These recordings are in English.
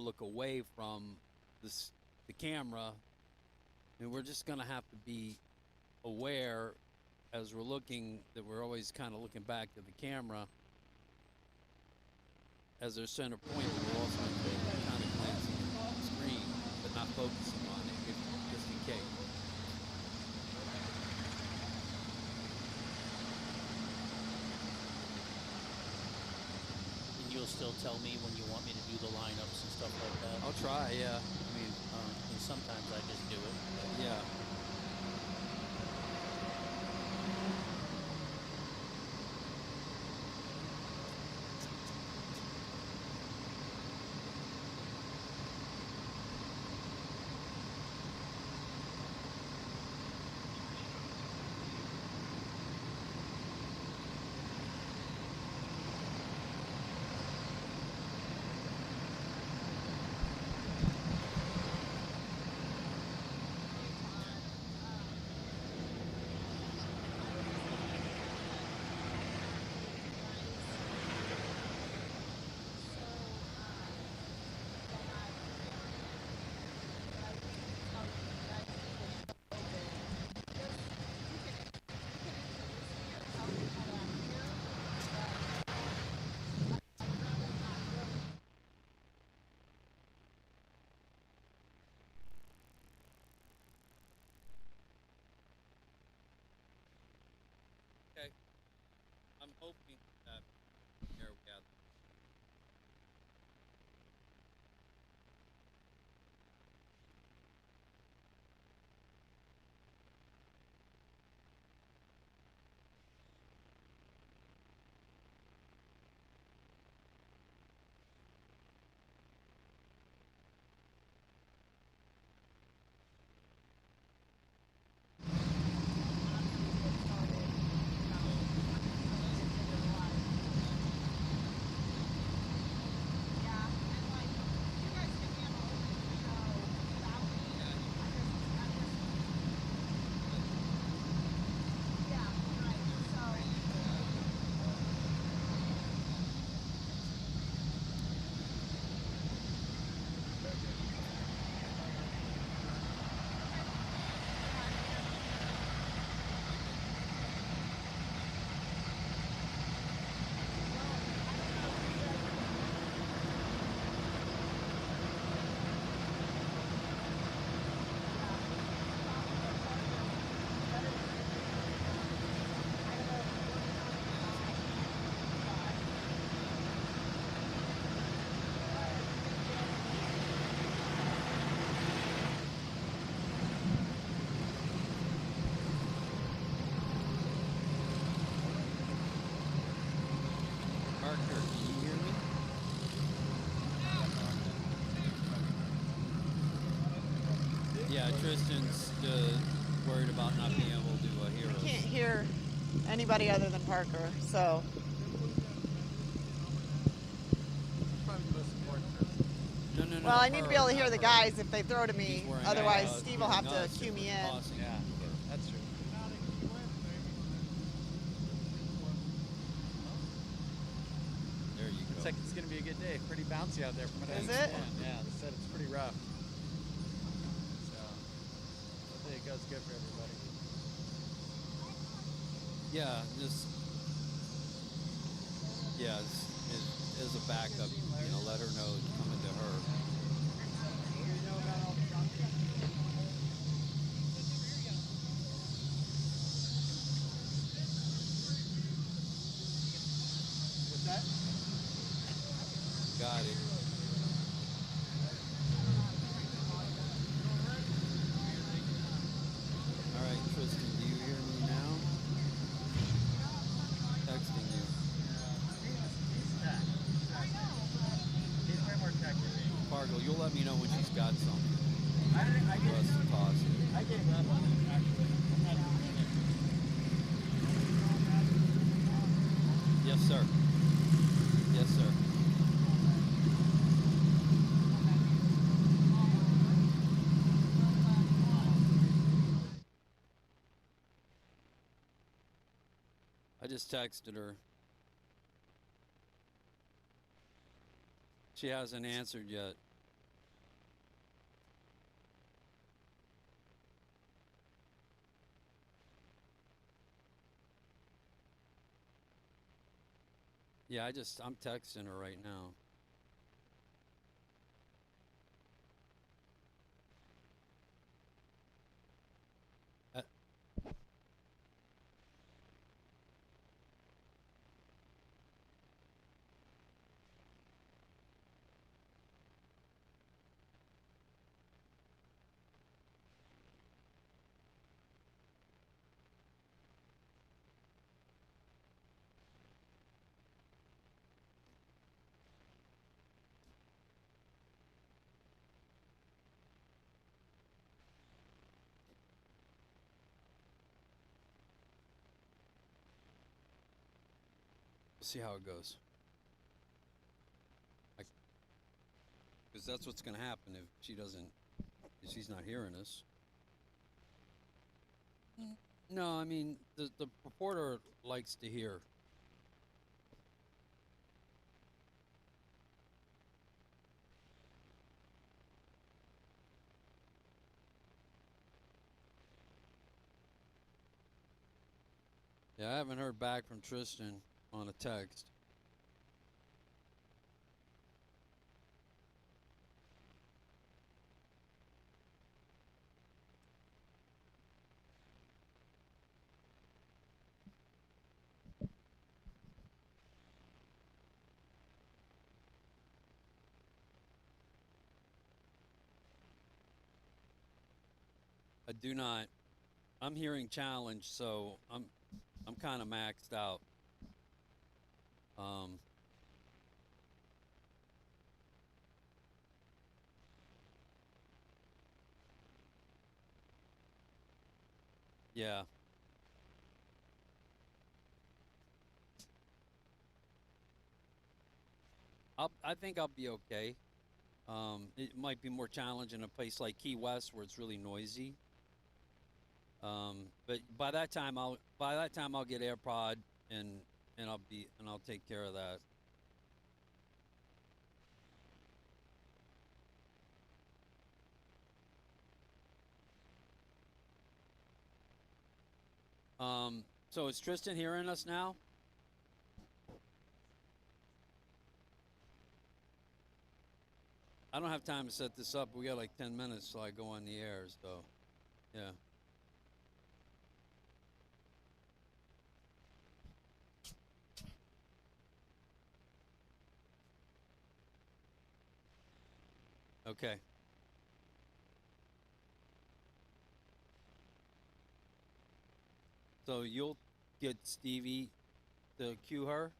look away from the camera, and we're just going to have to be aware as we're looking that we're always kind of looking back to the camera as their center point. We're also going to be kind of glancing at the screen, but not focusing on it, just in case. You'll still tell me when you want me to do the lineups and stuff like that? I'll try, yeah. I mean, and sometimes I just do it. Yeah. Okay. I'm hoping that here we got. Yeah, Tristan's worried about not being able to hear us. I can't hear anybody other than Parker, so. No, well, I need to be able to hear the guys if they throw to me. Otherwise, Steve will have to cue me in. Yeah, that's true. There you go. Looks like it's going to be a good day. Pretty bouncy out there from what I Is understand. it? Yeah, they said it's pretty rough. So, hopefully it goes good for everybody. Yeah, just as a backup, let her know it's coming to her. What's that? Got it. All right, Tristan, do you hear me now? Texting you. Fargo, you'll let me know when she's got something for us to toss it. I gave up on it, actually. Yes, sir. Yes, sir. I just texted her. She hasn't answered yet. Yeah, I'm texting her right now. We'll see how it goes. Because that's what's going to happen if she's not hearing us. No, I mean, the reporter likes to hear. Yeah, I haven't heard back from Tristan on a text. I do not. I'm hearing challenge, so I'm kind of maxed out. Yeah. I think I'll be okay. It might be more challenging in a place like Key West where it's really noisy. But by that time I'll get AirPod and I'll take care of that. So is Tristan hearing us now? I don't have time to set this up. We got like 10 minutes till I go on the air, so yeah. Okay. So you'll get Stevie to cue her?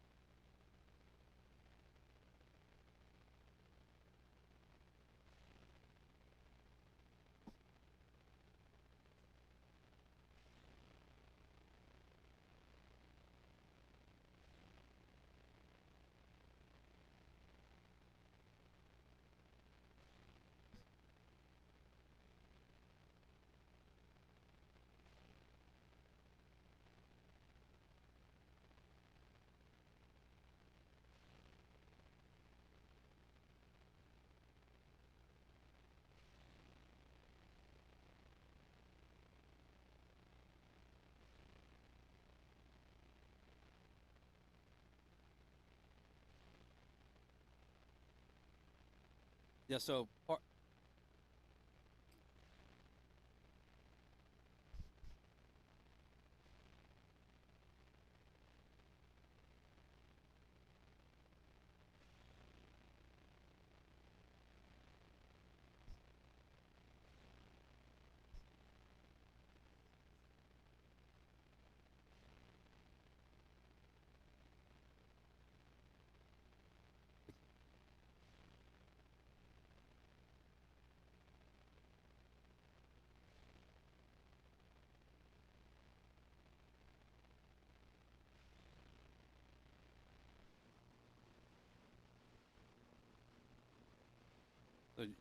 Yeah, so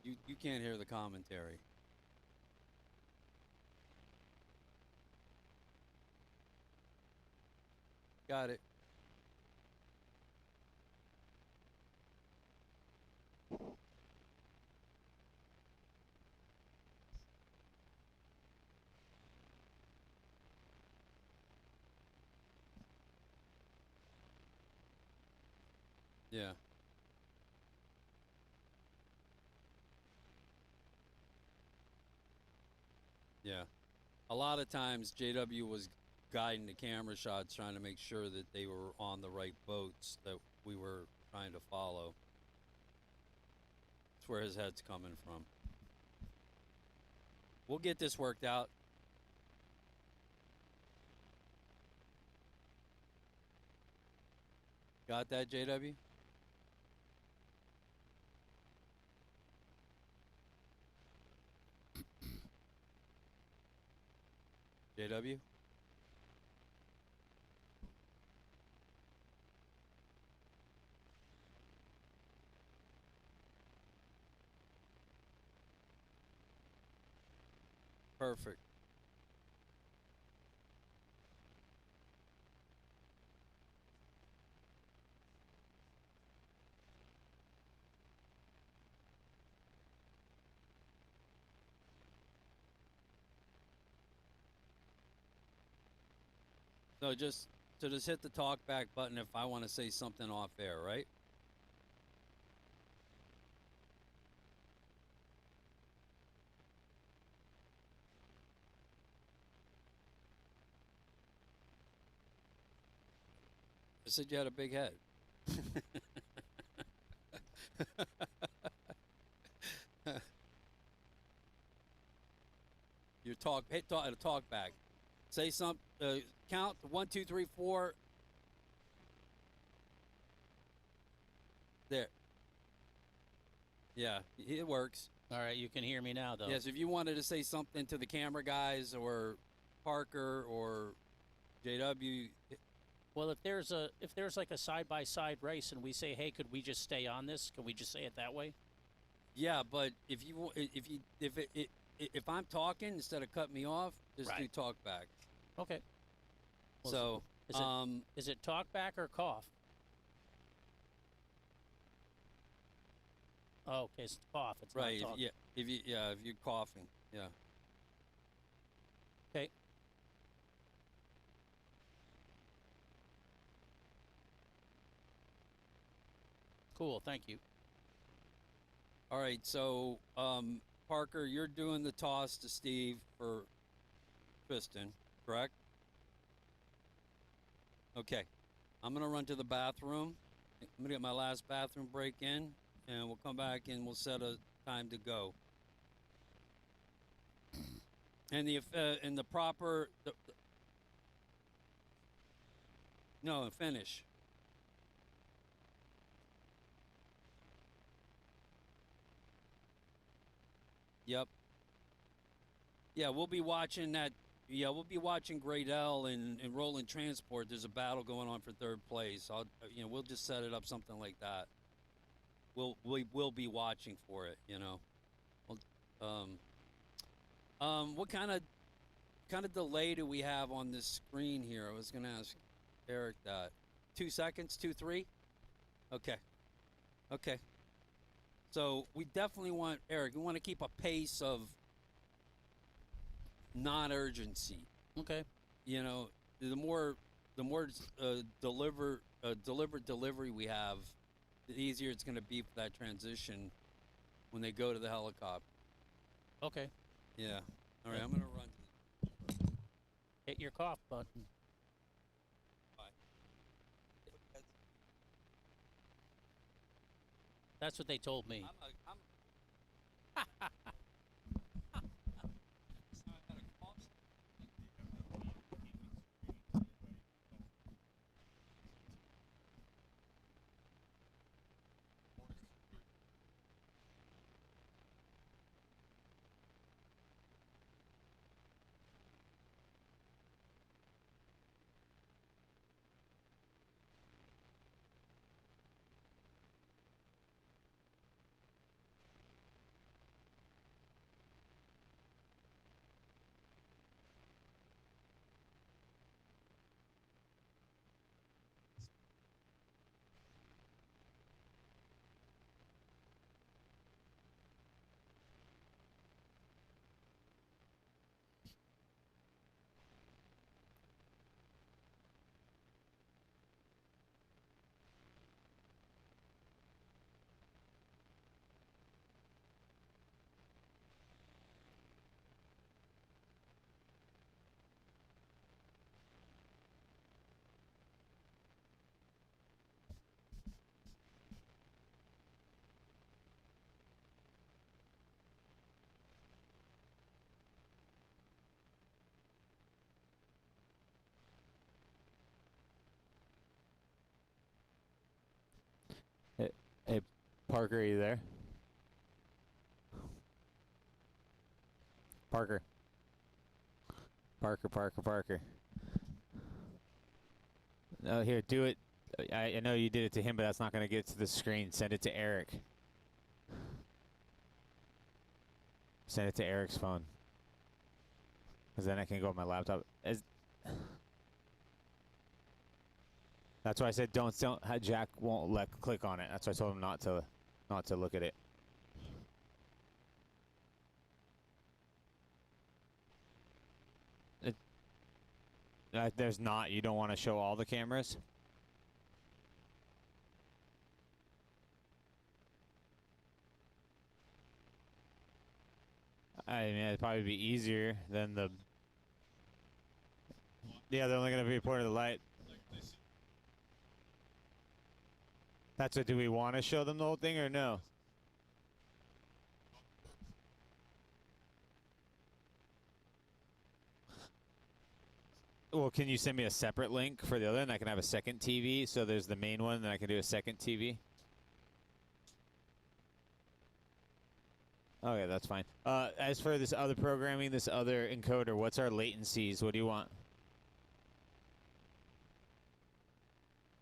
you can't hear the commentary. Got it. Yeah. Yeah. A lot of times JW was guiding the camera shots, trying to make sure that they were on the right boats that we were trying to follow. That's where his head's coming from. We'll get this worked out. Got that, JW? JW? Perfect. So just hit the talk back button if I want to say something off air, right? I said you had a big head. Your talk, hit talk back. Say something. Count 1, 2, 3, 4. There. Yeah, it works. All right, you can hear me now, though. Yes, if you wanted to say something to the camera guys or Parker or JW. Well, if there's like a side-by-side race and we say, hey, could we just stay on this? Can we just say it that way? Yeah, but if I'm talking instead of cutting me off, just do Right. talk back. Okay. Well, So is it talk back or cough? Oh, okay, it's cough. It's right, not talk. if you're coughing, yeah. Okay. Cool. Thank you. All right, so Parker, you're doing the toss to Steve for Tristan, correct? Okay, I'm gonna run to the bathroom. I'm gonna get my last bathroom break in, and we'll come back and we'll set a time to go. And the proper no, finish. Yep. Yeah, we'll be watching that. Yeah, we'll be watching Great L and Roland Transport. There's a battle going on for third place. We'll just set it up something like that. We will be watching for it. What kind of delay do we have on this screen here? I was gonna ask Eric that. 2 seconds, 2, 3. Okay. Okay. So we definitely want, Eric, we want to keep a pace of non-urgency. Okay. The more delivery we have, the easier it's going to be for that transition when they go to the helicopter. Okay. Yeah. All right, I'm going to run. Hit your cough button. That's what they told me. Parker, are you there? Parker. Parker. No, here, do it. I know you did it to him, but that's not going to get to the screen. Send it to Eric. Send it to Eric's phone. Because then I can go on my laptop. That's why I said don't. Jack won't click on it. That's why I told him not to look at it. There's not. You don't want to show all the cameras? I mean, it'd probably be easier than the... Yeah, they're only going to be reporting the light. That's what, do we want to show them the whole thing or no? Well, can you send me a separate link for the other, and I can have a second TV? So there's the main one, and I can do a second TV. Okay, that's fine. As for this other programming, this other encoder, what's our latencies? What do you want?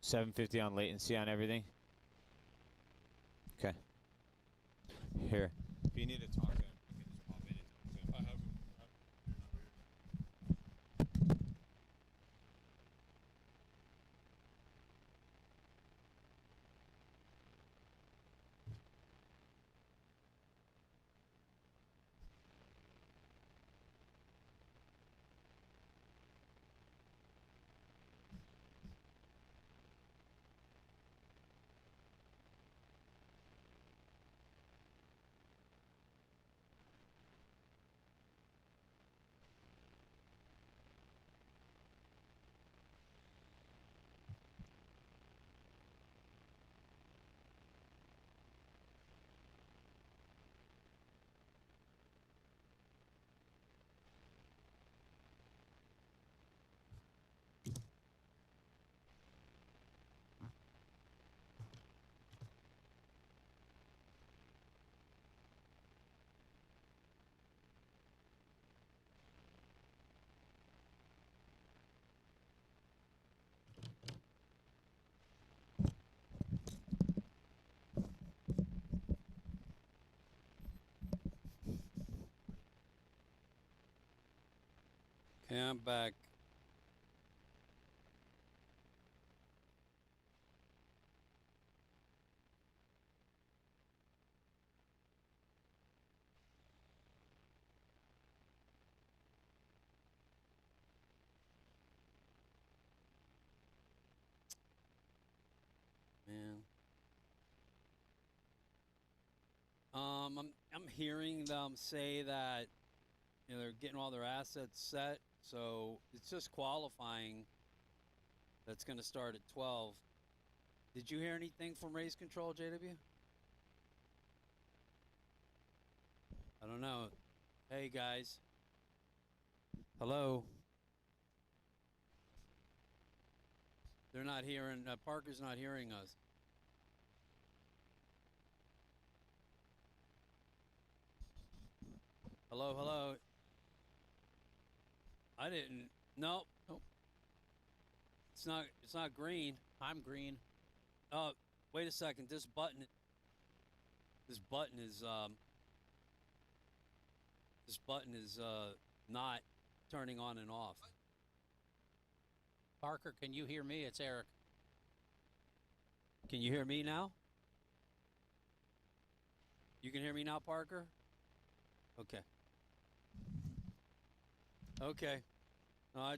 750 on latency on everything? Okay. Here. If you need to talk to him, you can just pop in and talk to him. Okay, I'm back. Man. I'm hearing them say that, you know, they're getting all their assets set, so it's just qualifying that's going to start at 12. Did you hear anything from race control, JW? I don't know. Hey guys. Hello. They're not hearing, Parker's not hearing us. Hello, hello. I didn't. Nope. Nope. It's not green. I'm green. Wait a second. This button is not turning on and off. Parker, can you hear me? It's Eric. Can you hear me now? You can hear me now, Parker? Okay. Okay. No,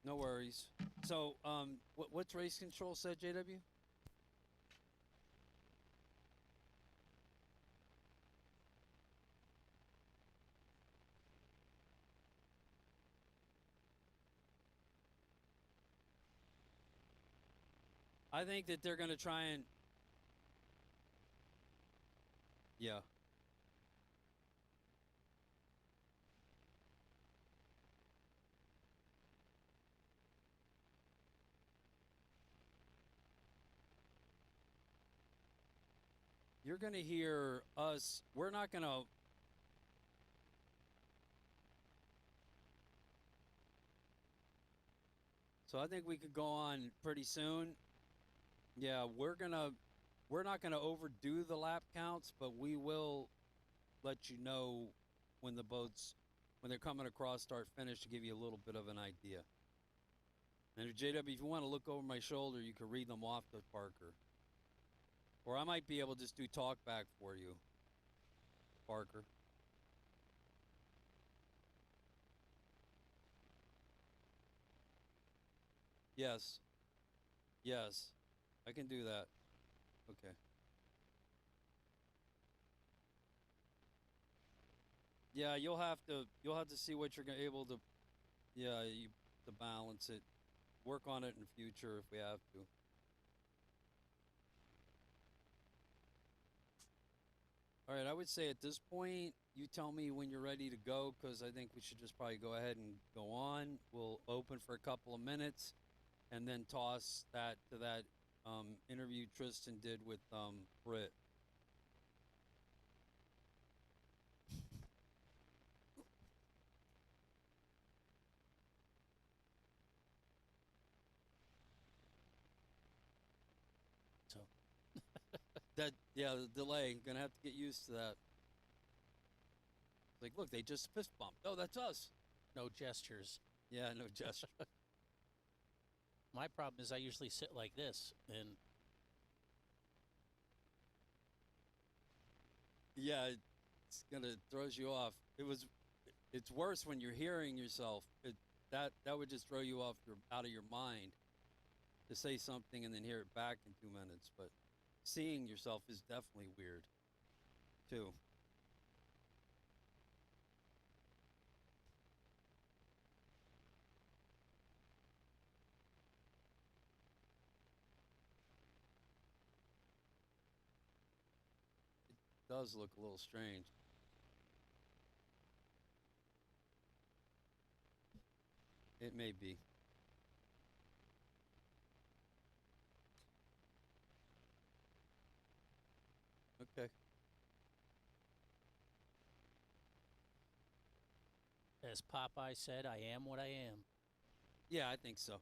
no worries. So, what's race control said, JW? I think that they're going to try and... Yeah. you're going to hear us. We're not going to. So I think we could go on pretty soon. Yeah, we're not gonna overdo the lap counts, but we will let you know when the boats, when they're coming across start finish, to give you a little bit of an idea. And if JW, if you want to look over my shoulder, you can read them off to Parker. Or I might be able to just do talk back for you, Parker. Yes. Yes. I can do that. Okay. Yeah, you'll have to see what you're able to, yeah, to balance it. Work on it in the future if we have to. All right, I would say at this point, you tell me when you're ready to go, because I think we should just probably go ahead and go on. We'll open for a couple of minutes and then toss that to that interview Tristan did with Britt. So That, yeah, the delay. Gonna have to get used to that. Like, look, they just fist bumped. Oh, that's us. no gestures. Yeah, no gesture. My problem is I usually sit like this, and Yeah, it's gonna throws you off. It's worse when you're hearing yourself. That would just throw you off out of your mind to say something and then hear it back in 2 minutes. But seeing yourself is definitely weird, too. It does look a little strange. It may be. Okay. as Popeye said, I am what I am. Yeah, I think so.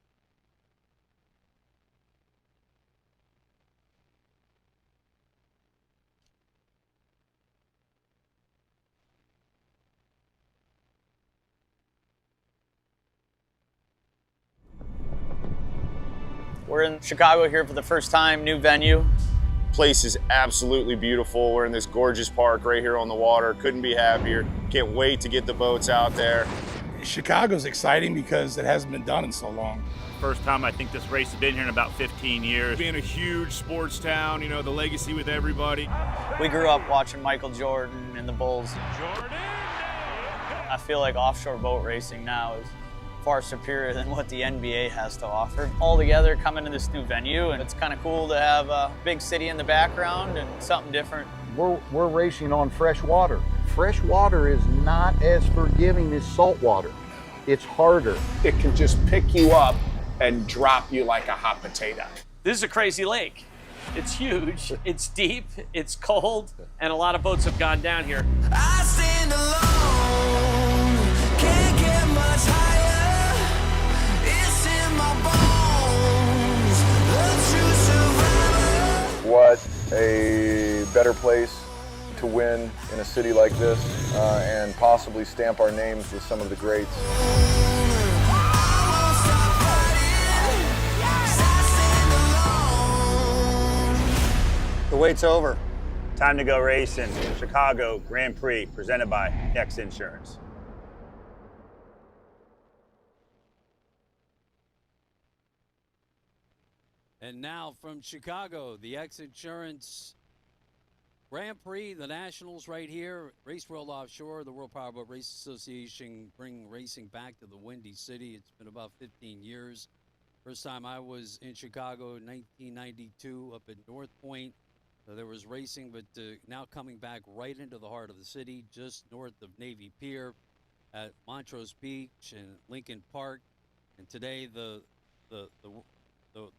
We're in Chicago here for the first time, new venue. Place is absolutely beautiful. We're in this gorgeous park right here on the water. Couldn't be happier. Can't wait to get the boats out there. Chicago's exciting because it hasn't been done in so long. First time I think this race has been here in about 15 years. Being a huge sports town, you know, the legacy with everybody. We grew up watching Michael Jordan and the Bulls. I feel like offshore boat racing now is far superior than what the NBA has to offer. All together coming to this new venue, and it's kind of cool to have a big city in the background and something different. We're racing on fresh water. Fresh water is not as forgiving as salt water. It's harder. It can just pick you up and drop you like a hot potato. This is a crazy lake. It's huge, it's deep, it's cold, and a lot of boats have gone down here. I stand alone, can't get much higher. It's in my bones, a true survivor. What a better place to win in a city like this and possibly stamp our names with some of the greats. The wait's over. Time to go racing. Chicago Grand Prix presented by XINSURANCE. And now from Chicago, the XINSURANCE Grand Prix, the Nationals right here, Race World Offshore, the World Powerboat Race Association bring racing back to the Windy City. It's been about 15 years. First time I was in Chicago in 1992 up at North Point. There was racing, but now coming back right into the heart of the city, just north of Navy Pier at Montrose Beach and Lincoln Park. And today the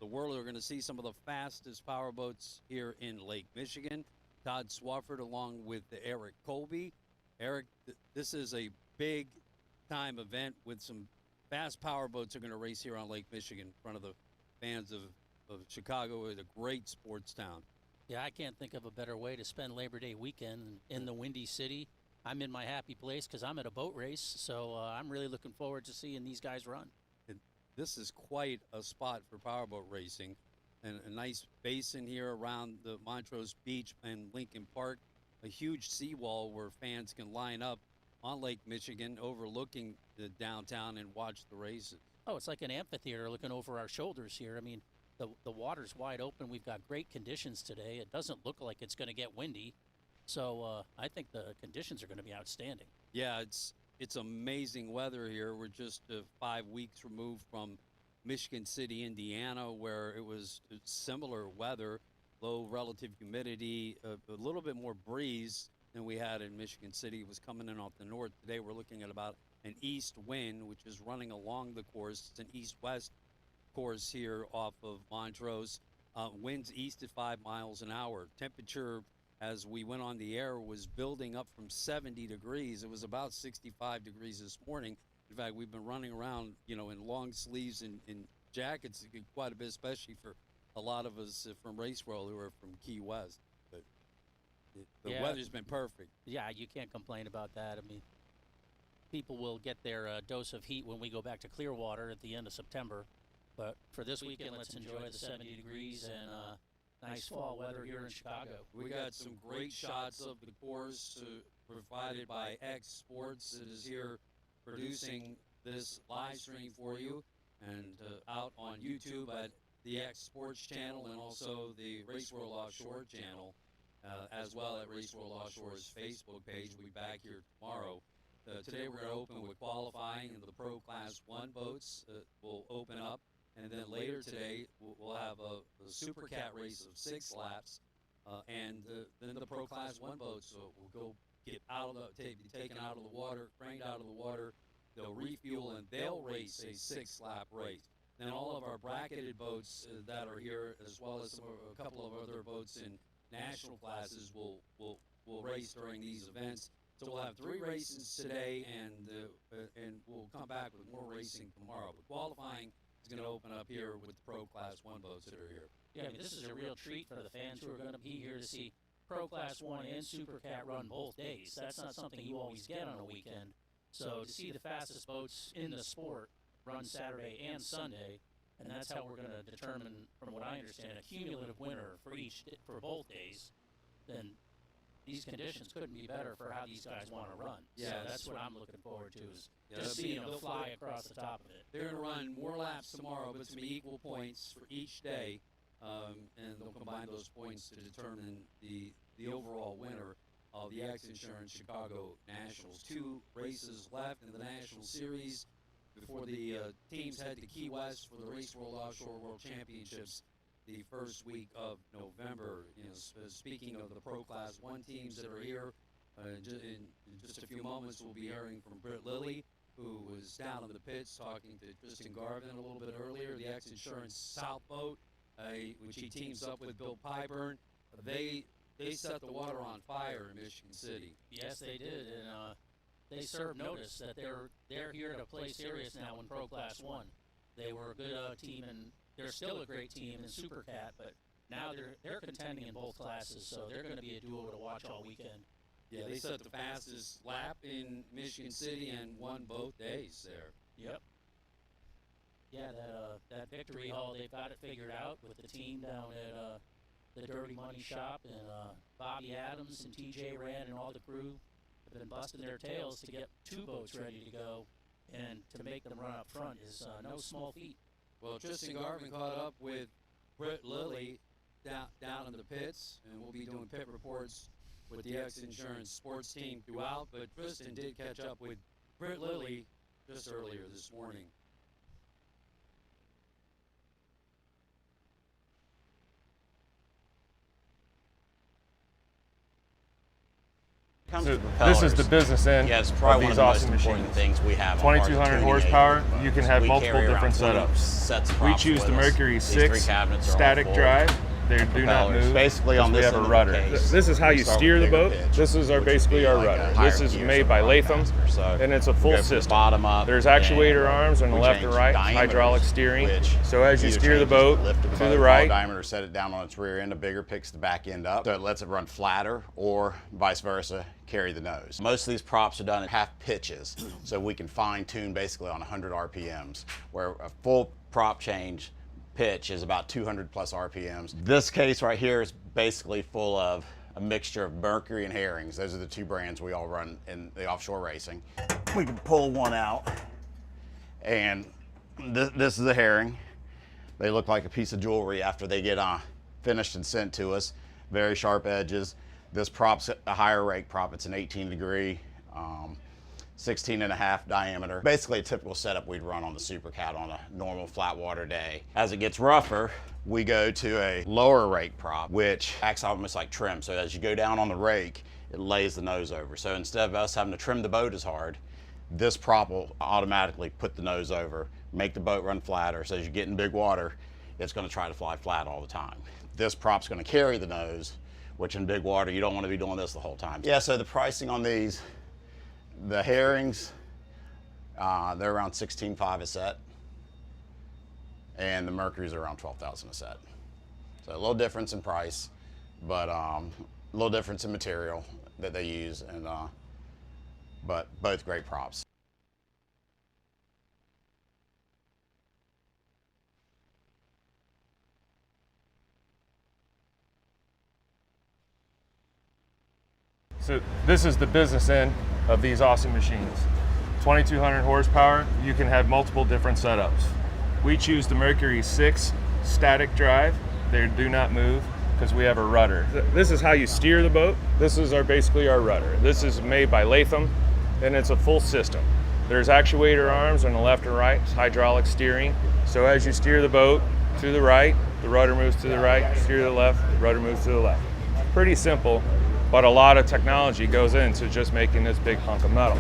world are going to see some of the fastest powerboats here in Lake Michigan. Todd Swafford along with Eric Colby. Eric, this is a big time event with some fast power boats are going to race here on Lake Michigan in front of the fans of Chicago. It's a great sports town. Yeah, I can't think of a better way to spend Labor Day weekend in the Windy City. I'm in my happy place because I'm at a boat race, so I'm really looking forward to seeing these guys run. This is quite a spot for powerboat racing, and a nice basin here around the Montrose Beach and Lincoln Park, a huge seawall where fans can line up on Lake Michigan overlooking the downtown and watch the races. Oh, it's like an amphitheater looking over our shoulders here. I mean, the water's wide open. We've got great conditions today. It doesn't look like it's going to get windy. So I think the conditions are going to be outstanding. Yeah, it's amazing weather here. We're just 5 weeks removed from Michigan City, Indiana, where it was similar weather, low relative humidity, a little bit more breeze than we had in Michigan City. It was coming in off the north. Today we're looking at about an east wind, which is running along the course. It's an east-west course here off of Montrose. Winds east at 5 miles an hour. Temperature as we went on the air was building up from 70 degrees. It was about 65 degrees this morning. In fact, we've been running around, in long sleeves and jackets quite a bit, especially for a lot of us from Race World who are from Key West. But the weather's been perfect. Yeah, you can't complain about that. I mean, people will get their dose of heat when we go back to Clearwater at the end of September. But for this weekend, let's enjoy the 70 degrees and nice fall weather here in Chicago. We got some great shots of the course provided by X Sports. It is here producing this live stream for you and out on YouTube at the X Sports channel and also the Race World Offshore channel, as well at Race World Offshore's Facebook page. We'll be back here tomorrow. Today we're going to open with qualifying, and the Pro Class 1 boats will open up. And then later today, we'll have a Supercat race of 6 laps, and then the Pro Class 1 boats will go get out of be taken out of the water, craned out of the water. They'll refuel, and they'll race a 6-lap race. Then all of our bracketed boats that are here, as well as a couple of other boats in national classes, will race during these events. So we'll have 3 races today, and we'll come back with more racing tomorrow. But qualifying is going to open up here with the Pro Class 1 boats that are here. Yeah, I mean, this is a real treat for the fans who are going to be here to see Pro Class 1 and Supercat run both days. That's not something you always get on a weekend. So to see the fastest boats in the sport run Saturday and Sunday, and that's how we're going to determine, from what I understand, a cumulative winner for both days, then these conditions couldn't be better for how these guys want to run. Yeah, so that's what I'm looking forward to, is just seeing them fly across the top of it. They're going to run more laps tomorrow, but it's going to be equal points for each day, and they'll combine those points to determine the overall winner of the XINSURANCE Chicago Nationals. 2 races left in the National Series before the teams head to Key West for the Race World Offshore World Championships the first week of November. Speaking of the Pro Class 1 teams that are here, in just a few moments we'll be hearing from Britt Lilly, who was down in the pits talking to Tristan Garvin a little bit earlier. The XINSURANCE South boat, which he teams up with Bill Pyburn, they set the water on fire in Michigan City. Yes, they did, and they served notice that they're here to play serious now in Pro Class 1. They were a good team, and they're still a great team in Supercat, but now they're contending in both classes, so they're going to be a duo to watch all weekend. Yeah, they set the fastest lap in Michigan City and won both days there. Yep. Yeah, that victory hall, they've got it figured out with the team down at the Dirty Money Shop, and Bobby Adams and TJ Rand and all the crew have been busting their tails to get 2 boats ready to go, and to make them run up front is no small feat. Well, Tristan Garvin caught up with Britt Lilly down in the pits, and we'll be doing pit reports with the XINSURANCE sports team throughout, but Tristan did catch up with Britt Lilly just earlier this morning. This is the business end of these awesome machines. 2,200 horsepower, you can have multiple different setups. We choose the Mercury 6 static drive They do not move. Basically on we this have a end of the rudder. case, This is how we you start steer with the bigger boat. pitch, This is which would basically be our like a rudder. higher This is gear, made so by run Latham, faster. So and it's a we full go from the system. bottom up, There's and actuator arms on the we left and change right, diameters, hydraulic steering. which So as you either steer the changes boat lift of to boat, the ball right, diameter, set it down on its rear end, a bigger picks the back end up, so it lets it run flatter, or vice versa, carry the nose. Most of these props are done in half pitches, so we can fine tune basically on 100 RPMs, where a full prop change pitch is about 200 plus RPMs. This case right here is basically full of a mixture of Mercury and Herrings. Those are the two brands we all run in the offshore racing. We can pull one out, and this is a Herring. They look like a piece of jewelry after they get finished and sent to us. Very sharp edges. This prop's a higher rake prop. It's an 18 degree, 16.5 diameter. Basically a typical setup we'd run on the Supercat on a normal flat water day. As it gets rougher, we go to a lower rake prop, which acts almost like trim. So as you go down on the rake, it lays the nose over. So instead of us having to trim the boat as hard, this prop will automatically put the nose over, make the boat run flatter. So as you get in big water, it's gonna try to fly flat all the time. This prop's gonna carry the nose, which in big water, you don't wanna be doing this the whole time. Yeah, so the pricing on these, the Herrings, they're around $16,500 a set. And the Mercury's are around $12,000 a set. So a little difference in price, but a little difference in material that they use, and but both great props. So this is the business end of these awesome machines. 2,200 horsepower, you can have multiple different setups. We choose the Mercury 6 static drive. They do not move because we have a rudder. This is how you steer the boat. This is basically our rudder. This is made by Latham, and it's a full system. There's actuator arms on the left and right, hydraulic steering. So as you steer the boat to the right, the rudder moves to the right, steer to the left, the rudder moves to the left. Pretty simple, but a lot of technology goes into just making this big hunk of metal.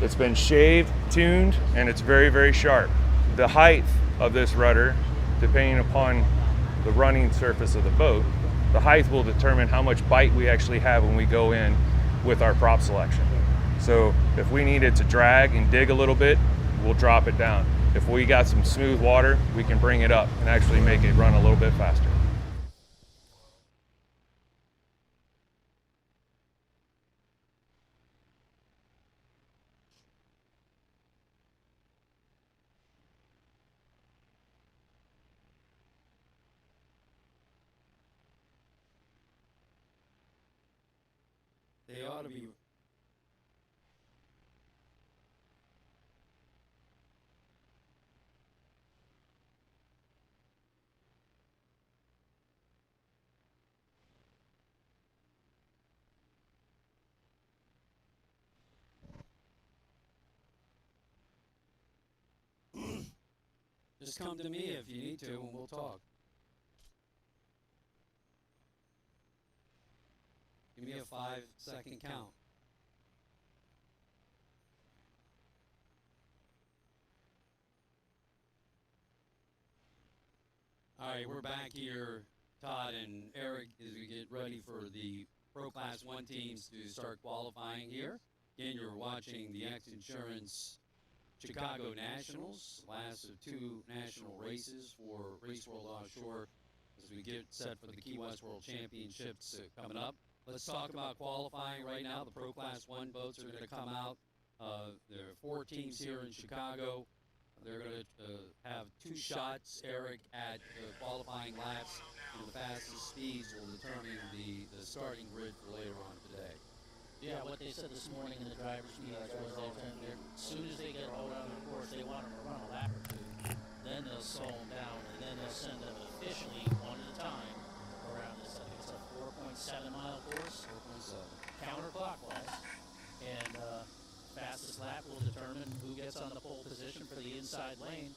It's been shaved, tuned, and it's very, very sharp. The height of this rudder, depending upon the running surface of the boat, the height will determine how much bite we actually have when we go in with our prop selection. So if we needed to drag and dig a little bit, we'll drop it down. If we got some smooth water, we can bring it up and actually make it run a little bit faster. They ought to be. Just come to me if you need to, and we'll talk. Give me a 5-second count. All right, we're back here, Todd and Eric, as we get ready for the Pro Class 1 teams to start qualifying here. Again, you're watching the XINSURANCE Chicago Nationals, last of 2 national races for Race World Offshore as we get set for the Key West World Championships coming up. Let's talk about qualifying right now. The Pro Class 1 boats are going to come out. There are 4 teams here in Chicago. They're going to have 2 shots, Eric, at qualifying laps, and the fastest speeds will determine the starting grid for later on today. Yeah, what they said this morning in the driver's meetings was that as soon as they get rolled out on the course, they want them to run a lap or 2. Then they'll slow them down, and then they'll send them officially one at a time around this. I think it's a 4.7-mile course. 4.7. Counterclockwise. And fastest lap will determine who gets on the pole position for the inside lane.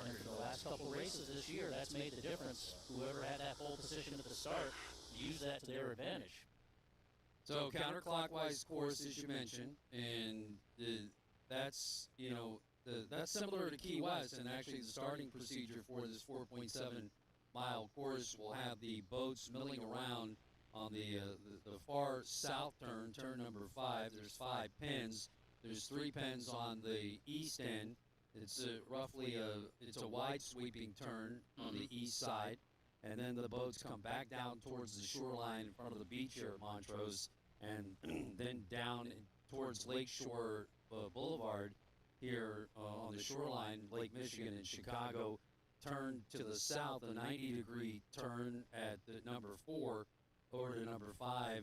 And for the last couple races this year, that's made the difference. Whoever had that pole position at the start, used that to their advantage. So counterclockwise course, as you mentioned, and that's that's similar to Key West, and actually the starting procedure for this 4.7 mile course will have the boats milling around on the far south turn number 5. There's 5 pins. There's 3 pins on the east end. It's roughly it's a wide sweeping turn on the east side, and then the boats come back down towards the shoreline in front of the beach here at Montrose, and then down towards Lakeshore Boulevard here on the shoreline, Lake Michigan in Chicago. Turn to the south, a 90-degree turn at the number 4 over to number 5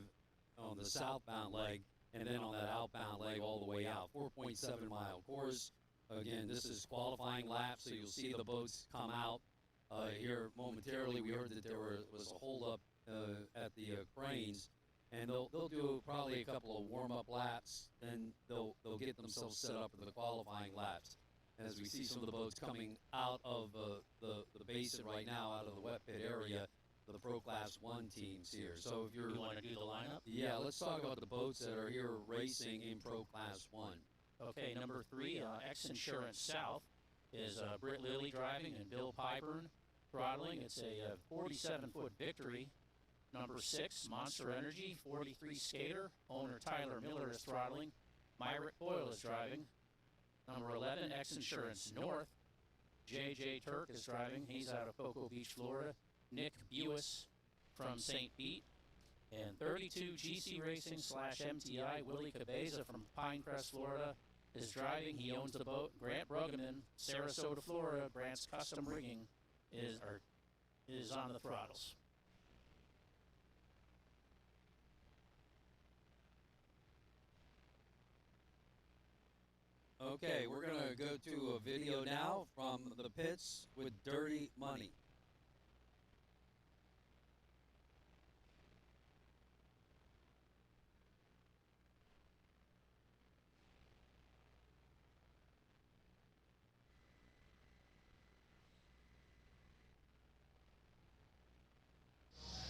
on the southbound leg, and then on that outbound leg all the way out. 4.7-mile course. Again, this is qualifying laps, so you'll see the boats come out here momentarily. We heard that there was a holdup at the cranes, and they'll do probably a couple of warm-up laps, then they'll get themselves set up for the qualifying laps. As we see some of the boats coming out of the basin right now, out of the wet pit area, the Pro Class 1 teams here. So if You want to do the lineup? yeah, let's talk about the boats that are here racing in Pro Class 1. Okay, number 3, XINSURANCE South is Britt Lilly driving and Bill Pyburn throttling. It's a 47-foot victory. Number 6, Monster Energy, 43 skater. Owner Tyler Miller is throttling. Myrick Boyle is driving. Number 11, XINSURANCE North. JJ Turk is driving. He's out of Cocoa Beach, Florida. Nick Buis from St. Pete. And 32 GC Racing / MTI, Willie Cabeza from Pinecrest, Florida, is driving. He owns the boat. Grant Bruggeman, Sarasota, Florida. Grant's Custom Rigging is on the throttles. Okay, we're going to go to a video now from the pits with Dirty Money.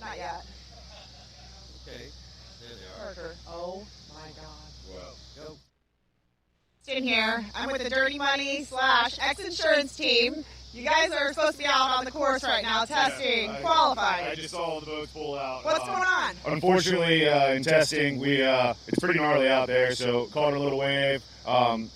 Not yet. Okay, there they are. Parker. Oh my God. Wow. Go. In here, I'm with the Dirty Money / XINSURANCE team. You guys are supposed to be out on the course right now, testing, qualifying. I just saw the boats pull out. What's going on? Unfortunately, in testing, it's pretty gnarly out there. So caught a little wave,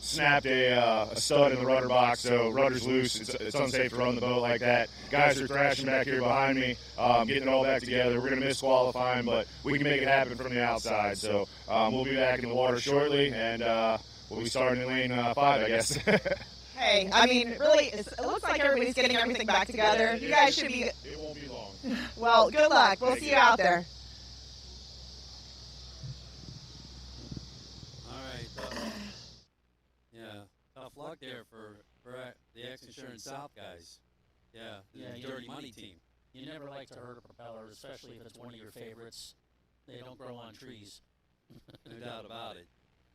snapped a stud in the rudder box. So rudder's loose. It's unsafe to run the boat like that. Guys are thrashing back here behind me, getting it all back together. We're gonna miss qualifying, but we can make it happen from the outside. So we'll be back in the water shortly, and we'll be starting in lane 5, I guess. Hey, I mean, really, it looks like everybody's getting everything back together. You guys should be... It won't be long. Well, good luck. We'll see you out there. All right. Yeah, tough luck there for the XINSURANCE South guys. Yeah, the Dirty Money team. You never like to hurt a propeller, especially if it's one of your favorites. They don't grow on trees. No doubt about it.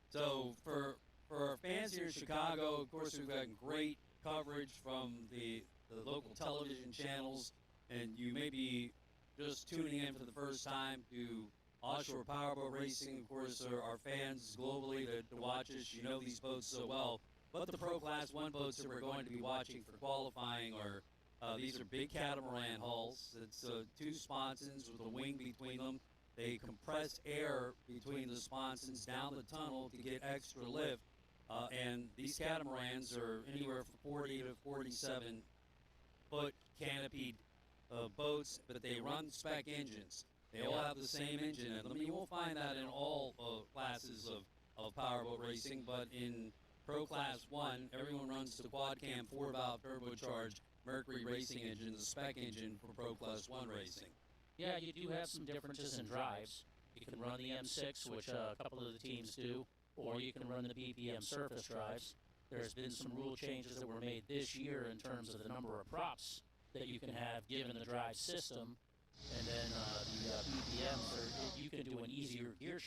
So for our fans here in Chicago, of course, we've got great coverage from the local television channels, and you may be just tuning in for the first time to Offshore Powerboat Racing. Of course, our fans globally that watch us, you know these boats so well. But the Pro Class 1 boats that we're going to be watching for qualifying are these are big catamaran hulls. It's 2 sponsons with a wing between them. They compress air between the sponsons down the tunnel to get extra lift. And these catamarans are anywhere from 40 to 47 foot canopied boats, but they run spec engines. They all have the same engine in them. You won't find that in all classes of powerboat racing, but in Pro Class 1, everyone runs the quad cam 4-valve turbocharged Mercury racing engine, the spec engine for Pro Class 1 racing. Yeah, you do have some differences in drives. You can run the M6, which a couple of the teams do, or you can run the BPM surface drives. There's been some rule changes that were made this year in terms of the number of props that you can have given the drive system, and then the BPMs, you can do an easier gear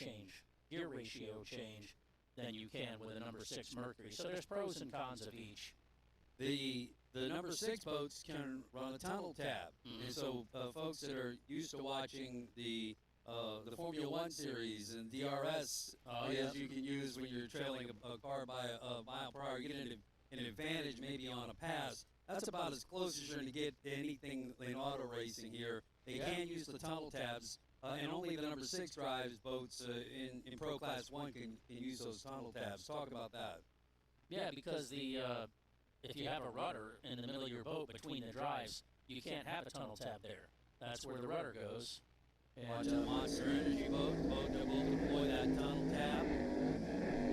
ratio change than you can with a number 6 Mercury. So there's pros and cons of each. The number 6 boats can run a tunnel tab, and so folks that are used to watching the Formula 1 series and DRS, as you can use when you're trailing a car by a mile per hour, you get an advantage maybe on a pass, that's about as close as you're going to get to anything in auto racing here. They can use the tunnel tabs, and only the number 6 drives boats in Pro Class 1 can use those tunnel tabs. Talk about that. Yeah, because if you have a rudder in the middle of your boat between the drives, you can't have a tunnel tab there. That's where the rudder goes. Watch the Monster Energy boat that will deploy that tunnel tab.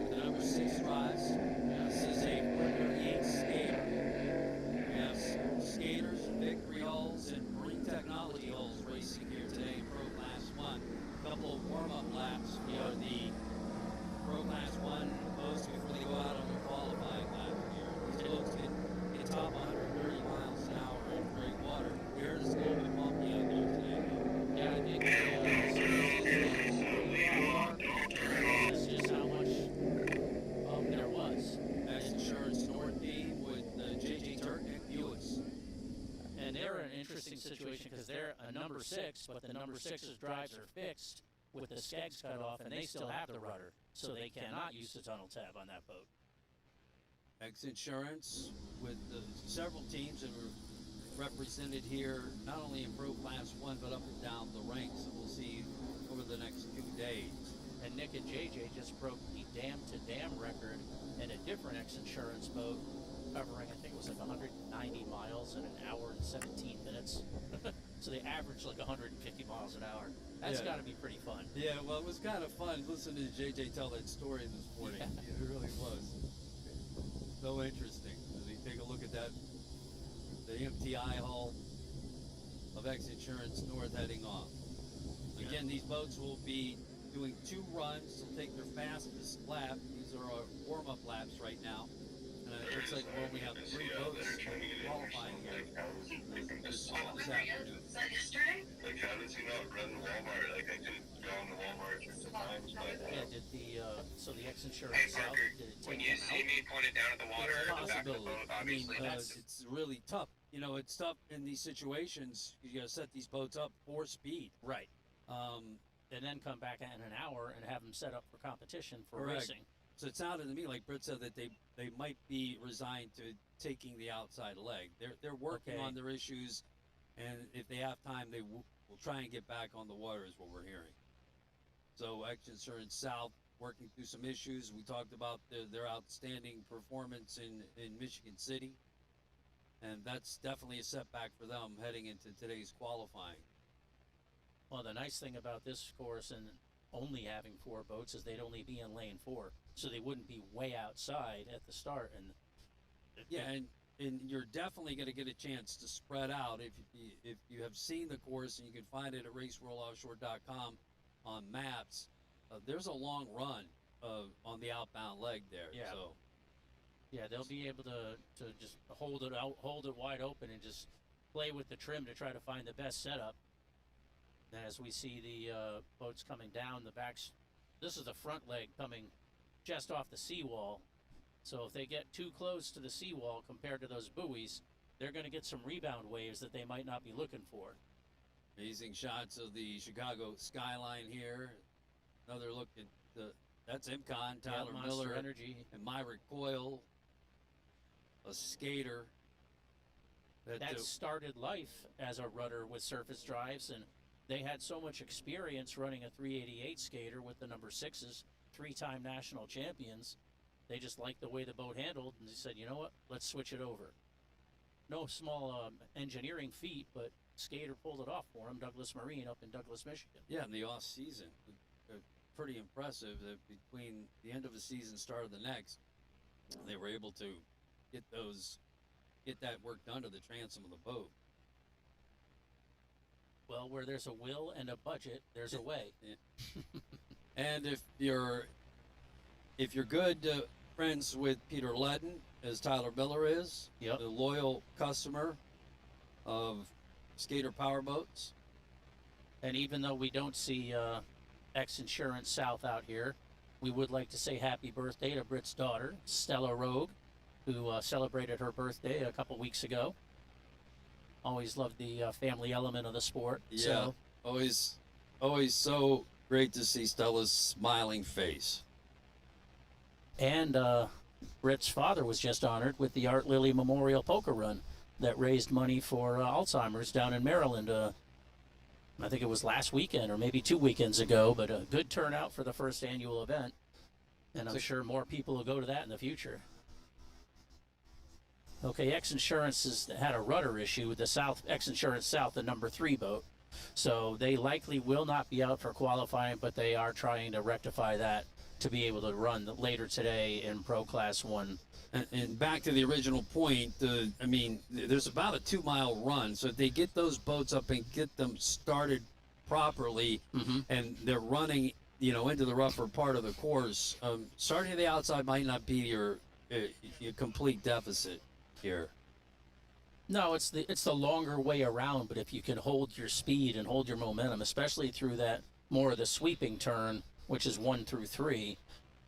The number 6 drives. This is a Mercury 8 skater. We have skaters, victory hulls, and marine technology hulls racing here today in Pro Class 1. A couple of warm-up laps for the Pro Class 1 boats before they go out on their qualifying lap here. These boats can top 130 miles an hour in great water. Here it's a little bit bumpy out there today. Yeah, I think that's just how much there was. XINSURANCE North team with J.J. Turk and Buicks. And they're in an interesting situation because they're a number 6, but the number 6's drives are fixed with the skegs cut off, and they still have the rudder, so they cannot use the tunnel tab on that boat. XINSURANCE with several teams that were represented here, not only in Pro Class 1, but up and down the ranks that we'll see over the next 2 days. And Nick and JJ just broke the dam-to-dam record in a different XINSURANCE boat, covering, I think it was like 190 miles in an hour and 17 minutes. So they averaged like 150 miles an hour. That's got to be pretty fun. Yeah, well, it was kind of fun listening to JJ tell that story this morning. Yeah. It really was. So interesting. As we take a look at that, the MTI hull of XINSURANCE North heading off. Again, these boats will be doing 2 runs. They'll take their fastest lap. These are our warm-up laps right now. And it looks like we only have 3 boats qualifying here this afternoon. Was that yesterday? Like, how did you not run Walmart? Like, I could go into Walmart just in time. Yeah, did so the XINSURANCE South, did it take when you see me pointed down at the water at the back of the boat, obviously it's really tough. You know, it's tough in these situations. You got to set these boats up for speed. Right. And then come back in an hour and have them set up for competition for racing. So it sounded to me like Britt said that they might be resigned to taking the outside leg. They're working on their issues, and if they have time, they will try and get back on the water, is what we're hearing. So XINSURANCE South working through some issues. We talked about their outstanding performance in Michigan City, and that's definitely a setback for them heading into today's qualifying. Well, the nice thing about this course and only having 4 boats is they'd only be in lane 4, so they wouldn't be way outside at the start. And and you're definitely going to get a chance to spread out if you have seen the course, and you can find it at raceworldoffshore.com on maps. There's a long run on the outbound leg there. Yeah. So. Yeah, they'll be able to just hold it wide open and just play with the trim to try to find the best setup. And as we see the boats coming down the backs, this is the front leg coming just off the seawall. So if they get too close to the seawall compared to those buoys, they're going to get some rebound waves that they might not be looking for. Amazing shots of the Chicago skyline here. Another look at that's Imcon, Tyler Miller, Energy, and Myrick Coyle, a skater. That started life as a rudder with surface drives, and they had so much experience running a 388 skater with the number 6s, 3-time national champions. They just liked the way the boat handled, and they said, you know what, let's switch it over. No small engineering feat, but skater pulled it off for him, Douglas Marine up in Douglas, Michigan. Yeah, in the off season. Pretty impressive that between the end of the season, start of the next, they were able to get that work done to the transom of the boat. Well, where there's a will and a budget, there's a way. And if you're good friends with Peter Ledden, as Tyler Miller is, yep, the loyal customer of Skater Powerboats. And even though we don't see XINSURANCE South out here, we would like to say happy birthday to Britt's daughter, Stella Rogue, who celebrated her birthday a couple weeks ago. Always loved the family element of the sport. Yeah, so. always so great to see Stella's smiling face. And Britt's father was just honored with the Art Lilly Memorial Poker Run that raised money for Alzheimer's down in Maryland. I think it was last weekend or maybe 2 weekends ago, but a good turnout for the first annual event. And I'm sure more people will go to that in the future. Okay, X-Insurance has had a rudder issue with the South X-Insurance South, the number 3 boat. So they likely will not be out for qualifying, but they are trying to rectify that to be able to run later today in Pro Class 1. And back to the original point, I mean, there's about a 2-mile run. So if they get those boats up and get them started properly, and they're running, you know, into the rougher part of the course, starting at the outside might not be your complete deficit here. No, it's the longer way around, but if you can hold your speed and hold your momentum, especially through that more of the sweeping turn, which is 1 through 3,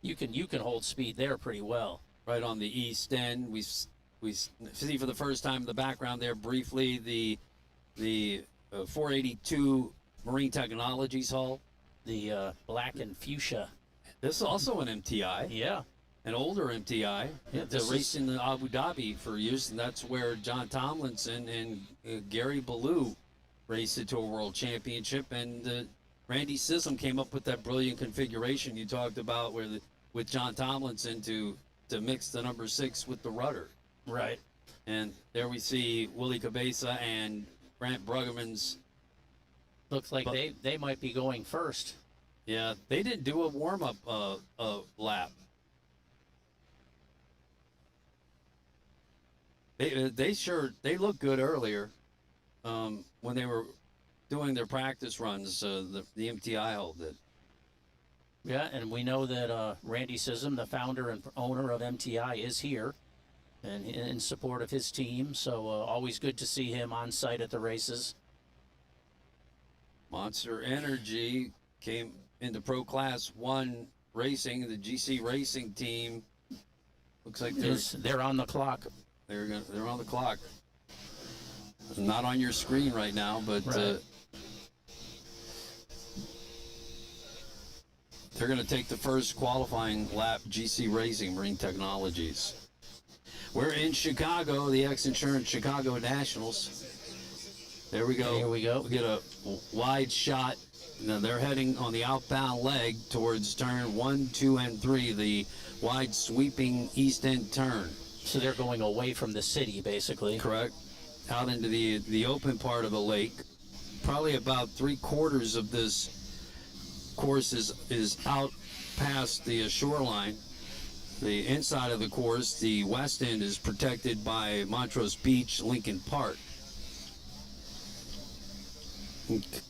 you can hold speed there pretty well. Right on the east end, we see for the first time in the background there briefly the 482 Marine Technologies hull, the black and fuchsia. This is also an MTI. Yeah. An older MTI. Yeah, They raced in Abu Dhabi for years, and that's where John Tomlinson and Gary Ballou raced it to a world championship. And Randy Sissom came up with that brilliant configuration you talked about, with John Tomlinson to mix the number 6 with the rudder. Right. And there we see Willie Cabeza and Grant Bruggeman's. Looks like they might be going first. Yeah, they didn't do a warm-up lap. They looked good earlier when they were doing their practice runs. The MTI hull did. Yeah, and we know that Randy Sissom, the founder and owner of MTI, is here and in support of his team. So always good to see him on site at the races. Monster Energy came into Pro Class 1 racing. The GC Racing team looks like they're on the clock. They're on the clock. Not on your screen right now, but right. They're going to take the first qualifying lap. GC Racing Marine Technologies. We're in Chicago, the X-Insurance Chicago Nationals. There we go. Here we go. We get a wide shot. Now they're heading on the outbound leg towards turn 1, 2, and 3, the wide sweeping east end turn. So they're going away from the city, basically. Correct. Out into the open part of the lake. Probably about 3/4 of this course is out past the shoreline. The inside of the course, the west end, is protected by Montrose Beach, Lincoln Park.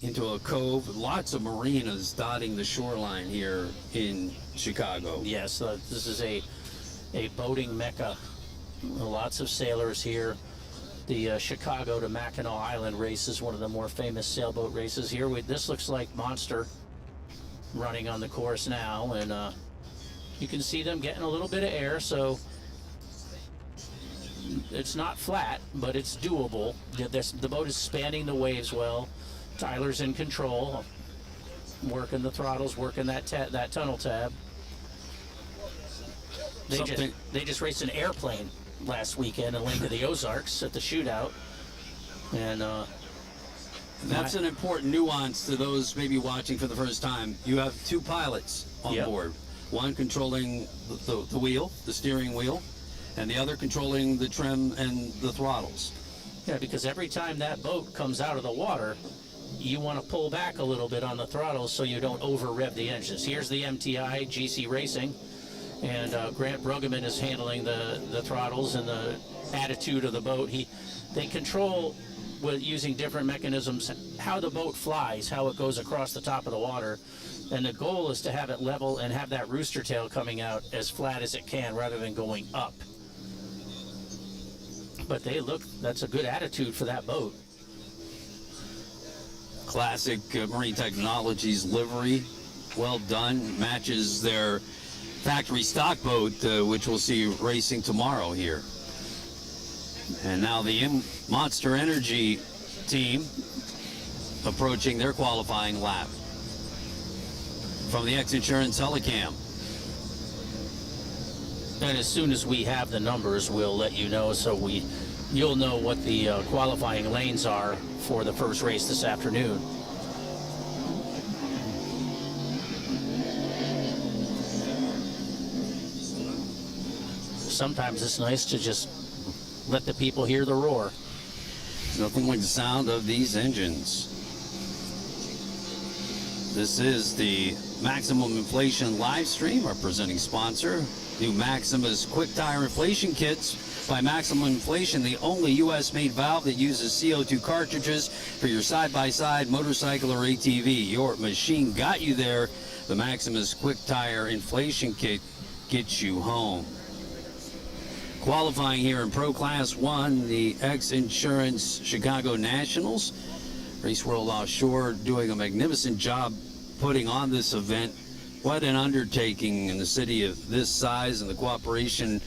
Into a cove, lots of marinas dotting the shoreline here in Chicago. Yes, this is a boating mecca. Lots of sailors here. The Chicago to Mackinac Island race is one of the more famous sailboat races here. This looks like Monster running on the course now, and you can see them getting a little bit of air, so it's not flat, but it's doable. The boat is spanning the waves well. Tyler's in control, working the throttles, working that tunnel tab. They just raced an airplane last weekend in Lake of the Ozarks at the shootout, and that's an important nuance to those maybe watching for the first time. You have 2 pilots on board, one controlling the wheel, the steering wheel, and the other controlling the trim and the throttles. Yeah, because every time that boat comes out of the water, you want to pull back a little bit on the throttles so you don't over rev the engines. Here's the MTI GC Racing, and Grant Bruggeman is handling the throttles and the attitude of the boat. They control, with using different mechanisms, how the boat flies, how it goes across the top of the water, and the goal is to have it level and have that rooster tail coming out as flat as it can rather than going up. But that's a good attitude for that boat. Classic Marine Technologies livery, well done, matches their factory stock boat, which we'll see racing tomorrow here. And now the Monster Energy team approaching their qualifying lap from the X-Insurance Helicam. And as soon as we have the numbers, we'll let you know, so you'll know what the qualifying lanes are for the first race this afternoon. Sometimes it's nice to just let the people hear the roar. Nothing like the sound of these engines. This is the Maximum Inflation live stream. Our presenting sponsor, new Maximus Quick Tire Inflation Kits by Maximum Inflation, the only U.S.-made valve that uses CO2 cartridges for your side-by-side motorcycle or ATV. Your machine got you there. The Maximus Quick Tire Inflation Kit gets you home. Qualifying here in Pro Class 1, the XINSURANCE Chicago Nationals. Race World Offshore doing a magnificent job putting on this event. What an undertaking in the city of this size, and the cooperation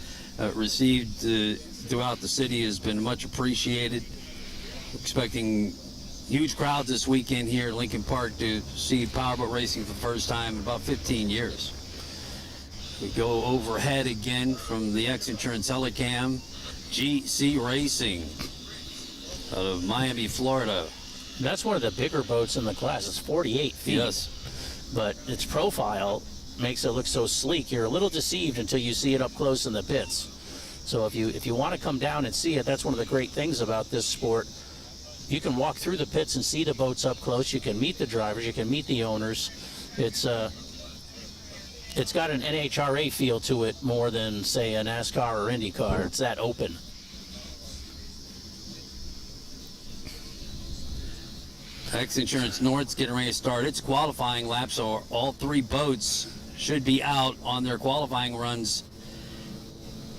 received throughout the city has been much appreciated. Expecting huge crowds this weekend here at Lincoln Park to see Powerboat racing for the first time in about 15 years. We go overhead again from the XINSURANCE Helicam. GC Racing out of Miami, Florida. That's one of the bigger boats in the class. It's 48 feet. Yes. But its profile makes it look so sleek. You're a little deceived until you see it up close in the pits. So if you want to come down and see it, that's one of the great things about this sport. You can walk through the pits and see the boats up close. You can meet the drivers. You can meet the owners. It's got an NHRA feel to it more than, say, a NASCAR or IndyCar. It's that open. XINSURANCE North's getting ready to start its qualifying lap, so all three boats should be out on their qualifying runs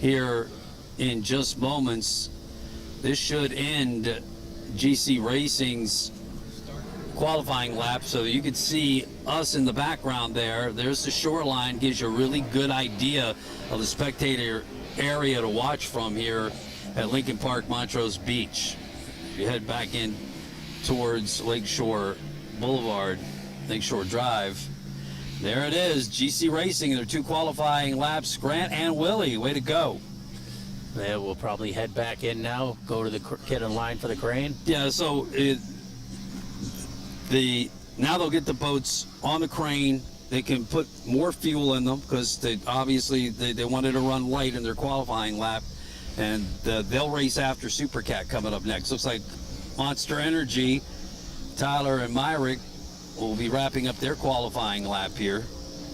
here in just moments. This should end GC Racing's qualifying lap, so you can see us in the background there. There's the shoreline, gives you a really good idea of the spectator area to watch from here at Lincoln Park, Montrose Beach. If you head back in towards Lakeshore Boulevard, Lakeshore Drive, there it is, GC Racing, their two qualifying laps. Grant and Willie, way to go. Yeah, we'll probably head back in now, go to get in line for the crane. Yeah, so now they'll get the boats on the crane. They can put more fuel in them because they wanted to run light in their qualifying lap, and they'll race after Supercat coming up next. Looks like Monster Energy, Tyler and Myrick will be wrapping up their qualifying lap here.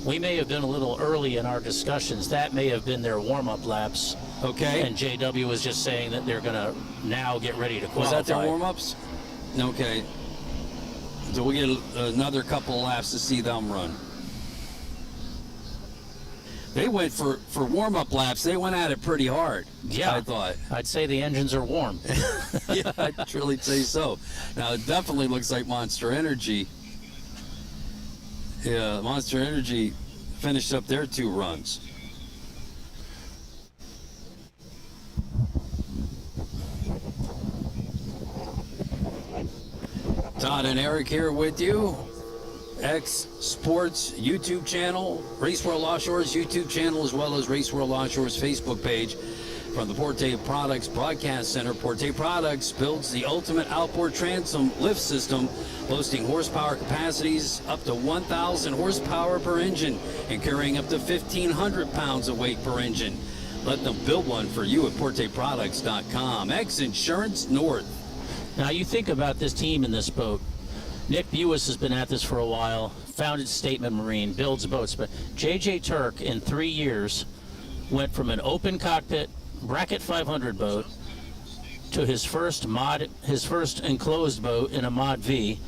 We may have been a little early in our discussions. That may have been their warm-up laps. Okay. And JW was just saying that they're going to now get ready to qualify. Was that their warm-ups? Okay. So we'll get another couple laps to see them run. They went for warm-up laps. They went at it pretty hard. Yeah, I thought. I'd say the engines are warm. Yeah, I'd truly say so. Now, it definitely looks like Monster Energy. Yeah, Monster Energy finished up their two runs. Todd and Eric here with you. X Sports YouTube channel, Race World Offshore's YouTube channel, as well as Race World Offshore's Facebook page. From the Porte Products Broadcast Center, Porte Products builds the ultimate outboard transom lift system, boasting horsepower capacities up to 1,000 horsepower per engine and carrying up to 1,500 pounds of weight per engine. Let them build one for you at PorteProducts.com. XINSURANCE North. Now you think about this team in this boat. Nick Buis has been at this for a while, founded Statement Marine, builds boats, but JJ Turk in 3 years went from an open cockpit bracket 500 boat to his first enclosed boat in a Mod V,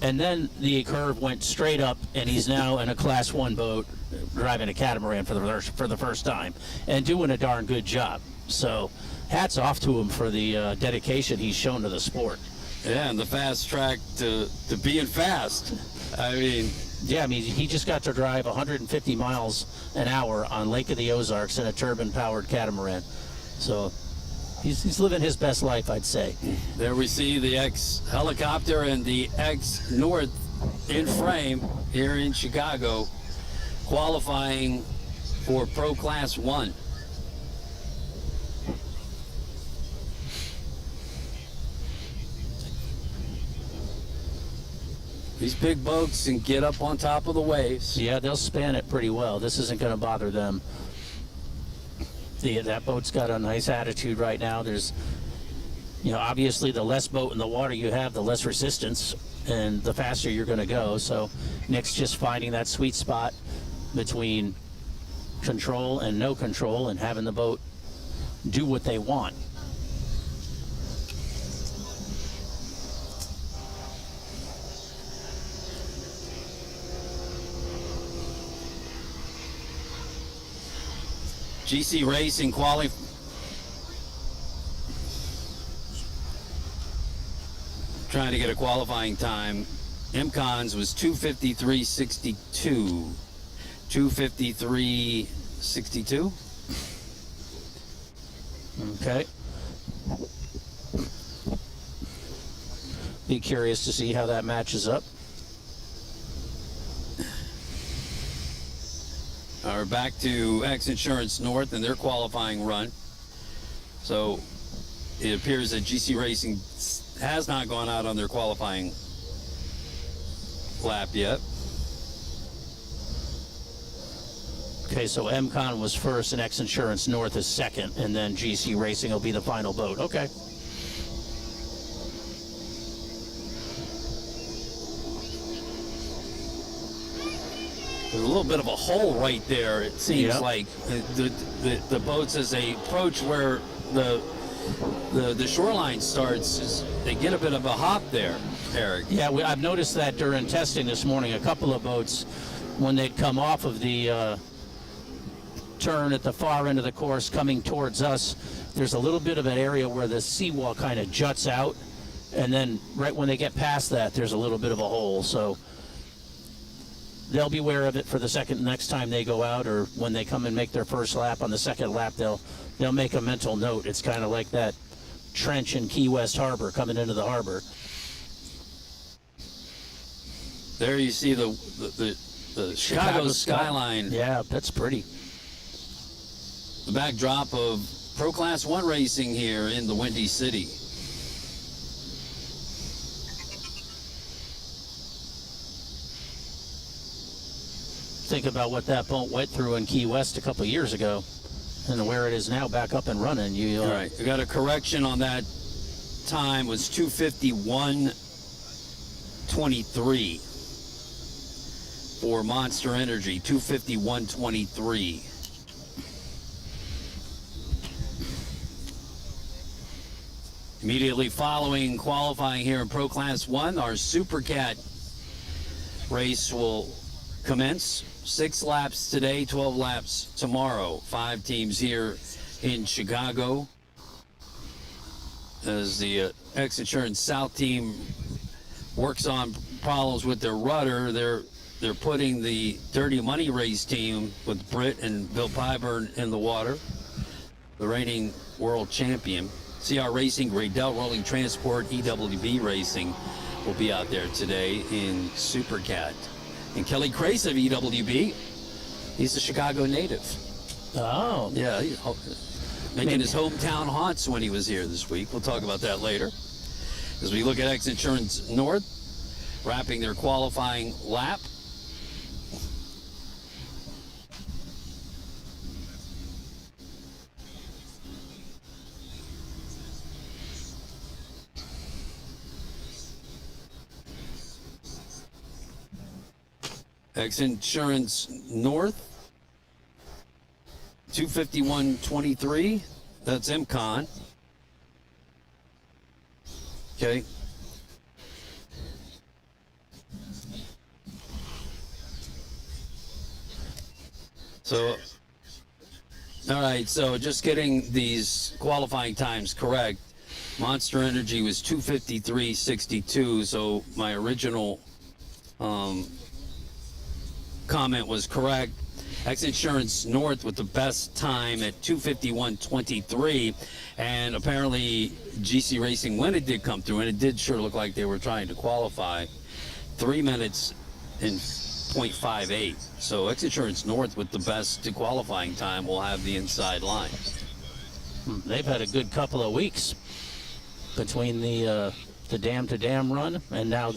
and then the curve went straight up, and he's now in a Class 1 boat driving a catamaran for the first time and doing a darn good job. So hats off to him for the dedication he's shown to the sport. Yeah, and the fast track to being fast. I mean, yeah, I mean, he just got to drive 150 miles an hour on Lake of the Ozarks in a turbine-powered catamaran. So he's living his best life, I'd say. There we see the X helicopter and the X North in frame here in Chicago, qualifying for Pro Class 1. These big boats can get up on top of the waves. Yeah, they'll span it pretty well. This isn't going to bother them. That boat's got a nice attitude right now. There's, you know, obviously the less boat in the water you have, the less resistance and the faster you're going to go. So Nick's just finding that sweet spot between control and no control and having the boat do what they want. GC Racing qualifying. Trying to get a qualifying time. MCON's was 2:53.62. 2:53.62. Okay. Be curious to see how that matches up. We're back to XINSURANCE North and their qualifying run. So it appears that GC Racing has not gone out on their qualifying lap yet. Okay, so MCON was first and XINSURANCE North is second, and then GC Racing will be the final boat. Okay. There's a little bit of a hole right there, it seems Yep. like. The boats, as they approach where the shoreline starts, they get a bit of a hop there, Eric. Yeah, I've noticed that during testing this morning. A couple of boats, when they'd come off of the turn at the far end of the course coming towards us, there's a little bit of an area where the seawall kind of juts out, and then right when they get past that, there's a little bit of a hole. So they'll be aware of it for the next time they go out, or when they come and make their first lap. On the second lap, they'll make a mental note. It's kind of like that trench in Key West Harbor coming into the harbor. There you see the Chicago skyline. Yeah, that's pretty. The backdrop of Pro Class 1 racing here in the Windy City. Think about what that boat went through in Key West a couple of years ago and where it is now back up and running. All right, we got a correction on that time. Was 2:51:23 for Monster Energy. 2:51:23. Immediately following qualifying here in Pro Class 1, our Supercat race will commence. 6 laps today, 12 laps tomorrow. 5 teams here in Chicago. As the XINSURANCE South team works on problems with their rudder, they're putting the Dirty Money Race team with Britt and Bill Pyburn in the water. The reigning world champion. CR Racing, Graydell Rolling Transport, EWB Racing will be out there today in Supercat. And Kelly Crace of EWB, he's a Chicago native. Oh. Yeah, making his hometown haunts when he was here this week. We'll talk about that later. As we look at XINSURANCE North, wrapping their qualifying lap. XINSURANCE North, 2:51:23. That's MCON. Okay. So, all right, so just getting these qualifying times correct. Monster Energy was 2:53:62, so my original comment was correct. XINSURANCE North with the best time at 2:51:23, and apparently GC Racing, when it did come through, and it did sure look like they were trying to qualify, 3 minutes and .58. So X Insurance North with the best qualifying time will have the inside line. They've had a good couple of weeks between the dam to dam run and now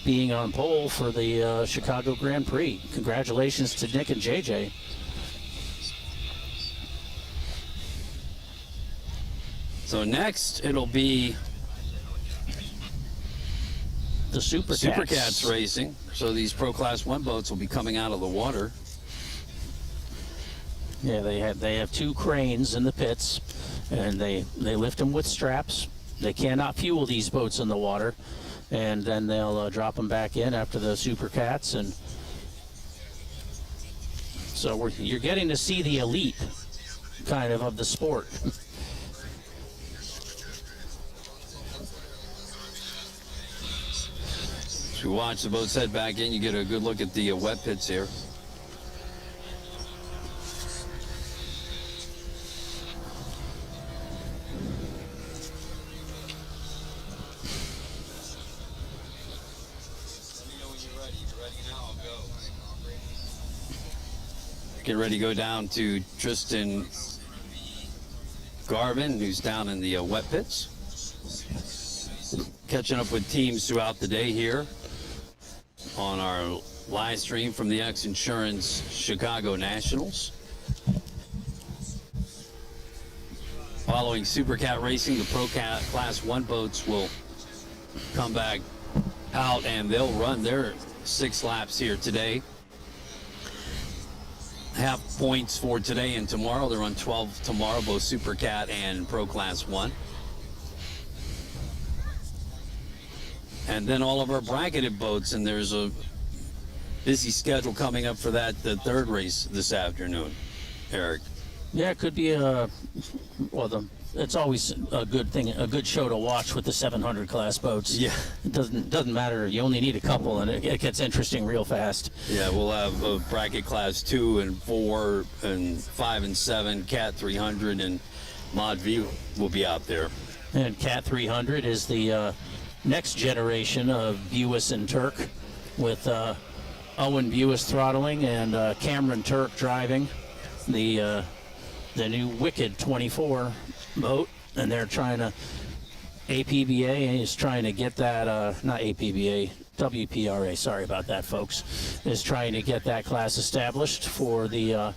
being on pole for the Chicago Grand Prix. Congratulations to Nick and JJ. So next it'll be the Supercats racing. So these Pro Class 1 boats will be coming out of the water. Yeah, they have 2 cranes in the pits, and they lift them with straps. They cannot fuel these boats in the water, and then they'll drop them back in after the Supercats. And so you're getting to see the elite kind of the sport. As you watch the boats head back in, you get a good look at the wet pits here. Get ready to go down to Tristan Garvin, who's down in the wet pits. Catching up with teams throughout the day here on our live stream from the X Insurance Chicago Nationals. Following Supercat racing, the Pro Class 1 boats will come back out and they'll run their 6 laps here today. Half points for today and tomorrow. They're on 12 tomorrow, both Supercat and Pro Class 1. And then all of our bracketed boats, and there's a busy schedule coming up for that, the 3rd race this afternoon, Eric. Yeah, it could be it's always a good thing, a good show to watch with the 700 class boats. Yeah. It doesn't matter. You only need a couple, and it gets interesting real fast. Yeah, we'll have a bracket class 2 and 4 and 5 and 7, Cat 300, and Mod V will be out there. And Cat 300 is the next generation of Buis and Turk, with Owen Buis throttling and Cameron Turk driving the new Wicked 24 boat, and they're trying to, APBA is trying to get that, not APBA, WPRA, sorry about that, folks, is trying to get that class established for the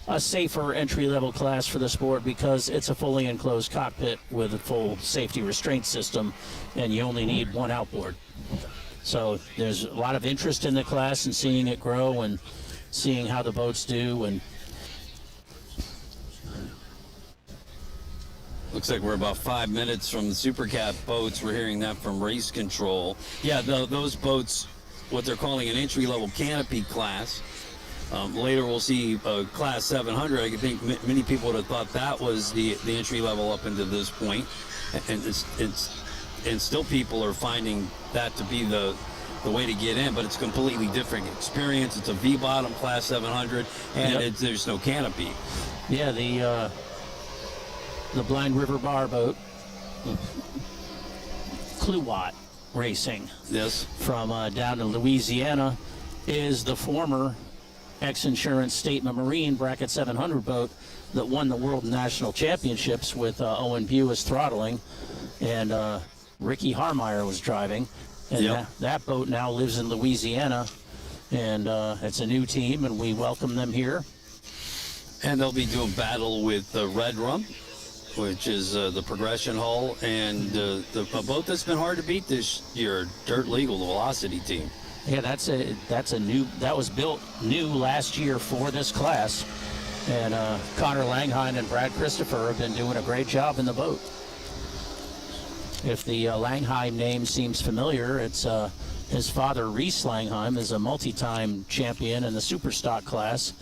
a safer entry-level class for the sport, because it's a fully enclosed cockpit with a full safety restraint system, and you only need 1 outboard. So there's a lot of interest in the class and seeing it grow and seeing how the boats do. And looks like we're about 5 minutes from the Supercat boats. We're hearing that from race control. Yeah, those boats, what they're calling an entry-level canopy class. Later we'll see class 700. I think many people would have thought that was the entry level up into this point, and still people are finding that to be the way to get in, but it's a completely different experience. It's a V-bottom class 700, and there's no canopy. Yeah, the Blind River Bar boat, Cluwat Racing, yes, from down in Louisiana, is the former X Insurance Statement Marine Bracket 700 boat that won the World National Championships with Owen Buis throttling, and Ricky Harmeyer was driving. And that boat now lives in Louisiana, and it's a new team, and we welcome them here. And they'll be doing battle with Red Rum, which is the progression hull, and a boat that's been hard to beat this year, Dirt Legal, the Velocity team. Yeah, that was built new last year for this class, and Connor Langheim and Brad Christopher have been doing a great job in the boat. If the Langheim name seems familiar, it's his father, Reese Langheim, is a multi-time champion in the super stock class,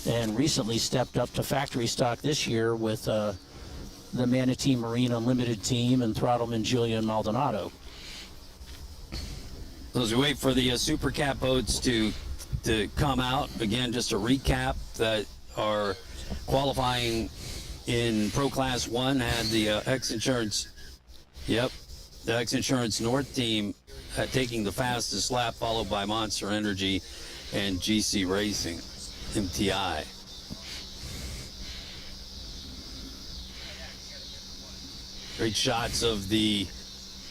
and recently stepped up to factory stock this year with the Manatee Marine Unlimited team and throttleman Julian Maldonado. So as we wait for the Supercat boats to come out, again, just a recap that are qualifying in Pro Class 1 had the X Insurance, the X Insurance North team taking the fastest lap, followed by Monster Energy and GC Racing, MTI. Great shots of the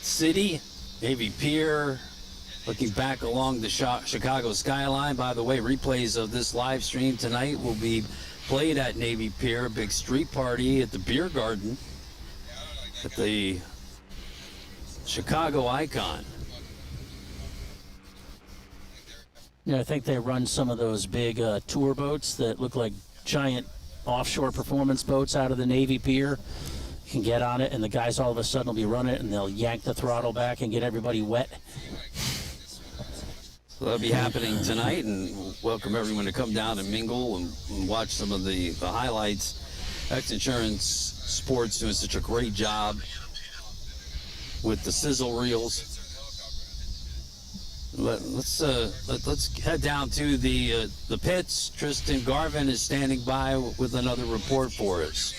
city, Navy Pier, looking back along the Chicago skyline. By the way, replays of this live stream tonight will be played at Navy Pier, a big street party at the Beer Garden at the Chicago Icon. Yeah, I think they run some of those big tour boats that look like giant offshore performance boats out of the Navy Pier. You can get on it, and the guys all of a sudden will be running it, and they'll yank the throttle back and get everybody wet. So that'll be happening tonight, and welcome everyone to come down and mingle and watch some of the highlights. X Insurance Sports doing such a great job with the sizzle reels. Let's head down to the pits. Tristan Garvin is standing by with another report for us.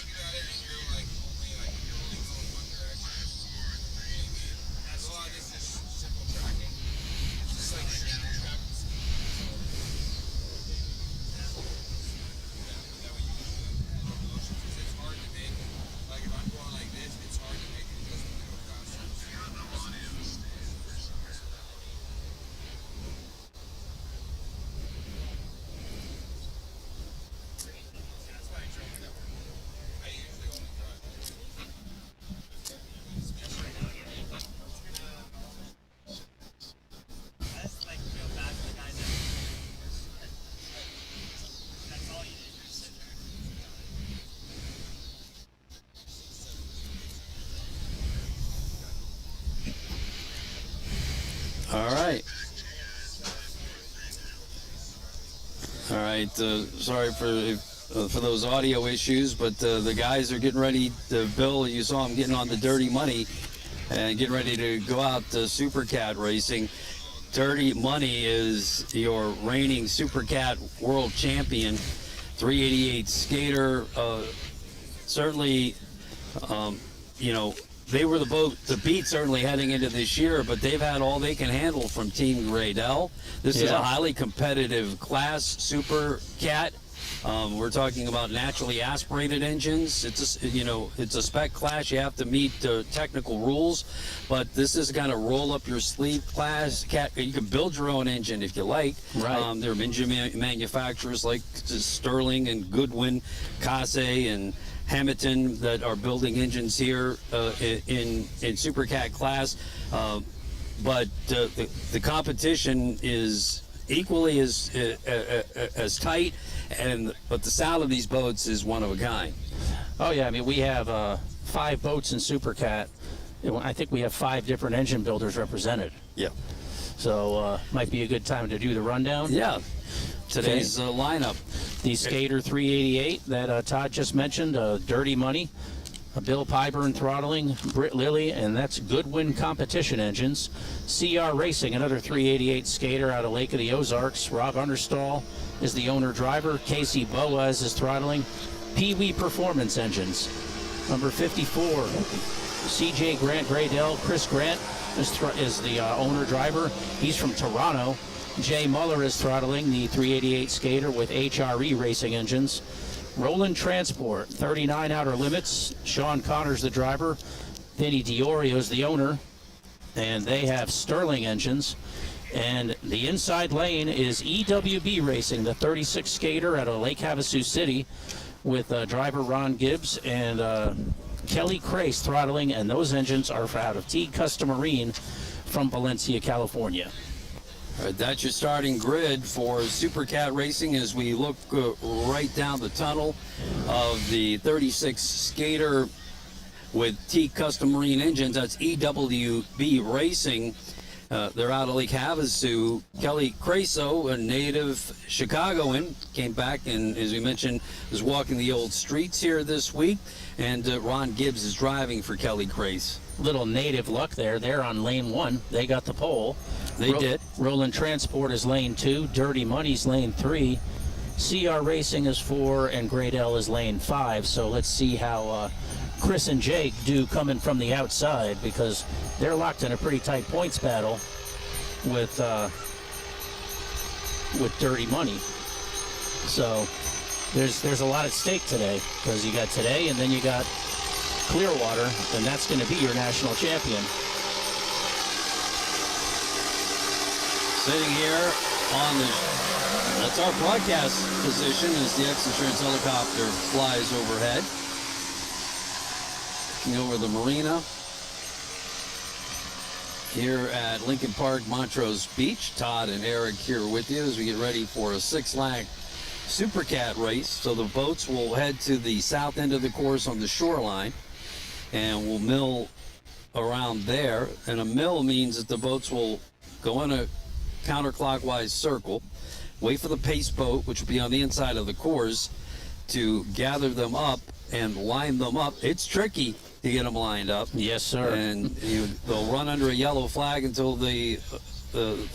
All right. Sorry for those audio issues, but the guys are getting ready to, Bill, you saw him getting on the Dirty Money and getting ready to go out to Supercat racing. Dirty Money is your reigning Supercat world champion, 388 skater. Certainly, you know, they were the boat to beat certainly heading into this year, but they've had all they can handle from Team Gradell. This is a highly competitive class, Supercat. We're talking about naturally aspirated engines. It's it's a spec class. You have to meet technical rules, but this is kind of roll up your sleeve class. You can build your own engine if you like. Right. There are engine manufacturers like Sterling and Goodwin, Kase and Hamilton that are building engines here in Supercat class, but the competition is equally as tight, but the style of these boats is one of a kind. Oh yeah, I mean we have 5 boats in Supercat. I think we have 5 different engine builders represented. Yeah. So might be a good time to do the rundown. Yeah. Today's lineup. The Skater 388 that Todd just mentioned, Dirty Money, Bill Pyburn throttling, Britt Lilly, and that's Goodwin Competition Engines. CR Racing, another 388 skater out of Lake of the Ozarks. Rob Understall is the owner-driver. Casey Boaz is throttling. Pee Wee Performance Engines. Number 54, CJ Grant Gradell. Chris Grant is the owner-driver. He's from Toronto. Jay Muller is throttling the 388 skater with HRE Racing Engines. Roland Transport, 39 Outer Limits. Sean Connor's the driver. Vinny Diorio's the owner. And they have Sterling engines. And the inside lane is EWB Racing, the 36 skater out of Lake Havasu City with driver Ron Gibbs and Kelly Crace throttling. And those engines are out of T Custom Marine from Valencia, California. All right, that's your starting grid for Supercat Racing as we look right down the tunnel of the 36 skater with T Custom Marine engines. That's EWB Racing. They're out of Lake Havasu. Kelly Craso, a native Chicagoan, came back and, as we mentioned, is walking the old streets here this week. And Ron Gibbs is driving for Kelly Crace. Little native luck there. They're on lane 1. They got the pole. They did. Roland Transport is lane 2. Dirty Money's lane 3. CR Racing is 4, and Gradell is lane 5. So let's see how Chris and Jake do coming from the outside, because they're locked in a pretty tight points battle. with dirty money. So there's a lot at stake today, because you got today and then you got Clearwater, and that's going to be your national champion. Sitting here on that's our broadcast position as the XINSURANCE helicopter flies overhead. Looking over the marina here at Lincoln Park, Montrose Beach. Todd and Eric here with you as we get ready for a 6-leg Supercat race. So the boats will head to the south end of the course on the shoreline, and we'll mill around there. And a mill means that the boats will go in a counterclockwise circle, wait for the pace boat, which will be on the inside of the course, to gather them up and line them up. It's tricky to get them lined up. Yes, sir. And they'll run under a yellow flag until the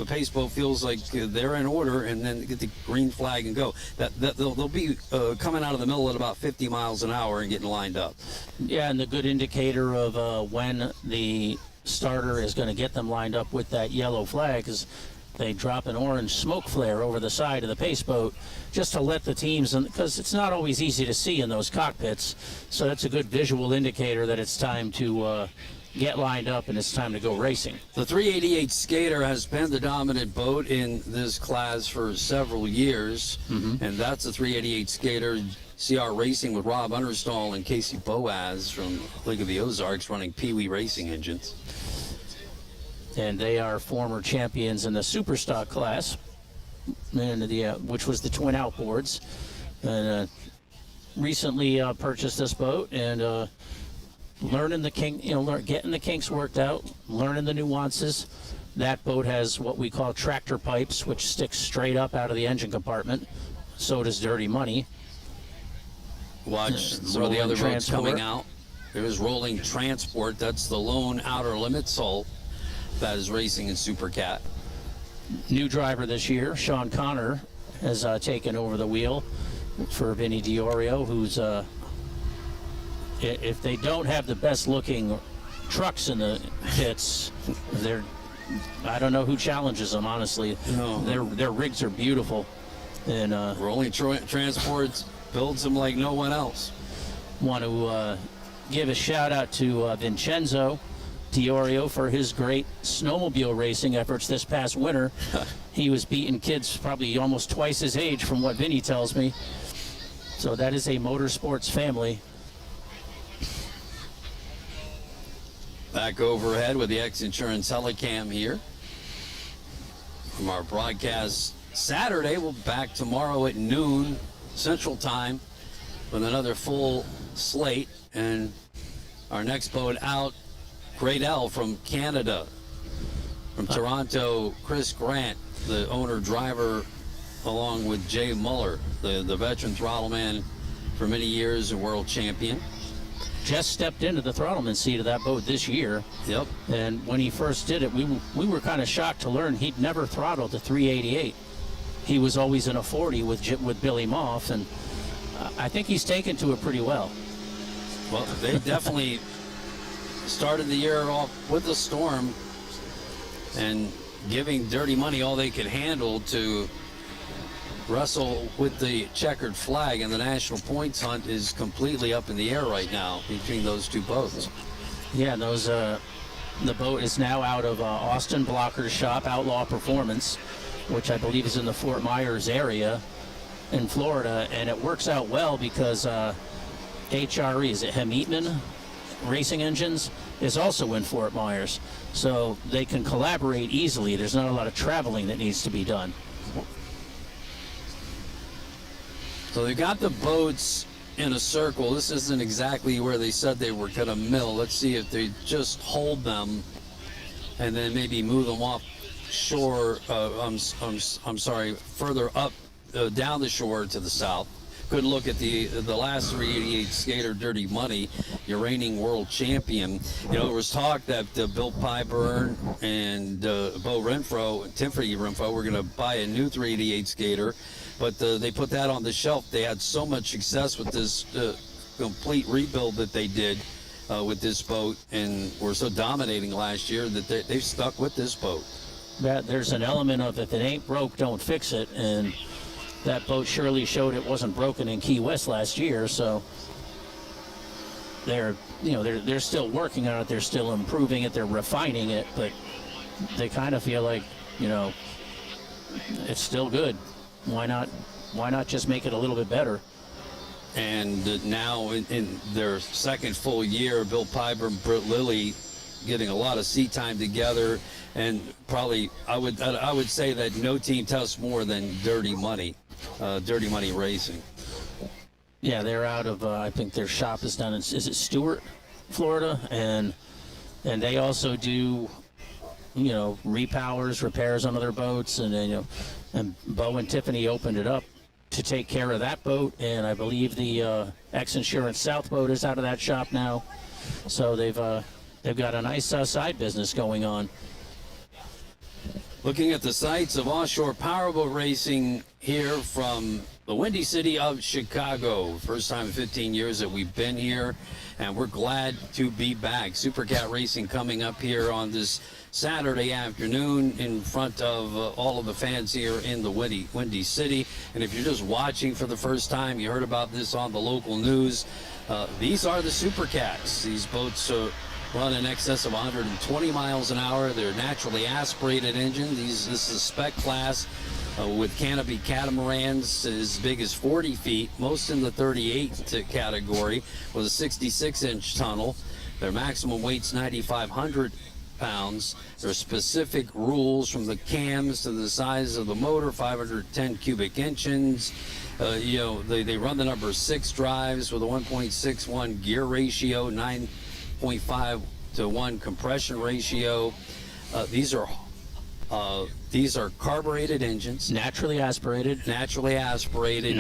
pace boat feels like they're in order, and then get the green flag and go. They'll be coming out of the middle at about 50 miles an hour and getting lined up. Yeah, and the good indicator of when the starter is going to get them lined up with that yellow flag is they drop an orange smoke flare over the side of the pace boat just to let the teams, because it's not always easy to see in those cockpits, so that's a good visual indicator that it's time to get lined up and it's time to go racing. The 388 Skater has been the dominant boat in this class for several years, and that's the 388 Skater. CR Racing with Rob Understall and Casey Boaz from League of the Ozarks running Pee Wee racing engines. And they are former champions in the super stock class, and which was the twin outboards. And recently purchased this boat and learning the getting the kinks worked out, learning the nuances. That boat has what we call tractor pipes, which sticks straight up out of the engine compartment. So does Dirty Money. Watch some of the other boats coming out. There's Rolling Transport. That's the lone outer limits hull that is racing in Supercat. New driver this year, Sean Connor, has taken over the wheel for Vinny Diorio, who's if they don't have the best looking trucks in the pits, I don't know who challenges them, honestly. No. Their rigs are beautiful. And Rolling Transport builds them like no one else. Want to give a shout out to Vincenzo Diorio for his great snowmobile racing efforts this past winter. He was beating kids probably almost twice his age from what Vinny tells me. So that is a motorsports family. Back overhead with the XINSURANCE Helicam here from our broadcast Saturday. We'll be back tomorrow at noon Central Time with another full slate, and our next boat out, Great L from Canada, from Toronto, Chris Grant, the owner-driver, along with Jay Muller, the veteran throttleman for many years, a world champion. Just stepped into the throttleman seat of that boat this year. Yep. And when he first did it, we were kind of shocked to learn he'd never throttled a 388. He was always in a 40 with Billy Moff, and I think he's taken to it pretty well. Well, they definitely started the year off with a storm and giving Dirty Money all they could handle to wrestle with the checkered flag, and the national points hunt is completely up in the air right now between those two boats. Yeah, the boat is now out of Austin Blocker's shop, Outlaw Performance, which I believe is in the Fort Myers area in Florida, and it works out well because HRE, is it Hemetman Racing Engines, is also in Fort Myers, so they can collaborate easily. There's not a lot of traveling that needs to be done. So they got the boats in a circle. This isn't exactly where they said they were going to mill. Let's see if they just hold them and then maybe move them off shore. I'm sorry, further up down the shore to the south. Good look at the last 388 Skater, Dirty Money, your reigning world champion. You know, there was talk that Bill Pyburn and Bo Renfro and Timothy Renfro were going to buy a new 388 Skater, but they put that on the shelf. They had so much success with this complete rebuild that they did with this boat, and were so dominating last year that they've stuck with this boat. that there's an element of if it ain't broke, don't fix it, and that boat surely showed it wasn't broken in Key West last year. So they're still working on it, they're still improving it, they're refining it, but they kind of feel like, it's still good. Why not just make it a little bit better? And now in their second full year, Bill Piper and Britt Lilly getting a lot of seat time together, and probably I would say that no team tests more than Dirty Money Racing. Yeah, they're out of I think their shop is down in, is it Stewart, Florida, and they also do repowers, repairs on other boats, and and Bo and Tiffany opened it up to take care of that boat, and I believe the XINSURANCE South boat is out of that shop now. So they've got a nice side business going on. Looking at the sights of offshore powerboat racing here from the Windy City of Chicago. First time in 15 years that we've been here, and we're glad to be back. Supercat racing coming up here on this Saturday afternoon in front of all of the fans here in the Windy City. And if you're just watching for the first time, you heard about this on the local news. These are the Supercats. These boats run in excess of 120 miles an hour. They're naturally aspirated engine. This is a spec class with canopy catamarans as big as 40 feet, most in the 38 category, with a 66-inch tunnel. Their maximum weight's 9,500 pounds. There are specific rules from the cams to the size of the motor, 510 cubic inches. They run the number 6 drives with a 1.61 gear ratio, 9.5 to 1 compression ratio. These are carbureted engines. Naturally aspirated. No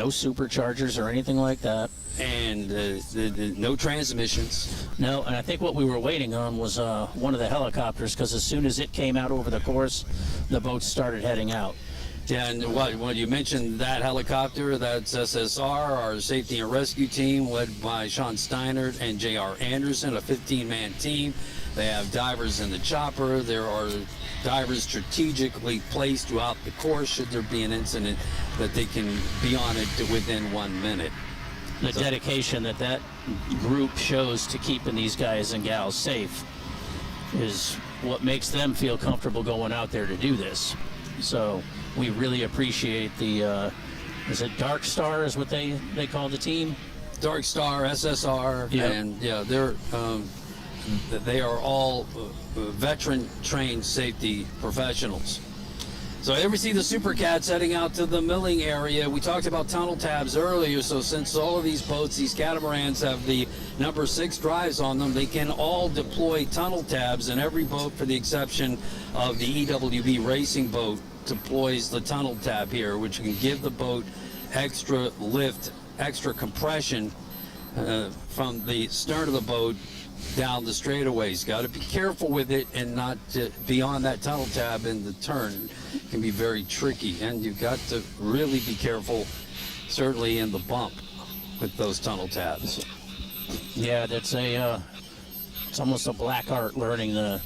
superchargers or anything like that. And no transmissions. No, and I think what we were waiting on was one of the helicopters, because as soon as it came out over the course, the boats started heading out. Yeah, and when you mentioned that helicopter, that's SSR, our safety and rescue team, led by Sean Steinert and J.R. Anderson, a 15-man team. They have divers in the chopper. There are divers strategically placed throughout the course should there be an incident that they can be on it within 1 minute. The dedication that group shows to keeping these guys and gals safe is what makes them feel comfortable going out there to do this. So we really appreciate the, is it Dark Star is what they call the team? Dark Star, SSR, Yep. and yeah, they are all veteran-trained safety professionals. So ever see the Supercats heading out to the milling area? We talked about tunnel tabs earlier, so since all of these boats, these catamarans, have the number 6 drives on them, they can all deploy tunnel tabs, and every boat, for the exception of the EWB racing boat, deploys the tunnel tab here, which can give the boat extra lift, extra compression from the stern of the boat down the straightaways. Got to be careful with it and not be on that tunnel tab in the turn. It can be very tricky, and you've got to really be careful, certainly in the bump, with those tunnel tabs. Yeah, that's it's almost a black art learning the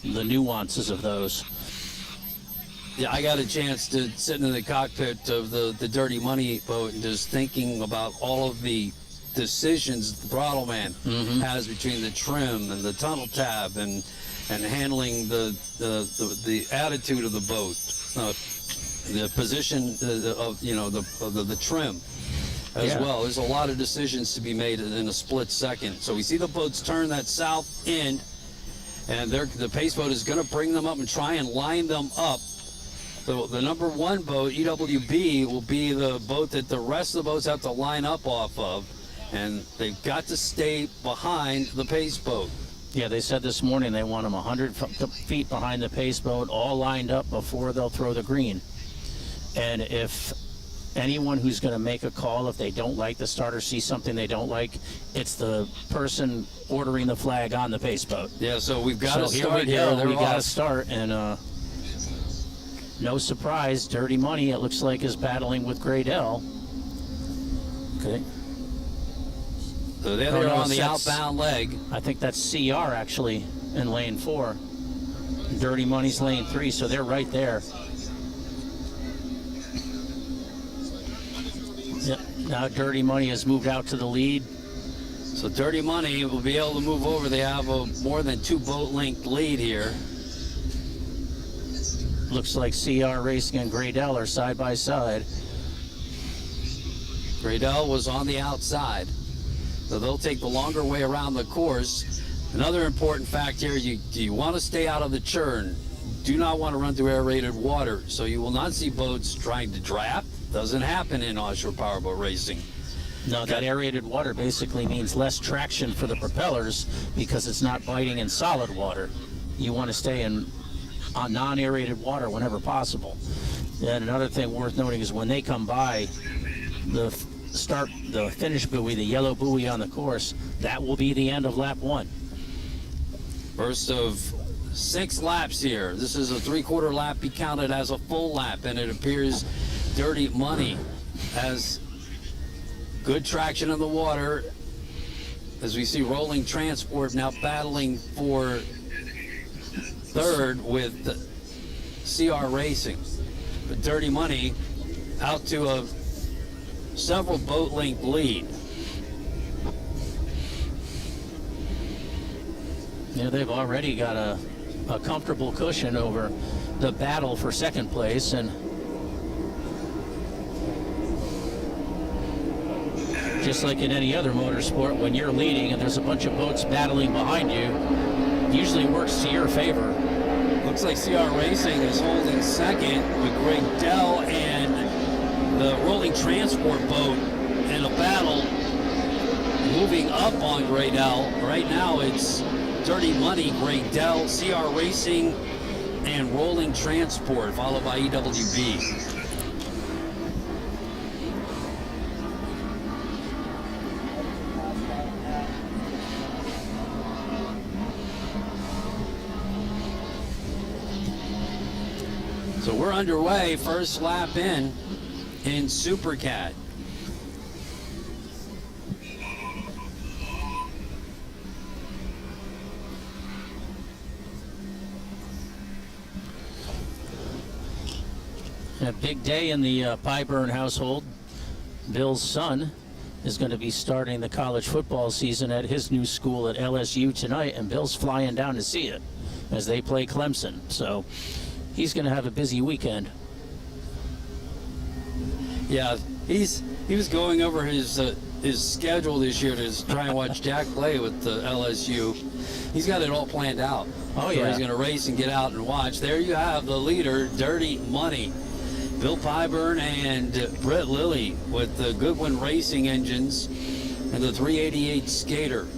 nuances of those. Yeah, I got a chance to sit in the cockpit of the Dirty Money boat and just thinking about all of the decisions the throttle man has between the trim and the tunnel tab and handling the attitude of the boat, the position of the trim as well. There's a lot of decisions to be made in a split second. So we see the boats turn that south end, and the pace boat is going to bring them up and try and line them up. So the number 1 boat, EWB, will be the boat that the rest of the boats have to line up off of. And they've got to stay behind the pace boat. Yeah, they said this morning they want them 100 feet behind the pace boat, all lined up before they'll throw the green. And if anyone who's going to make a call, if they don't like the start or see something they don't like, it's the person ordering the flag on the pace boat. Yeah, so we've got to start here. here. We got to start, and no surprise, Dirty Money, it looks like, is battling with Great L. Okay. So there they are on the outbound leg. I think that's CR actually in lane 4. Dirty Money's lane 3, so they're right there. Yep. Now Dirty Money has moved out to the lead. So Dirty Money will be able to move over. They have a more than 2 boat length lead here. Looks like CR Racing and Graydell are side by side. Graydell was on the outside, so they'll take the longer way around the course. Another important fact here, you want to stay out of the churn. Do not want to run through aerated water, so you will not see boats trying to draft. Doesn't happen in offshore powerboat racing. No, that aerated water basically means less traction for the propellers because it's not biting in solid water. You want to stay in on non-aerated water whenever possible. And another thing worth noting is when they come by, the finish buoy, the yellow buoy on the course, that will be the end of lap 1. First of 6 laps here. This is a 3/4 lap. Be counted as a full lap, and it appears Dirty Money has good traction in the water. As we see Rolling Transport now battling for third with CR Racing. But Dirty Money out to a several boat length lead. Yeah, they've already got a comfortable cushion over the battle for second place, and just like in any other motorsport, when you're leading and there's a bunch of boats battling behind you, it usually works to your favor. Looks like CR Racing is holding second with Graydell and the Rolling Transport boat in a battle moving up on Graydell. Right now it's Dirty Money, Graydell, CR Racing, and Rolling Transport, followed by EWB. So we're underway, first lap in Supercat. A big day in the Pyburn household. Bill's son is going to be starting the college football season at his new school at LSU tonight, and Bill's flying down to see it as they play Clemson. So he's going to have a busy weekend. Yeah, he was going over his schedule this year to try and watch Jack play with the LSU. He's got it all planned out. Oh, so yeah. He's going to race and get out and watch. There you have the leader, Dirty Money. Bill Pyburn and Brett Lilly with the Goodwin Racing engines and the 388 Skater.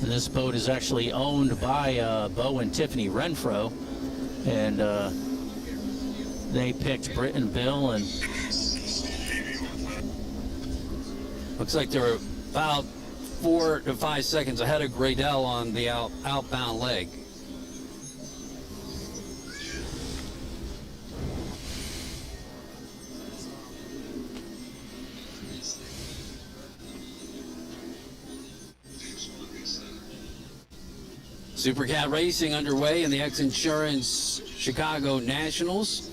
And this boat is actually owned by Bo and Tiffany Renfro, and they picked Britt and Bill, and looks like they're about 4 to 5 seconds ahead of Graydell on the outbound leg. Supercat Racing underway in the XINSURANCE Chicago Nationals.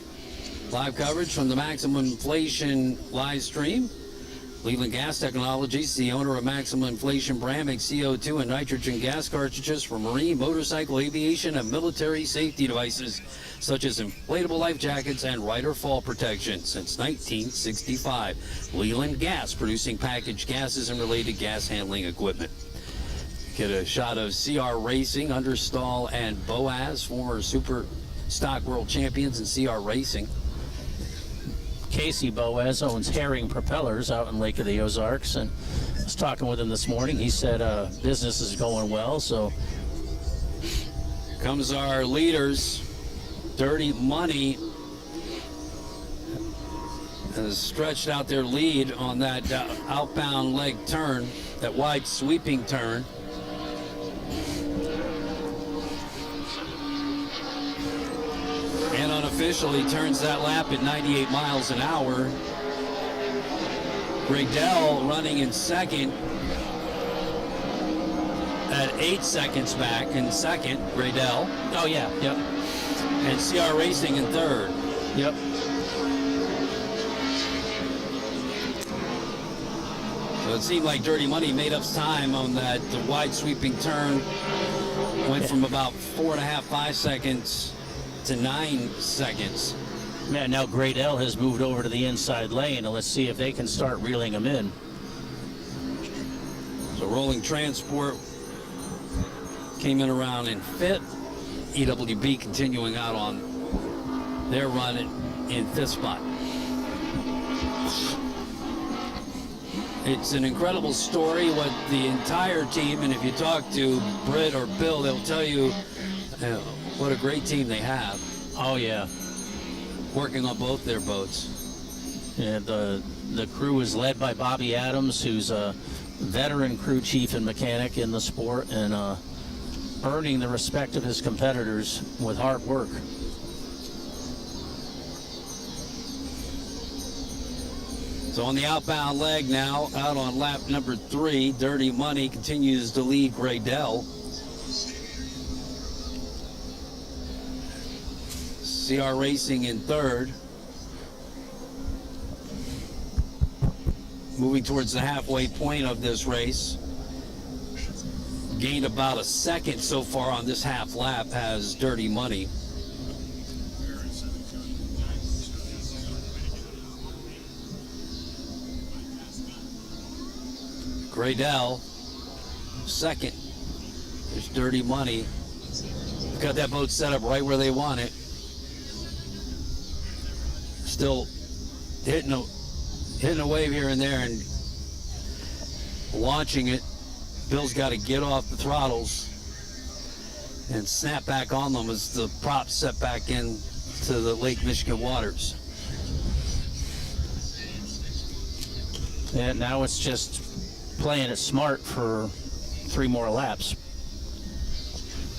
Live coverage from the Maximum Inflation live stream. Cleveland Gas Technologies, the owner of Maximum Inflation brand, makes CO2 and nitrogen gas cartridges for marine, motorcycle, aviation, and military safety devices, such as inflatable life jackets and rider fall protection since 1965. Cleveland Gas, producing packaged gases and related gas handling equipment. Get a shot of CR Racing, Understall, and Boaz, former Super Stock World Champions in CR Racing. Casey Boaz owns Herring Propellers out in Lake of the Ozarks, and I was talking with him this morning. He said business is going well, so. Comes our leaders. Dirty Money has stretched out their lead on that outbound leg turn, that wide sweeping turn. And unofficially turns that lap at 98 miles an hour. Graydell running in second at 8 seconds back in second, Gradell. Oh, yeah, yep. And CR Racing in third. Yep. So it seemed like Dirty Money made up time on that wide sweeping turn. Went from about 4.5, 5 seconds to 9 seconds. Yeah, now Gradell has moved over to the inside lane, and let's see if they can start reeling them in. So Rolling Transport came in around in fifth. EWB continuing out on their run in fifth spot. It's an incredible story what the entire team, and if you talk to Britt or Bill, they'll tell you what a great team they have. Oh, yeah. Working on both their boats. Yeah, the crew is led by Bobby Adams, who's a veteran crew chief and mechanic in the sport, and earning the respect of his competitors with hard work. So on the outbound leg now, out on lap number 3, Dirty Money continues to lead Gradell. CR Racing in third. Moving towards the halfway point of this race. Gained about a second so far on this half lap has Dirty Money. Gradell, second. There's Dirty Money. Got that boat set up right where they want it. Still hitting a wave here and there and launching it. Bill's got to get off the throttles and snap back on them as the props set back into the Lake Michigan waters. And now it's just playing it smart for 3 more laps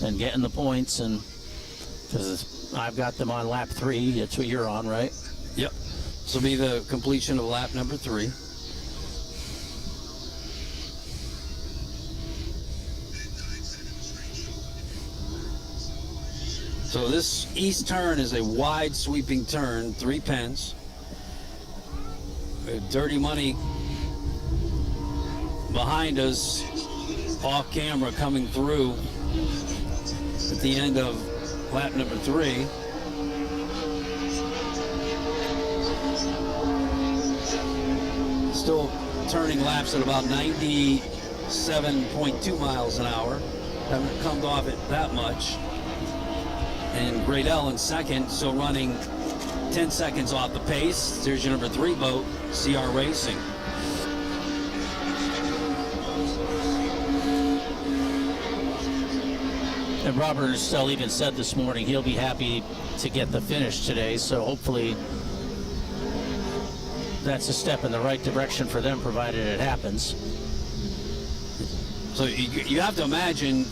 and getting the points, and because I've got them on lap 3. That's what you're on, right? Yep. This will be the completion of lap number 3. So this east turn is a wide sweeping turn, 3 pens. Dirty Money behind us, off camera, coming through at the end of lap number 3. Still turning laps at about 97.2 miles an hour. Haven't come off it that much. And Gradell in second, so running 10 seconds off the pace. There's your number 3 boat, CR Racing. And Robert Estelle even said this morning he'll be happy to get the finish today, so hopefully that's a step in the right direction for them, provided it happens. So you have to imagine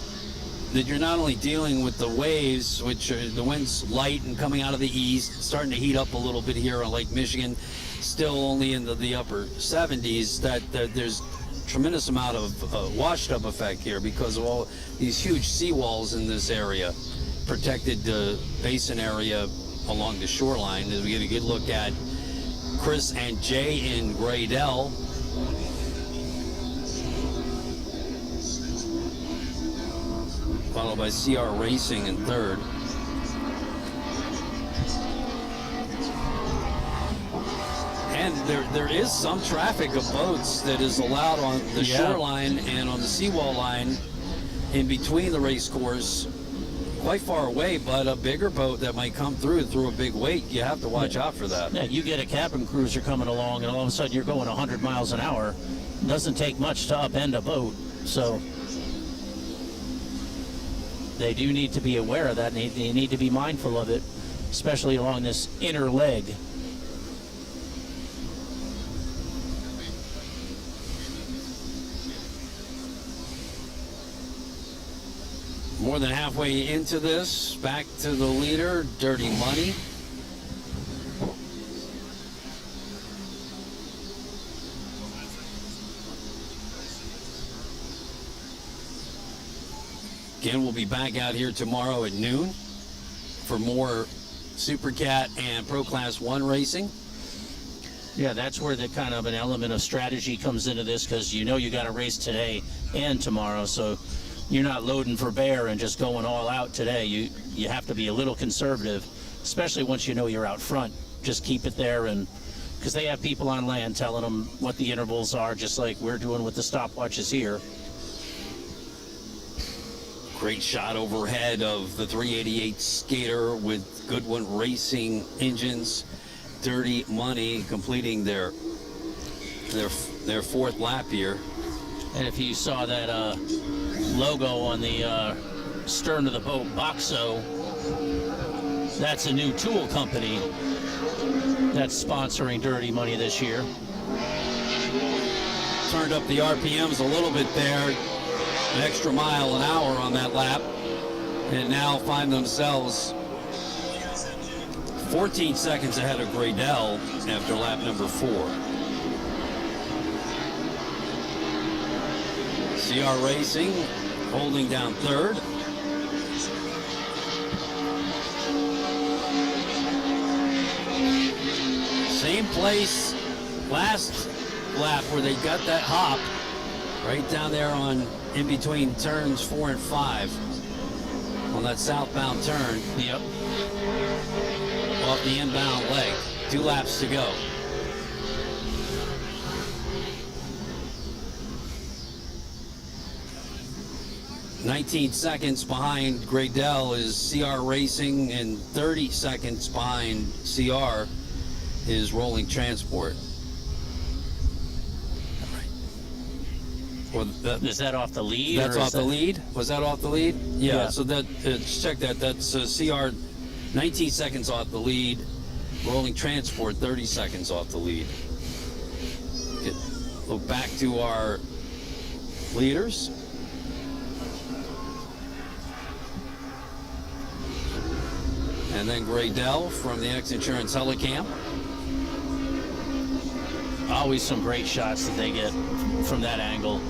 that you're not only dealing with the waves, which are, the wind's light and coming out of the east, starting to heat up a little bit here on Lake Michigan, still only in the upper 70s, that there's tremendous amount of washed up effect here because of all these huge seawalls in this area, protected basin area along the shoreline. As we get a good look at Chris and Jay in Gradell. Followed by CR Racing in third. And there is some traffic of boats that is allowed on the shoreline and on the seawall line in between the race course, quite far away, but a bigger boat that might come through a big weight, you have to watch out for that. Yeah, you get a cabin cruiser coming along and all of a sudden you're going 100 miles an hour. It doesn't take much to upend a boat, so they do need to be aware of that, and they need to be mindful of it, especially along this inner leg. More than halfway into this, back to the leader, Dirty Money. Again, we'll be back out here tomorrow at noon for more Supercat and Pro Class 1 racing. Yeah, that's where the kind of an element of strategy comes into this, because you know you got to race today and tomorrow, so you're not loading for bear and just going all out today. You have to be a little conservative, especially once you know you're out front. Just keep it there, and because they have people on land telling them what the intervals are, just like we're doing with the stopwatches here. Great shot overhead of the 388 Skater with Goodwin Racing engines. Dirty Money completing their fourth lap here. And if you saw that logo on the stern of the boat, Boxo, that's a new tool company that's sponsoring Dirty Money this year. Turned up the RPMs a little bit there, an extra mile an hour on that lap, and now find themselves 14 seconds ahead of Gradell after lap number 4. CR Racing holding down third. Same place last lap where they got that hop right down there on in between turns 4 and 5 on that southbound turn. Yep. Off the inbound leg. 2 laps to go. $19 seconds behind Gradell is CR Racing, and 30 seconds behind CR is Rolling Transport. Well, is that off the lead? That's off the lead? Was that off the lead? Yeah. So that check that. That's CR 19 seconds off the lead. Rolling Transport 30 seconds off the lead. Look back to our leaders. And then Gradell from the X-Insurance Helicam. Always some great shots that they get from that angle.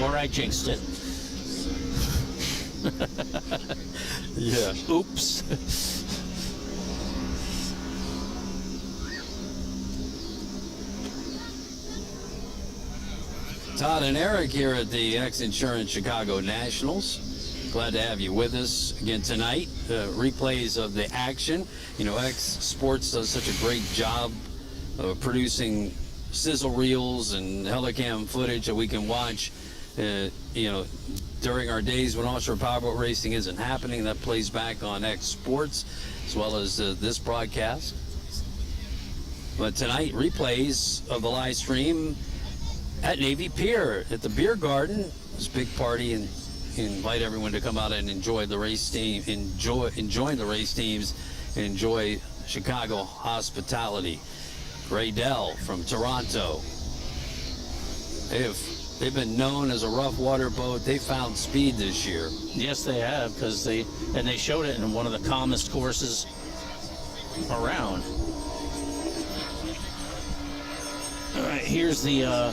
Or I jinxed it. Yeah. Oops. Todd and Eric here at the X-Insurance Chicago Nationals. Glad to have you with us again tonight. Replays of the action. You know, X Sports does such a great job of producing sizzle reels and helicam footage that we can watch, you know, during our days when offshore powerboat racing isn't happening. That plays back on X Sports as well as this broadcast. But tonight, replays of the live stream at Navy Pier at the Beer Garden. It's a big party, and invite everyone to come out and enjoy the race team, enjoying the race teams, and enjoy Chicago hospitality. Gradell from Toronto. They've been known as a rough water boat. They found speed this year. Yes, they have, because they showed it in one of the calmest courses around. All right, here's the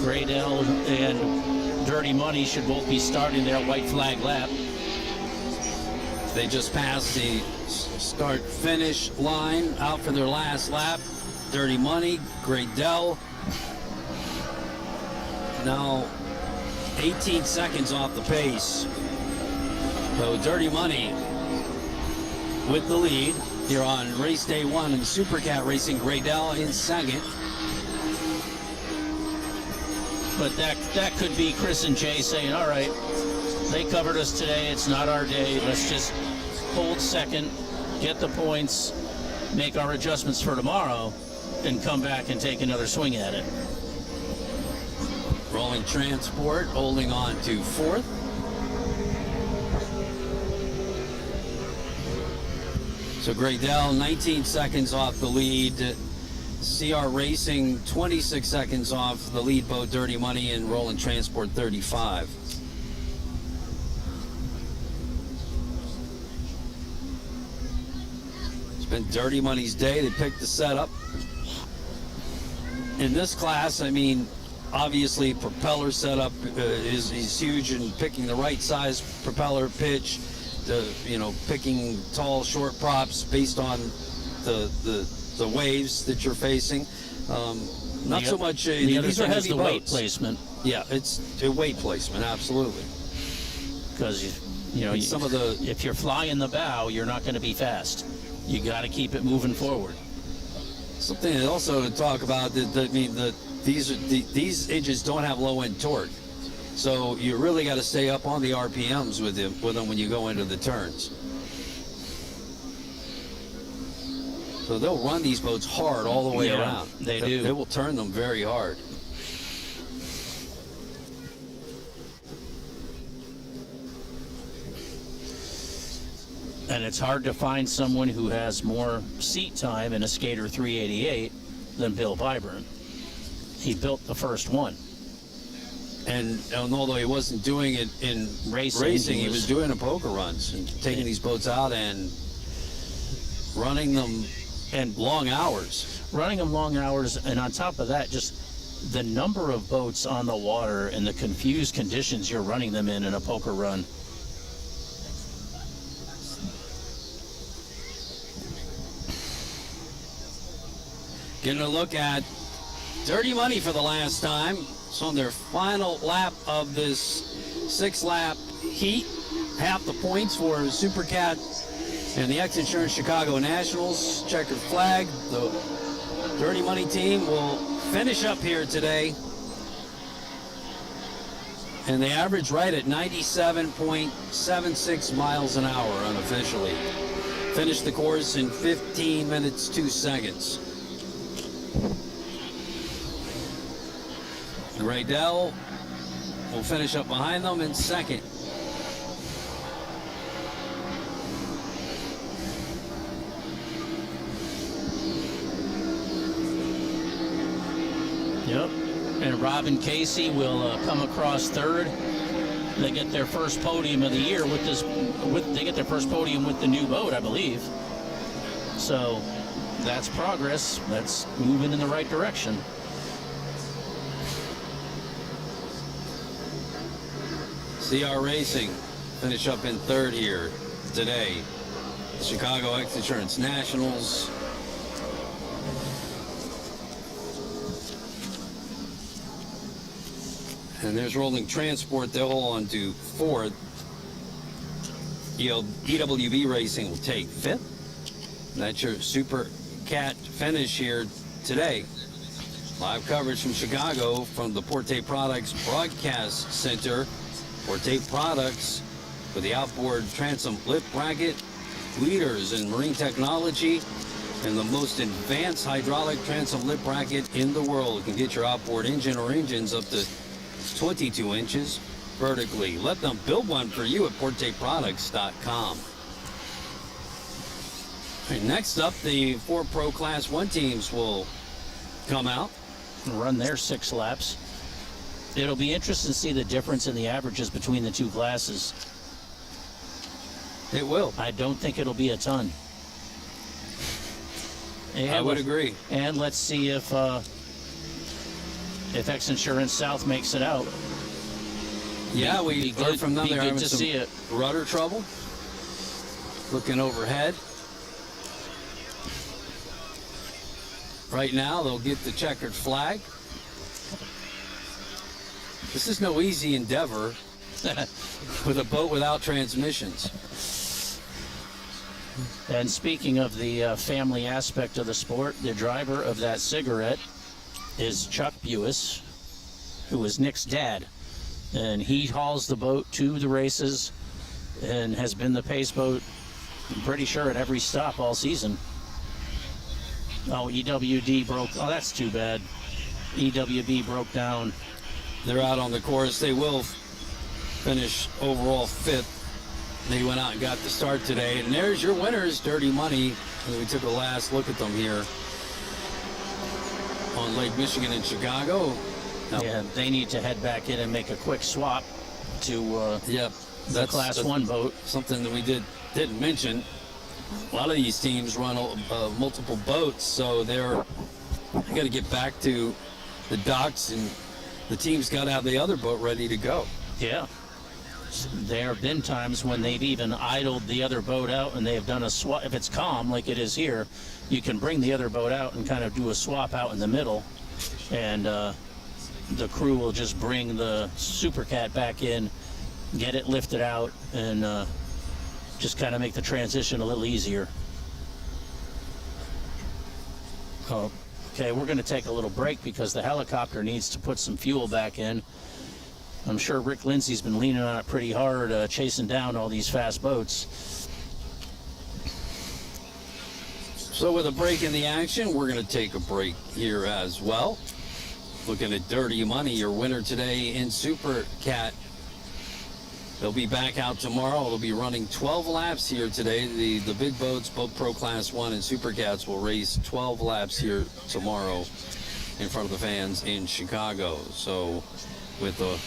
Gradell and Dirty Money should both be starting their white flag lap. They just passed the start-finish line out for their last lap. Dirty Money, Gradell. Now 18 seconds off the pace. So Dirty Money with the lead here on race day 1 in Supercat Racing. Gradell in second. But that could be Chris and Jay saying, all right, they covered us today. It's not our day. Let's just hold second, get the points, make our adjustments for tomorrow, and come back and take another swing at it. Rolling Transport holding on to fourth. So Gradell 19 seconds off the lead. CR Racing 26 seconds off the lead boat Dirty Money, and Rolling Transport 35. It's been Dirty Money's day. They picked the setup. In this class, I mean, obviously propeller setup is huge in picking the right size propeller pitch, picking tall, short props based on the waves that you're facing. Not so much. The other these are thing is heavy the weight boats. placement. Yeah, it's a weight placement, absolutely. Because if you're flying the bow, you're not going to be fast. You got to keep it moving forward. Something also to talk about these engines don't have low end torque, so you really got to stay up on the RPMs with them when you go into the turns. So they'll run these boats hard all the way around. They do. They will turn them very hard. And it's hard to find someone who has more seat time in a Skater 388 than Bill Byburn. He built the first one. And although he wasn't doing it in racing, he was doing the poker runs and taking these boats out and running them and long hours. Running them long hours, and on top of that, just the number of boats on the water and the confused conditions you're running them in a poker run. Getting a look at Dirty Money for the last time. It's on their final lap of this 6-lap heat. Half the points for Supercat and the XINSURANCE Chicago Nationals. Checkered flag. The Dirty Money team will finish up here today. And they average right at 97.76 miles an hour unofficially. Finished the course in 15 minutes, 2 seconds. Graydell will finish up behind them in second. Yep. And Robin Casey will come across third. They get their first podium of the year with this. They get their first podium with the new boat, I believe. So that's progress. That's moving in the right direction. CR Racing finish up in third here today. Chicago XINSURANCE Nationals. And there's Rolling Transport. They'll hold on to fourth. EWB Racing will take fifth. That's your Supercat finish here today. Live coverage from Chicago from the Porte Products Broadcast Center. Porte Products with the outboard transom lift bracket, leaders in marine technology, and the most advanced hydraulic transom lift bracket in the world. You can get your outboard engine or engines up to 22 inches vertically. Let them build one for you at PorteProducts.com. Right, next up, the 4 Pro Class 1 teams will come out and run their 6 laps. It'll be interesting to see the difference in the averages between the two classes. It will. I don't think it'll be a ton. And I would agree. And let's see if XINSURANCE South makes it out. Yeah, we heard from them. They're having to some see it. Rudder trouble. Looking overhead. Right now, they'll get the checkered flag. This is no easy endeavor with a boat without transmissions. And speaking of the family aspect of the sport, the driver of that cigarette is Chuck Buis, who is Nick's dad. And he hauls the boat to the races and has been the pace boat, I'm pretty sure, at every stop all season. Oh, EWD broke. Oh, that's too bad. EWB broke down. They're out on the course. They will finish overall 5th. They went out and got the start today. And there's your winners, Dirty Money. We took a last look at them here on Lake Michigan in Chicago. Yeah, they need to head back in and make a quick swap to the Class 1 boat. Something that we didn't mention. a lot of these teams run multiple boats, so they got to get back to the docks, and the team's got to have the other boat ready to go. Yeah. There have been times when they've even idled the other boat out, and they have done a swap. If it's calm, like it is here, you can bring the other boat out and kind of do a swap out in the middle, and the crew will just bring the Supercat back in, get it lifted out, and just kind of make the transition a little easier. Oh, okay, we're going to take a little break because the helicopter needs to put some fuel back in. I'm sure Rick Lindsay's been leaning on it pretty hard, chasing down all these fast boats. So with a break in the action, we're going to take a break here as well. Looking at Dirty Money, your winner today in Supercat. They'll be back out tomorrow. They'll be running 12 laps here today. The big boats, both Pro Class 1 and Supercats, will race 12 laps here tomorrow in front of the fans in Chicago. So with a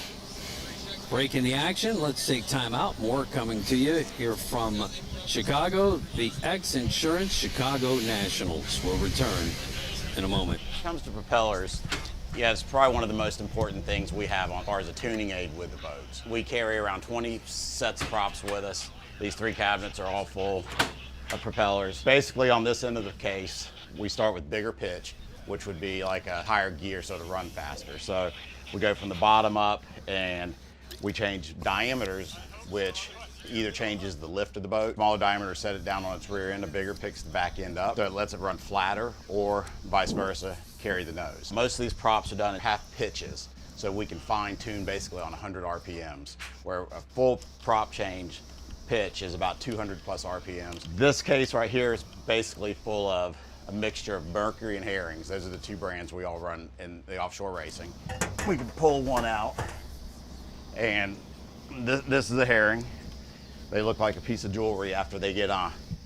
break in the action, let's take time out. More coming to you here from Chicago. The XINSURANCE Chicago Nationals will return in a moment. When it comes to propellers, yeah, it's probably one of the most important things we have as far as a tuning aid with the boats. We carry around 20 sets of props with us. These 3 cabinets are all full of propellers. Basically, on this end of the case, we start with bigger pitch, which would be like a higher gear so to run faster. So we go from the bottom up, and we change diameters, which either changes the lift of the boat. Smaller diameter, set it down on its rear end, a bigger picks the back end up, so it lets it run flatter, or vice versa, carry the nose. Most of these props are done at half pitches, so we can fine tune basically on 100 RPMs, where a full prop change pitch is about 200 plus RPMs. This case right here is basically full of a mixture of Mercury and Herrings. Those are the 2 brands we all run in the offshore racing. We can pull one out, and this is a Herring. They look like a piece of jewelry after they get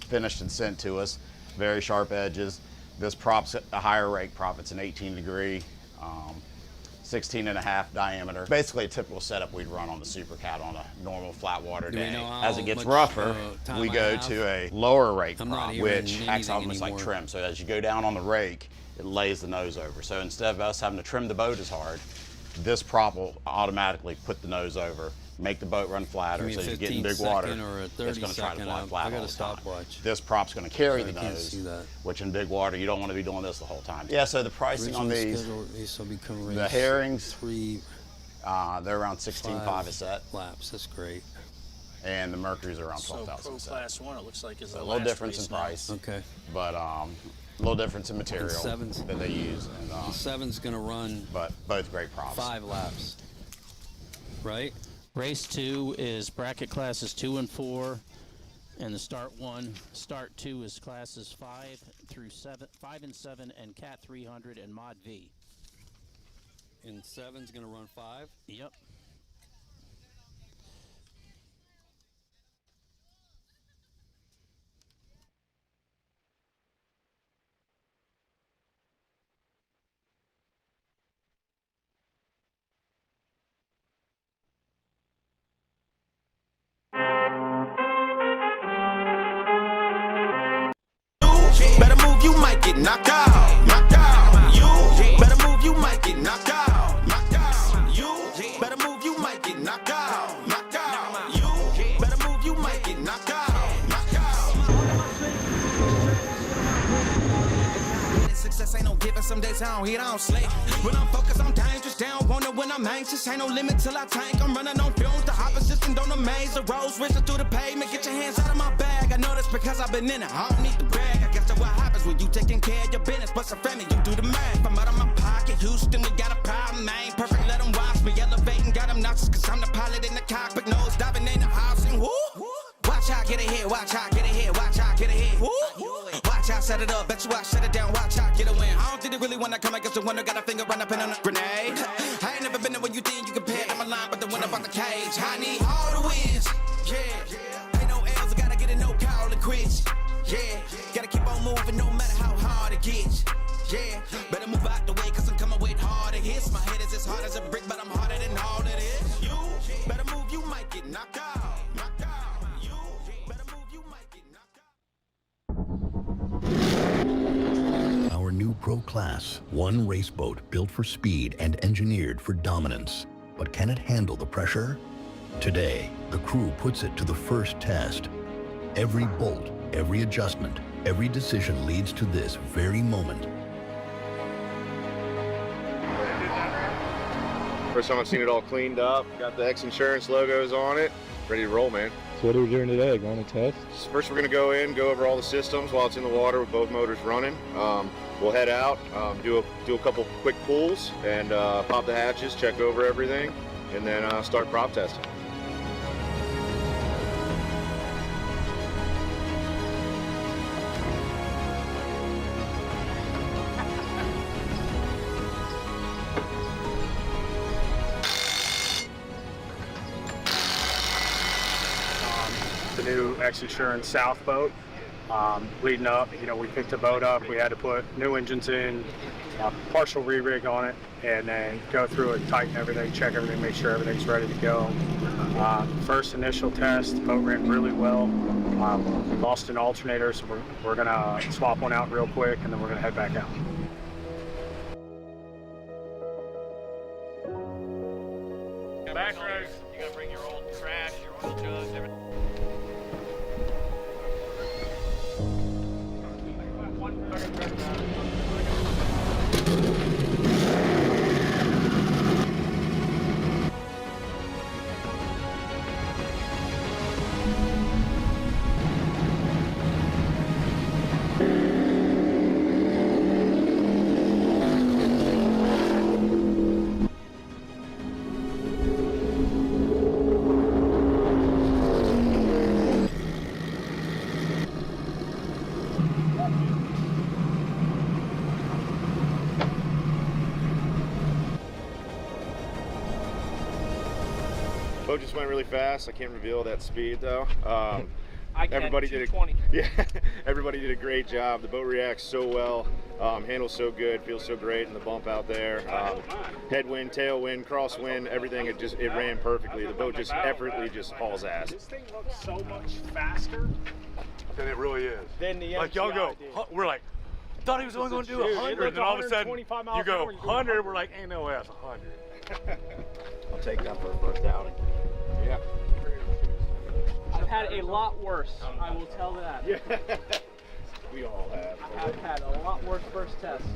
finished and sent to us. Very sharp edges. This prop's a higher rake prop. It's an 18 degree, 16.5 diameter. Basically a typical setup we'd run on the Supercat on a normal flat water day. As it gets rougher, we go to a lower rake prop, which acts almost like trim. So as you go down on the rake, it lays the nose over. So instead of us having to trim the boat as hard, this prop will automatically put the nose over, make the boat run flatter, so you get in big water, it's going to try to fly flat all the time. This prop's going to carry the nose, which in big water, you don't want to be doing this the whole time. Yeah, so the pricing on these, the Herrings, they're around $16,500 a set. Laps, that's great. And the Mercury's around $12,000 a set. Pro Class 1, it looks like, is a little difference in price. Okay. But a little difference in material that they use. And, the 7's going to run, but both great props. 5 laps, right? Race 2 is bracket classes 2 and 4, and the start 2 is classes 5 and 7, and Cat 300 and Mod V. And 7's going to run 5? Yep. Better move, you might get knocked out. Knocked out. You better move, you might get knocked out. Knocked out. You better move, you might get knocked out. Knocked out. You better move, you might get knocked out. Knocked out. Success ain't no given. Some days I don't eat, I don't sleep. When I'm focused, I'm dangerous. They don't want it when I'm anxious. Ain't no limit till I tank. I'm running on fumes. The opposition don't amaze. The roads racing through the pavement. Get your hands out of my bag. I know that's because I've been in it. I don't need the brag. I guess that's what happens when you taking care of your business. Plus a family, you do the math. I'm out of my pocket. Houston, we got a problem, man. Perfect, let them watch me elevating. Got them nauseous, cause I'm the pilot in the cockpit. Nose diving in the house and whoo. Watch out, get ahead. Watch out, get ahead. Watch out, get ahead. Watch out, set it up. Bet you I shut it down. Watch out, get a win. I don't think they really wanna come against the winner. Got a finger run up in on a grenade. I ain't never been there when you think you compare. I'm aligned with the winner about the cage. I need all the wins. Yeah. Ain't no L's, I gotta get it, no call and quits. Yeah. Gotta keep on moving no matter how hard it gets. Yeah. Better move out the way, cause I'm coming with harder hits. My head is as hard as a brick, but I'm harder than all it is. You better move, you might get knocked out. Knocked out. You better move, you might get knocked out. pro class, one race boat built for speed and engineered for dominance. But can it handle the pressure? Today, the crew puts it to the first test. Every bolt, every adjustment, every decision leads to this very moment. First time I've seen it all cleaned up. Got the XINSURANCE logos on it. Ready to roll, man. So what are we doing today? Going to test? First we're going to go in, go over all the systems while it's in the water with both motors running. We'll head out, do a couple quick pulls, and pop the hatches, check over everything, and then start prop testing. The new XINSURANCE South boat. Leading up, we picked the boat up. We had to put new engines in, partial re-rig on it, and then go through it, tighten everything, check everything, make sure everything's ready to go. First initial test, the boat ran really well. Lost an alternator, so we're gonna swap one out real quick, and then we're gonna head back out. Back rows, you gotta bring your old trash, your oil jugs, everything. Boat just went really fast. I can't reveal that speed though. Everybody did everybody did a great job. The boat reacts so well, handles so good, feels so great in the bump out there. Headwind, tailwind, crosswind, everything. It ran perfectly. The boat just effortlessly just hauls ass. This thing looks so much faster than it really is. than the Like y'all go, we're like, thought he was only going to do 100, and then all of a sudden you go 100. We're like, ain't no way that's 100. I'll take that for a first outing. Yeah. I've had a lot worse, I will tell that. Yeah. We all have. I have had a lot worse first tests.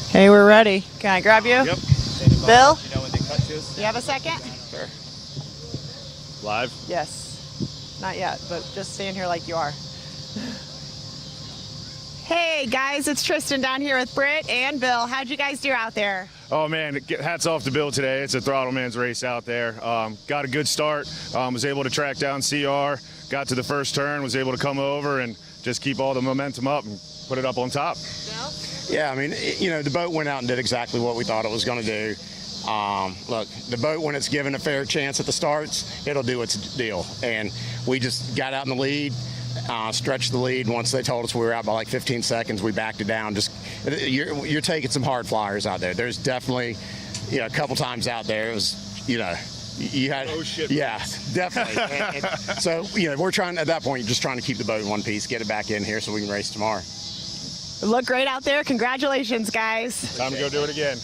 Hey, we're ready. Can I grab you? Yep. Bill? You have a second? Sure. Live? Yes. Not yet, but just stand here like you are. Hey guys, it's Tristan down here with Britt and Bill. How'd you guys do out there? Oh man, hats off to Bill today. It's a throttle man's race out there. Got a good start, was able to track down CR, got to the first turn, was able to come over and just keep all the momentum up and put it up on top. Yeah, I mean, you know, the boat went out and did exactly what we thought it was going to do. Look, the boat, when it's given a fair chance at the starts, it'll do its deal. And we just got out in the lead, stretched the lead. Once they told us we were out by like 15 seconds, we backed it down. Just you're taking some hard flyers out there. There's definitely, you know, a couple times out there it was, you know, you had, oh shit, yeah, definitely. and so, you know, we're trying at that point, just trying to keep the boat in one piece, get it back in here so we can race tomorrow. Look great out there. Congratulations, guys. Time to go do it again.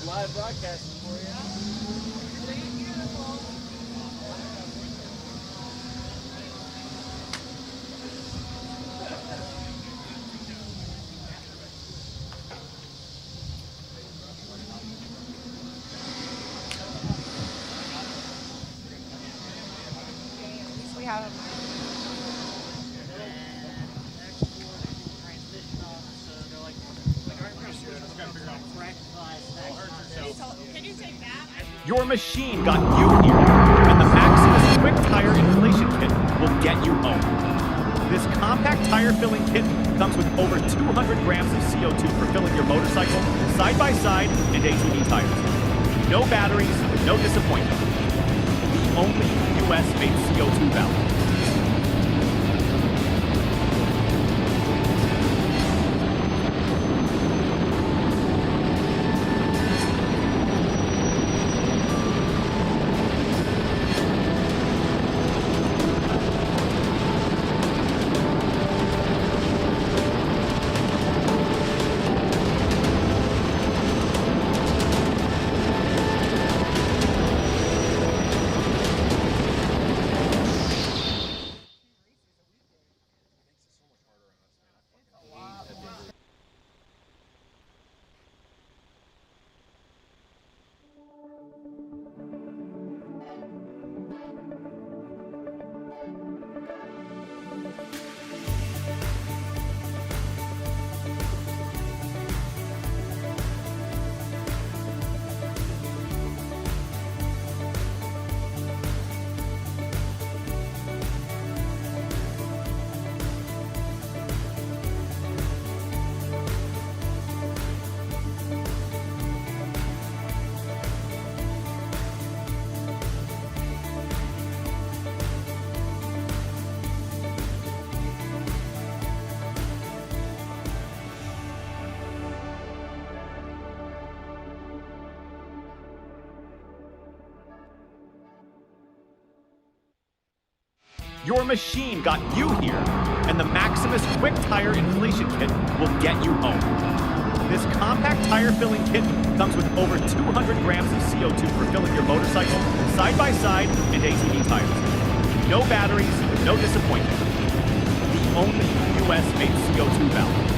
Live broadcasting for you. We have Your machine got you here, and the Maximus Quick Tire Inflation Kit will get you home. This compact tire filling kit comes with over 200 grams of CO2 for filling your motorcycle, side-by-side, and ATV tires. No batteries, no disappointment. The only US-made CO2 valve. Your machine got you here, and the Maximus Quick Tire Inflation Kit will get you home. This compact tire filling kit comes with over 200 grams of CO2 for filling your motorcycle, side-by-side, and ATV tires. No batteries, no disappointment. The only US-made CO2 valve.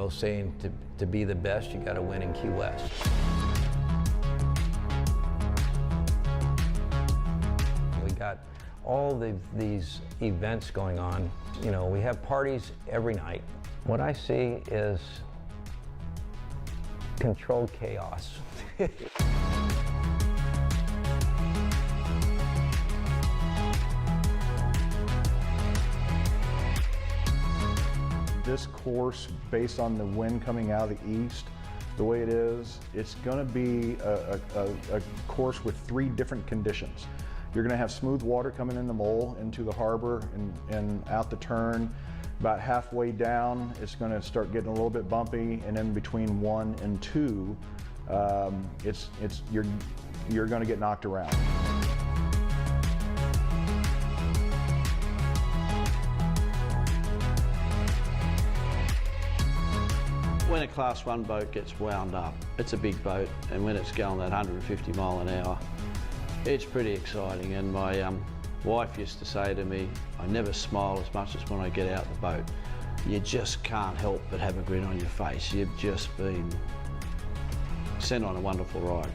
old saying, to be the best, you got to win in Key West. We got all these events going on. You know, we have parties every night. What I see is controlled chaos. This course, based on the wind coming out of the east, the way it is, it's going to be a course with 3 different conditions. You're going to have smooth water coming in the mole into the harbor and out the turn. About halfway down, it's going to start getting a little bit bumpy, and then between 1 and 2, you're going to get knocked around. When a Class 1 boat gets wound up, it's a big boat, and when it's going at 150 mile an hour, it's pretty exciting. And my wife used to say to me, I never smile as much as when I get out the boat. You just can't help but have a grin on your face. You've just been sent on a wonderful ride.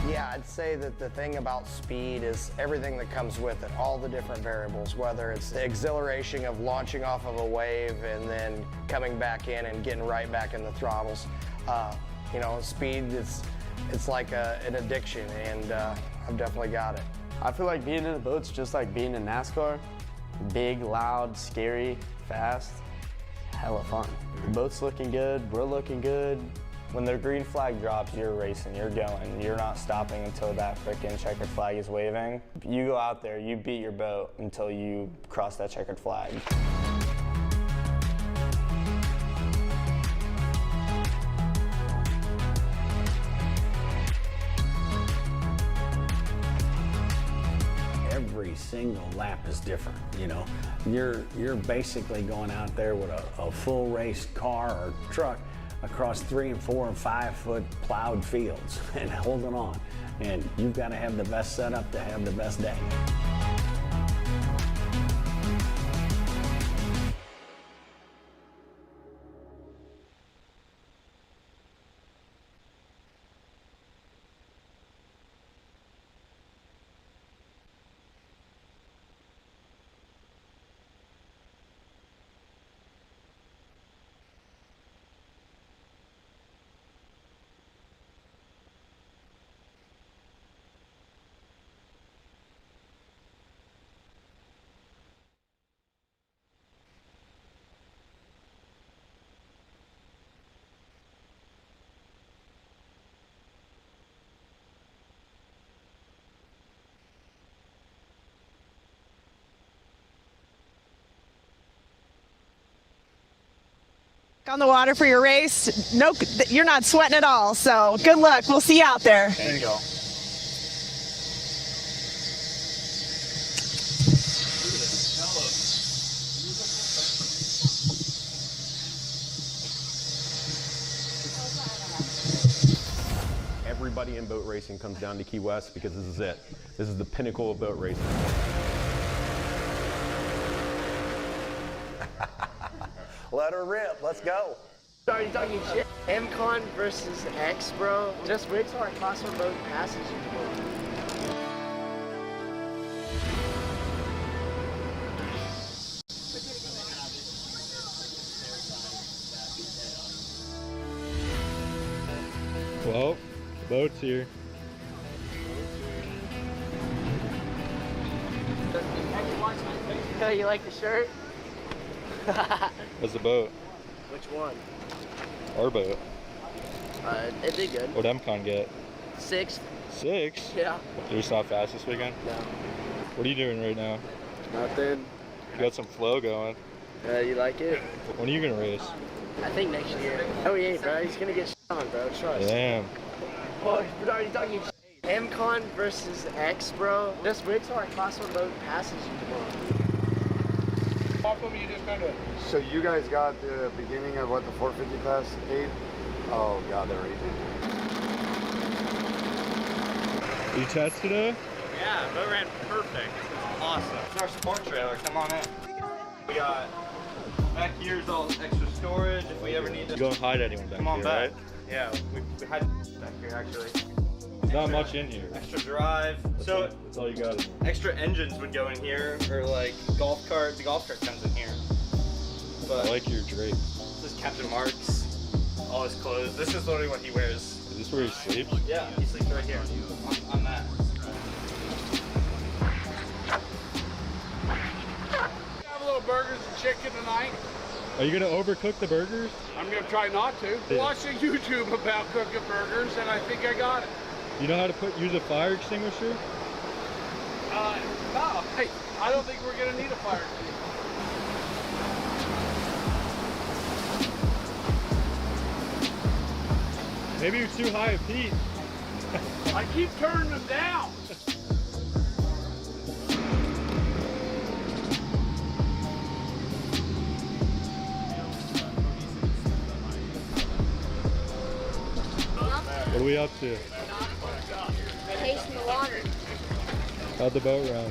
Yeah, I'd say that the thing about speed is everything that comes with it, all the different variables, whether it's the exhilaration of launching off of a wave and then coming back in and getting right back in the throttles. You know, speed, it's like an addiction, and I've definitely got it. I feel like being in a boat's just like being in NASCAR. Big, loud, scary, fast, hella fun. The boat's looking good, we're looking good. When the green flag drops, you're racing, you're going. You're not stopping until that frickin' checkered flag is waving. You go out there, you beat your boat until you cross that checkered flag. Every single lap is different, you know. You're basically going out there with a full race car or truck across 3 and 4 and 5 foot plowed fields and holding on. And you've got to have the best setup to have the best day. On the water for your race. No, you're not sweating at all. So good luck. We'll see you out there. There you go. Everybody in boat racing comes down to Key West because this is it. This is the pinnacle of boat racing. Let her rip. Let's go. Are you talking shit? MCon versus X, bro. Just wait till our Class 1 boat passes you. Well, the boat's here. Oh, you like the shirt? What's the boat? Which one? Our boat. It did good. What'd MCon get? 6th. 6? Yeah. You're just not fast this weekend? No. What are you doing right now? Nothing. You got some flow going. You like it? When are you gonna race? I think next year. Oh, he ain't, bro. He's gonna get shit on, bro. Trust. Damn. Oh, bro, are you talking shit? MCon versus X, bro. Just wait till our Class 1 boat passes you tomorrow. So you guys got the beginning of what the 450 class 8? Oh god, they're raging. You test today? Yeah, boat ran perfect. It's awesome. It's our sport trailer. Come on in. We got back here's all extra storage if we ever need to. You don't hide anyone back Come on here, back. right? Yeah, we had back here actually. There's not much in here. Extra drive. That's all you got. Extra engines would go in here, or like golf cart. The golf cart comes in here. But I like your drape. this is Captain Mark's. All his clothes. This is literally what he wears. Is this where he sleeps? Yeah, he sleeps right here on that. Have a little burgers and chicken tonight. Are you gonna overcook the burgers? I'm gonna try not to. Yeah. Watch a YouTube about cooking burgers, and I think I got it. You know how to use a fire extinguisher? No, hey, I don't think we're gonna need a fire extinguisher. Maybe you're too high of heat. I keep turning them down. What are we up to? Tasting the water. How'd the boat run?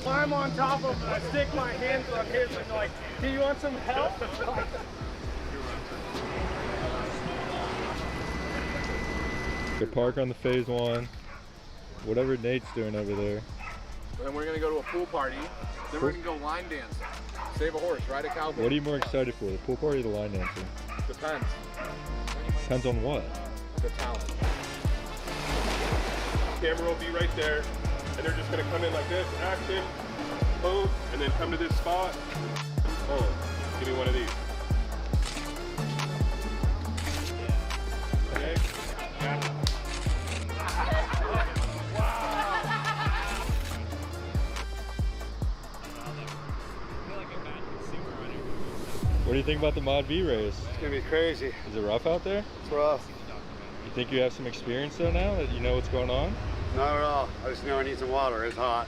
I'm on top of him. I stick my hands on his and like, do you want some help? The park on the phase 1. Whatever Nate's doing over there. Then we're gonna go to a pool party. Then we're gonna go line dancing. Save a horse, ride a cowboy. What are you more excited for, the pool party or the line dancing? Depends. Depends on what? The talent. Camera will be right there, and they're just gonna come in like this, action, boom, and then come to this spot. Oh, give me one of these. Okay. What do you think about the Mod V race? It's gonna be crazy. Is it rough out there? It's rough. You think you have some experience though now that you know what's going on? Not at all. I just know I need some water. It's hot.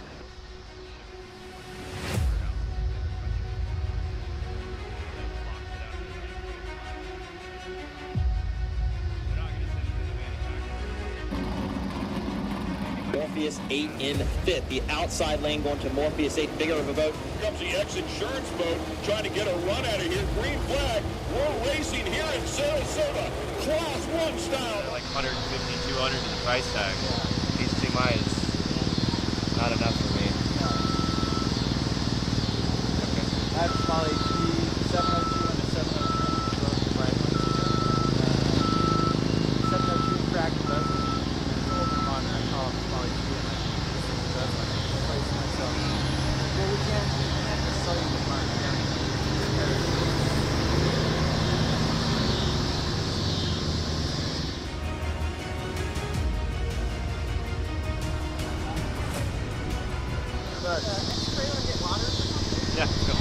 Morpheus 8 in 5th. The outside lane going to Morpheus 8, bigger of a boat. Comes the X-Insurance boat trying to get a run out of here. Green flag. We're racing here in Sarasota. Class 1 style. Like 150, 200 is the price tag. These 2 miles, not enough for me. Okay. That's probably 702 and a 703 both the right ones. 702 cracked both. On that column is probably 2 and that's like a place myself. Well, we can't sell you the mark. Yeah, go.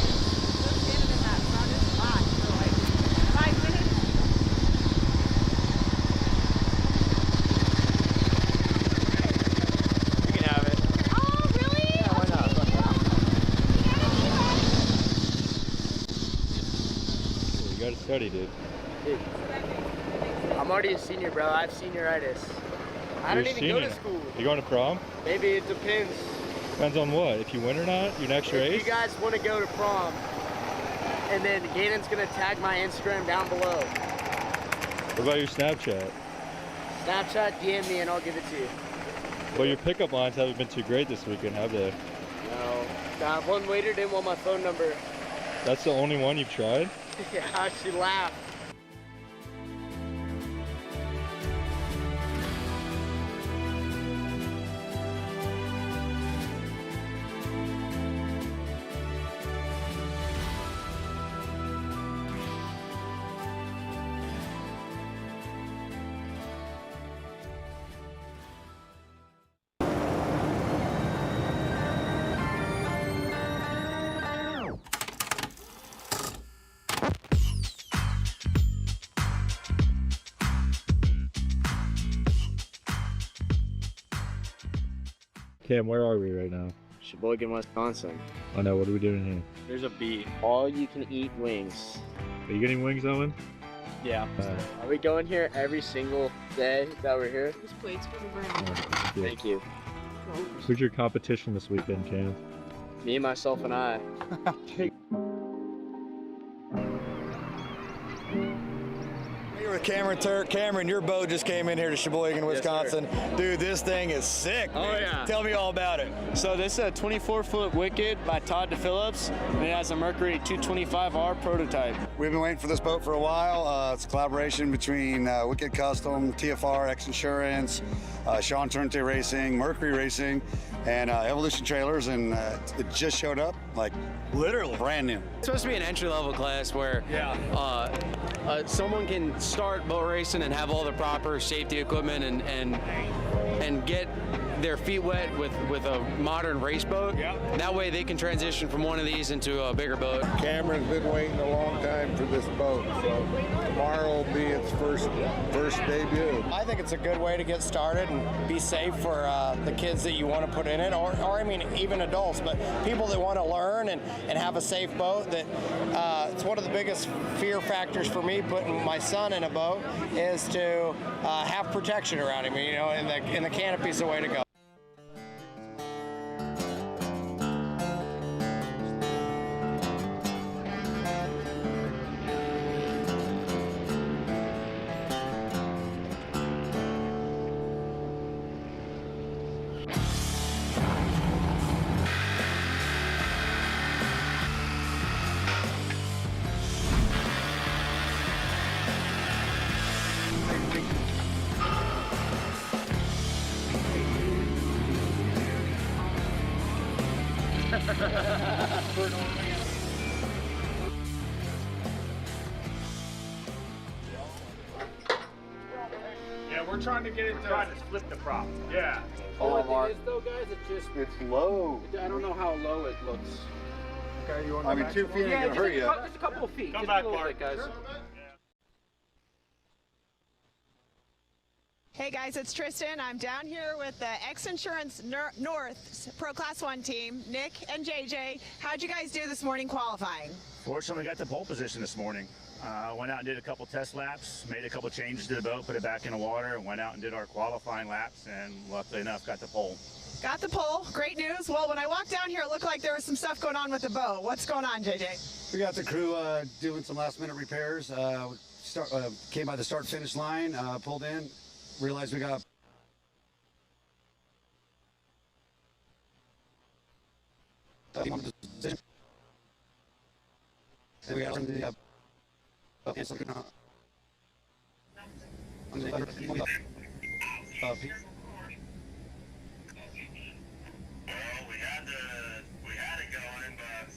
You gotta study, dude. I'm already a senior, bro. I have senioritis. I don't even go to school. You going to prom? Maybe it depends. Depends on what. If you win or not, your next If race? you guys want to go to prom, and then Ganon's gonna tag my Instagram down below. What about your Snapchat? Snapchat, DM me, and I'll give it to you. Well, your pickup lines haven't been too great this weekend, have they? No. One waiter didn't want my phone number. That's the only one you've tried? Yeah, she laughed. Cam, where are we right now? Sheboygan, Wisconsin. I know, what are we doing here? There's a bee. All you can eat wings. Are you getting wings, Owen? Yeah. Are we going here every single day that we're here? This plate's for the brand. Thank you. Who's your competition this weekend, Cam? Me, myself, and I. with Cameron Turk. Cameron, your boat just came in here to Sheboygan, Wisconsin. Yes, dude, this thing is sick. Oh, man. yeah. Tell me all about it. So this is a 24-foot Wicked by Todd DePhillips, and it has a Mercury 225R prototype. We've been waiting for this boat for a while. It's a collaboration between Wicked Custom, TFR, XINSURANCE, Sean Turnte Racing, Mercury Racing, and Evolution Trailers, and it just showed up, like literally brand new. It's supposed to be an entry-level class where someone can start boat racing and have all the proper safety equipment and get their feet wet with a modern race boat. That way they can transition from one of these into a bigger boat. Cameron's been waiting a long time for this boat, so tomorrow will be its first debut. I think it's a good way to get started and be safe for the kids that you want to put in it, or I mean even adults, but people that want to learn and have a safe boat. That it's one of the biggest fear factors for me putting my son in a boat is to have protection around him. You know, and the canopy's the way to go. Yeah, we're trying to get it to try to split the prop. Yeah. Oh, Mark. Though, guys, it's low. I don't know how low it looks. Okay, you want to 2 feet ain't gonna hurt you. Just a couple of feet. Come just back, a little Mark. bit, guys. Hey guys, it's Tristan. I'm down here with the XINSURANCE North Pro Class 1 team, Nick and JJ. How'd you guys do this morning qualifying? Fortunately, we got the pole position this morning. Went out and did a couple test laps, made a couple changes to the boat, put it back in the water, and went out and did our qualifying laps, and luckily enough, got the pole. Got the pole. Great news. Well, when I walked down here, it looked like there was some stuff going on with the boat. What's going on, JJ? We got the crew doing some last-minute repairs. Came by the start-finish line, pulled in, realized we got and we got the We had it going, but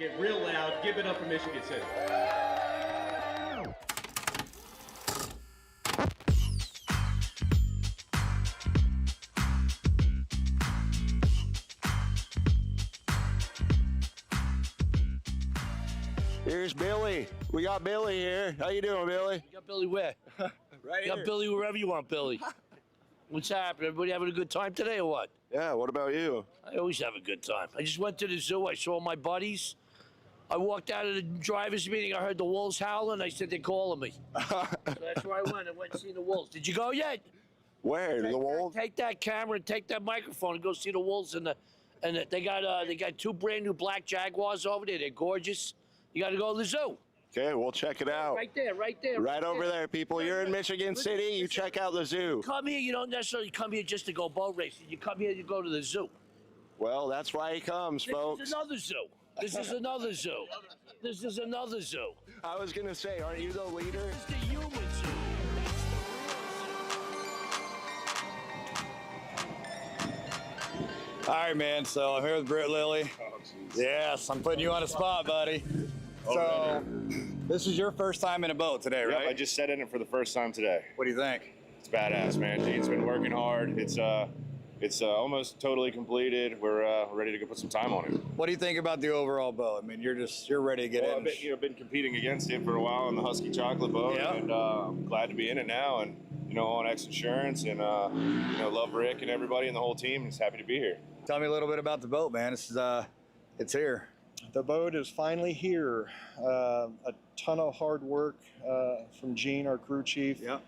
Get real loud. Give it up for Michigan City. Here's Billy. We got Billy here. How you doing, Billy? You got Billy where? Right You got here. Billy wherever you want, Billy. What's happening? Everybody having a good time today or what? Yeah, what about you? I always have a good time. I just went to the zoo. I saw my buddies. I walked out of the driver's meeting. I heard the wolves howling. I said, they're calling me. So that's where I went. I went and see the wolves. Did you go yet? Where? The wolves? Take that camera and take that microphone and go see the wolves. And they got 2 brand new black Jaguars over there. They're gorgeous. You got to go to the zoo. Okay, we'll check it out. Right there, right there. Right over there, people. You're in Michigan City, you check out the zoo. Come here, you don't necessarily come here just to go boat racing. You come here to go to the zoo. Well, that's why he comes, folks. This is another zoo. This is another zoo. This is another zoo. I was going to say, aren't you the leader? It's the human zoo. All right, man. So I'm here with Britt Lilly. Yes, I'm putting you on the spot, buddy. So this is your first time in a boat today, right? Yep, I just sat in it for the first time today. What do you think? It's badass, man. Gene's been working hard. It's almost totally completed. We're ready to go put some time on it. What do you think about the overall boat? I mean, you're ready to get in. I've been competing against it for a while in the Husky Chocolate boat, and I'm glad to be in it now. And on XINSURANCE, and love Rick and everybody and the whole team. Just happy to be here. Tell me a little bit about the boat, man. It's here. The boat is finally here. A ton of hard work from Gene, our crew chief. Yeah.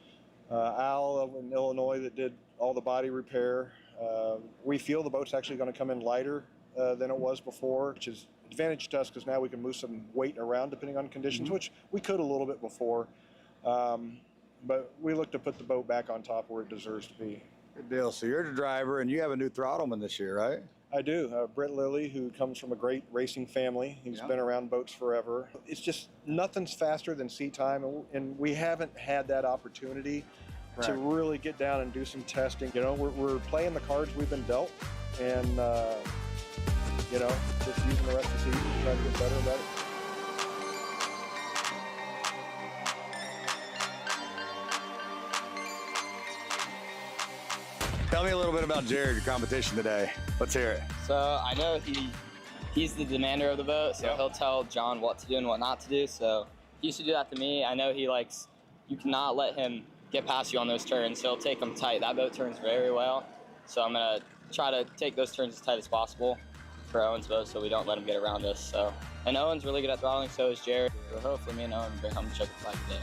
Al in Illinois that did all the body repair. We feel the boat's actually going to come in lighter than it was before, which is advantage to us because now we can move some weight around depending on conditions, which we could a little bit before. But we look to put the boat back on top where it deserves to be. Good deal. So you're the driver, and you have a new throttleman this year, right? I do. Britt Lilly, who comes from a great racing family. He's been around boats forever. It's just nothing's faster than seat time, and we haven't had that opportunity to really get down and do some testing. We're playing the cards we've been dealt, and just using the rest of the season to try to get better and better. Tell me a little bit about Jared, your competition today. Let's hear it. So I know he's the demander of the boat, so he'll tell John what to do and what not to do. So he used to do that to me. I know you cannot let him get past you on those turns. He'll take them tight. That boat turns very well. So I'm going to try to take those turns as tight as possible for Owen's boat so we don't let him get around us. So, and Owen's really good at throttling, so is Jared. So hopefully me and Owen bring home the checker flag today.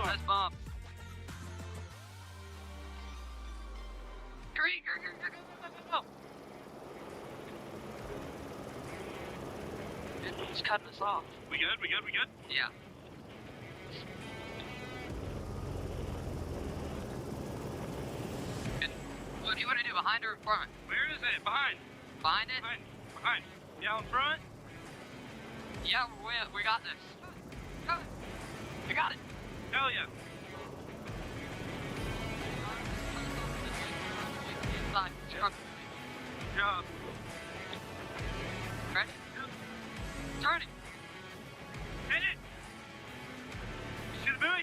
Nice bump. Go. It's cutting us off. We good? Yeah. What do you want to do, behind or in front? Where is it? Behind. Behind it? Behind. Yeah, in front? Yeah, we got this. Go. We got it. Hell yeah. Side. Yeah. Ready? Turning. Hit it. You see the buoy?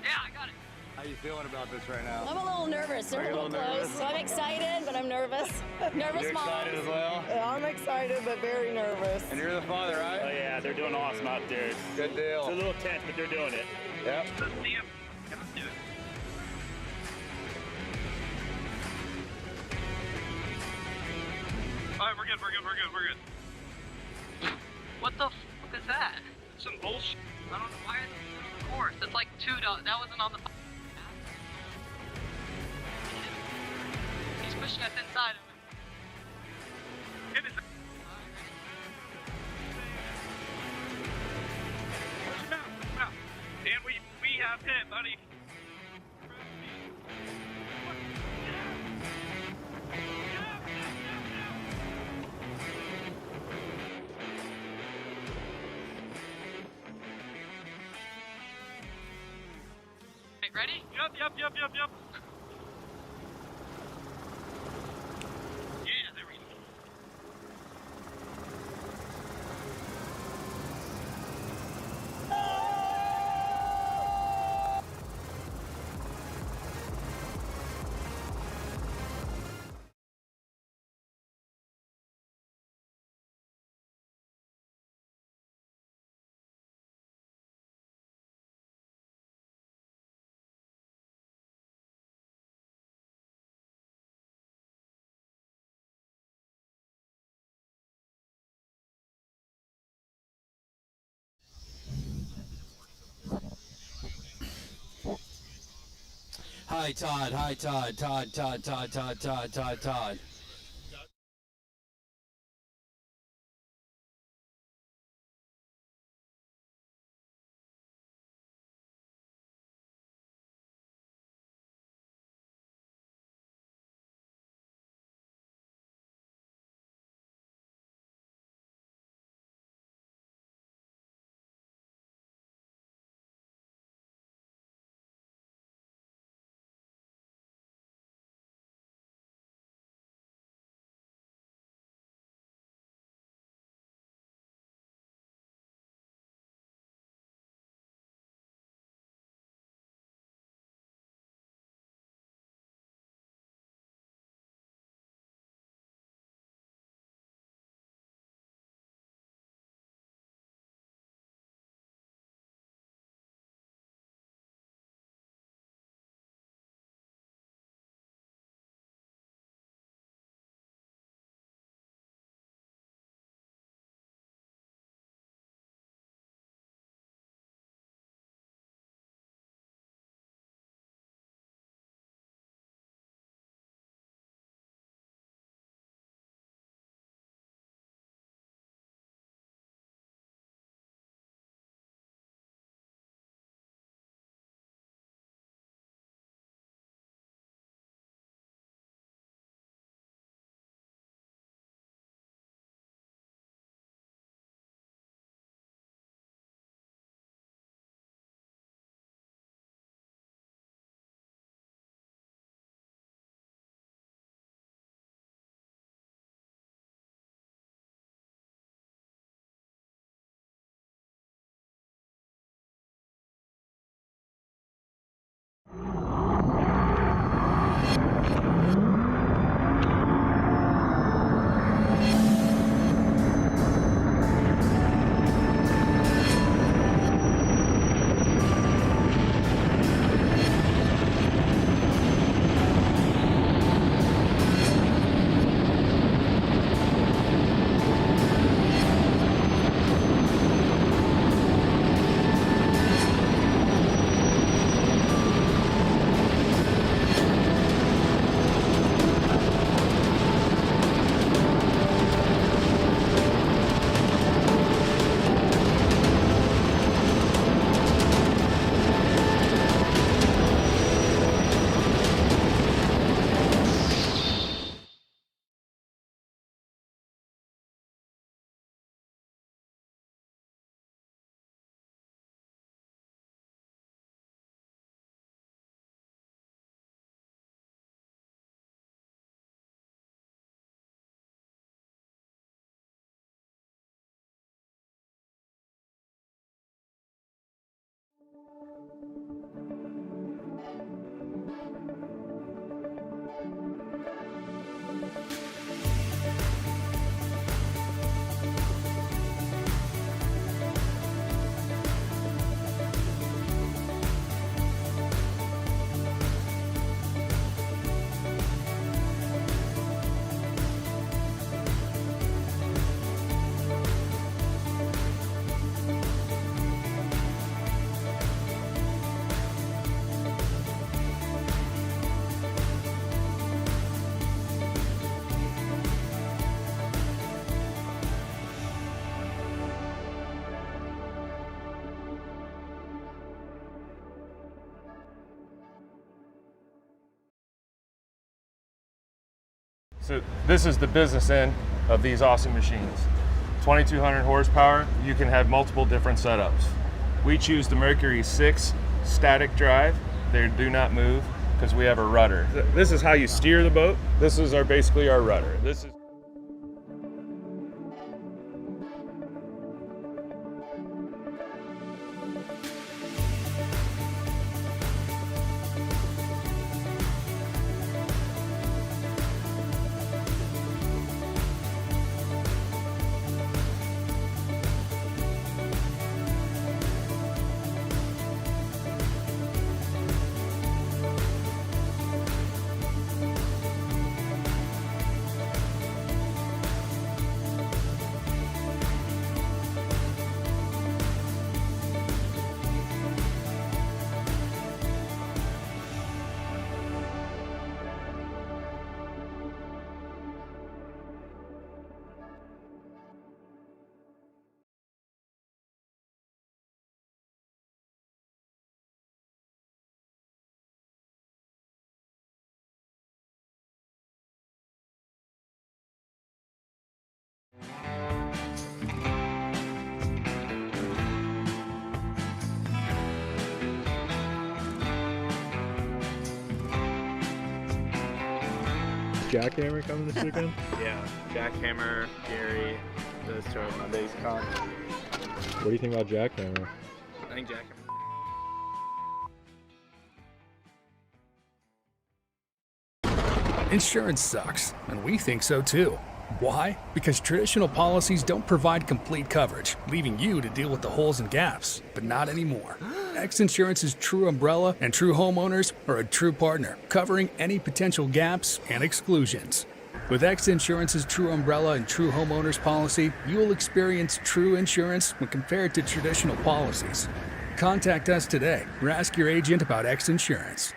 Yeah, I got it. How you feeling about this right now? I'm a little nervous. They're a little close. So I'm excited, but I'm nervous. Nervous You're mom. excited as well? Yeah, I'm excited, but very nervous. And you're the father, right? Oh yeah, they're doing awesome out there. Good deal. It's a little tense, but they're doing it. Yep. Let's see him. Let's do it. All right, we're good. What the fuck is that? Some bullshit. I don't know why it's on the course. It's like $2. That wasn't on the. He's pushing us inside of it. Hit it. No. And we have hit, buddy. ready? Yep. Yeah, there we go. Hi, Todd. Hi, Todd. Todd. So this is the business end of these awesome machines. 2200 horsepower, you can have multiple different setups. We choose the Mercury 6 static drive They do not move because we have a rudder. This is how you steer the boat. This is basically our rudder. This is. Jackhammer coming this weekend? Yeah, Jackhammer, Gary, those two are my biggest con. What do you think about Jackhammer? I think Jackhammer. Insurance sucks, and we think so too. Why? Because traditional policies don't provide complete coverage, leaving you to deal with the holes and gaps. But not anymore. XINSURANCE's true umbrella and true homeowners are a true partner, covering any potential gaps and exclusions. With XINSURANCE's true umbrella and true homeowners policy, you will experience true insurance when compared to traditional policies. Contact us today or ask your agent about XINSURANCE.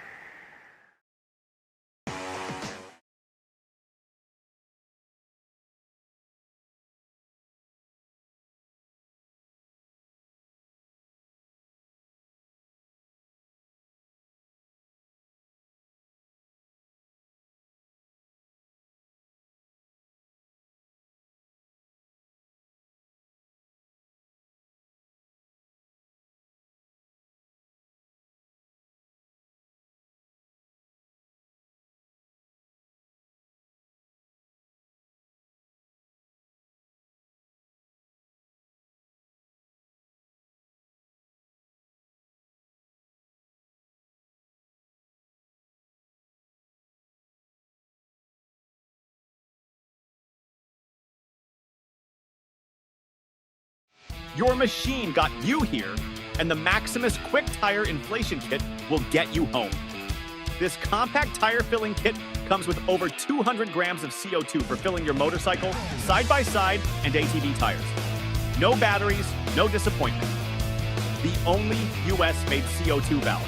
Your machine got you here, and the Maximus Quick Tire Inflation Kit will get you home. This compact tire filling kit comes with over 200 grams of CO2 for filling your motorcycle, side-by-side, and ATV tires. No batteries, no disappointment. The only US-made CO2 valve.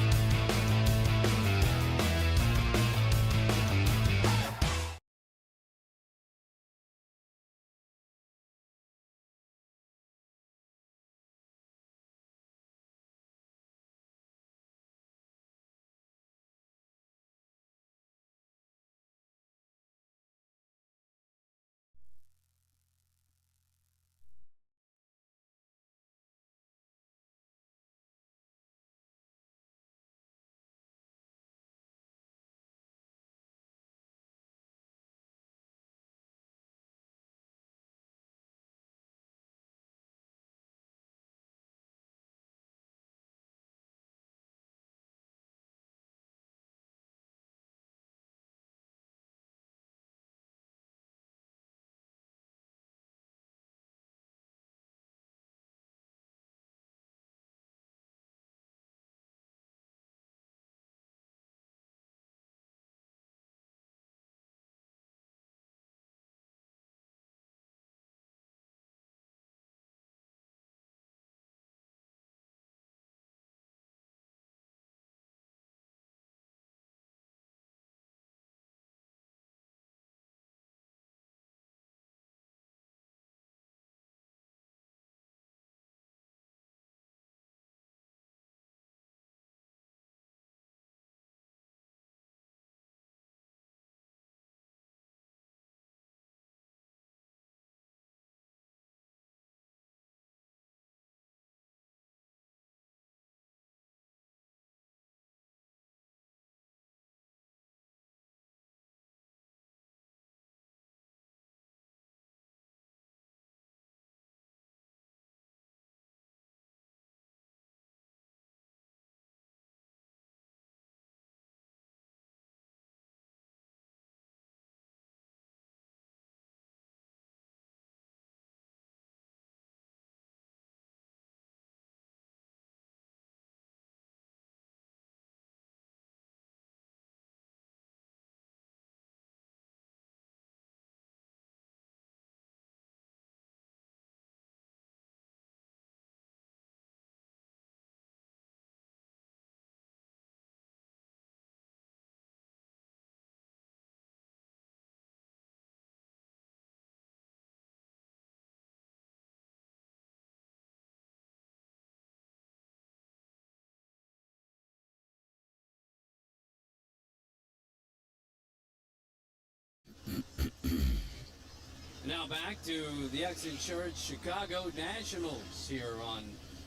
Now back to the X Insurance Chicago Nationals here on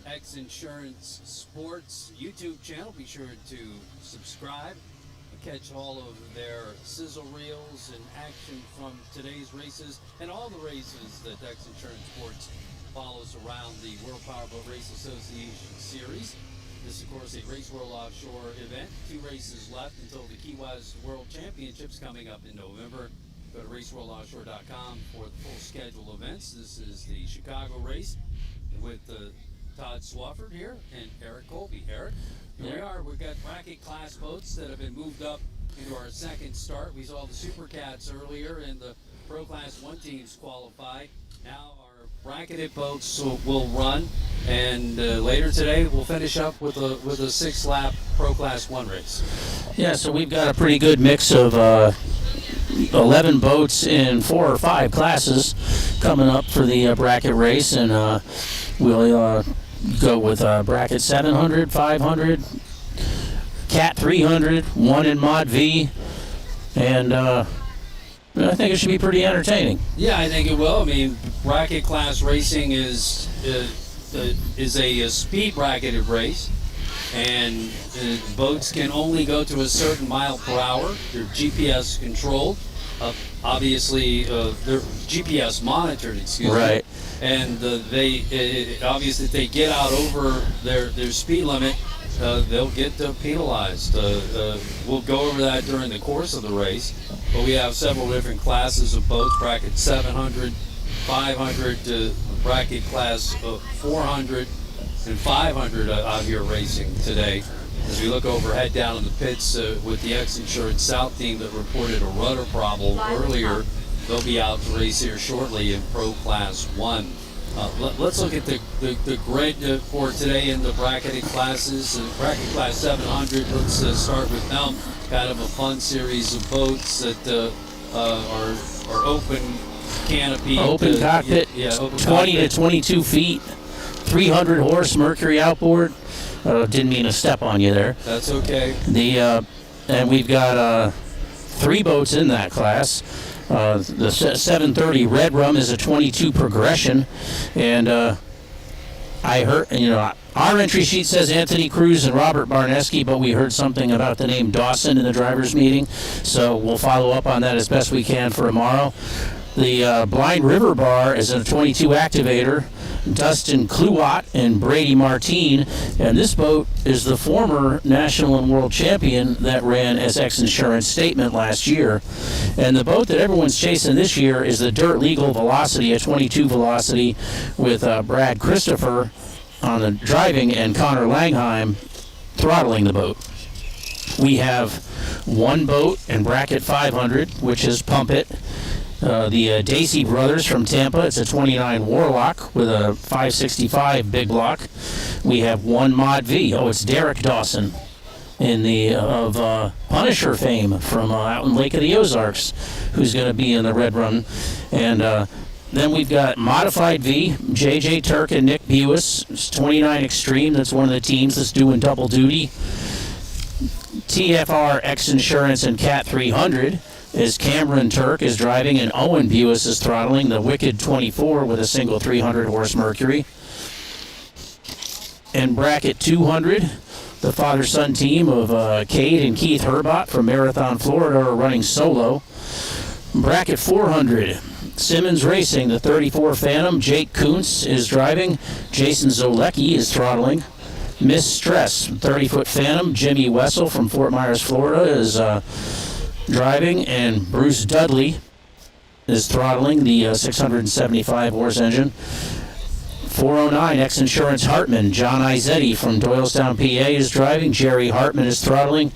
X Insurance Sports YouTube channel. Be sure to subscribe and catch all of their sizzle reels and action from today's races and all the races that X Insurance Sports follows around the World Powerboat Race Association Series. This is, of course, a Race World Offshore event. 2 races left until the Key West World Championships coming up in November. Go to raceworldoffshore.com for the full schedule of events. This is the Chicago race with Todd Swafford here and Eric Colby. Eric, here we are. We've got bracket class boats that have been moved up into our second start. We saw the Supercats earlier and the Pro Class 1 teams qualify. Now our bracketed boats will run, and later today we'll finish up with a 6-lap Pro Class 1 race. Yeah, so we've got a pretty good mix of 11 boats in 4 or 5 classes coming up for the bracket race, and we'll go with bracket 700, 500, Cat 300, 1 in Mod V, and I think it should be pretty entertaining. Yeah, I think it will. I mean, bracket class racing is a speed bracketed race, and boats can only go to a certain mile per hour. They're GPS controlled. Obviously, they're GPS monitored. Excuse me. Right. And obviously, if they get out over their speed limit, they'll get penalized. We'll go over that during the course of the race. But we have several different classes of boats, bracket 700, 500, bracket class 400, and 500 out here racing today. As we look overhead down in the pits with the X Insurance South team that reported a rudder problem earlier, they'll be out to race here shortly in Pro Class 1. Let's look at the grid for today in the bracketed classes. Bracket Class 700, let's start with them. Kind of a fun series of boats that are open canopy. Open cockpit, open 20 cockpit. to 22 feet, 300 horse Mercury outboard. Didn't mean to step on you there. That's okay. And we've got 3 boats in that class. The 730 Red Rum is a 22 progression, and I heard, our entry sheet says Anthony Cruz and Robert Barneski, but we heard something about the name Dawson in the drivers' meeting, so we'll follow up on that as best we can for tomorrow. The Blind River Bar is a 22 activator, Dustin Kluwat and Brady Martine, and this boat is the former national and world champion that ran as X Insurance Statement last year. And the boat that everyone's chasing this year is the Dirt Legal Velocity, a 22 Velocity, with Brad Christopher on the driving and Connor Langheim throttling the boat. We have 1 boat in bracket 500, which is Pump It. The Dacey Brothers from Tampa, it's a 29 Warlock with a 565 big block. We have 1 Mod V. Oh, it's Derek Dawson of Punisher fame from out in Lake of the Ozarks, who's going to be in the Red Run. And then we've got Modified V, JJ Turk and Nick Bewis. It's 29 Extreme. That's one of the teams that's doing double duty. TFR X Insurance and Cat 300 is Cameron Turk is driving, and Owen Bewis is throttling the Wicked 24 with a single 300 horse Mercury. In bracket 200, the father-son team of Cade and Keith Herbott from Marathon, Florida are running solo. Bracket 400, Simmons Racing, the 34 Phantom, Jake Kuntz is driving, Jason Zolecki is throttling. Miss Stress, 30-foot Phantom, Jimmy Wessel from Fort Myers, Florida is driving, and Bruce Dudley is throttling the 675 horse engine. 409 X Insurance Hartman, John Izzetti from Doylestown, PA is driving, Jerry Hartman is throttling,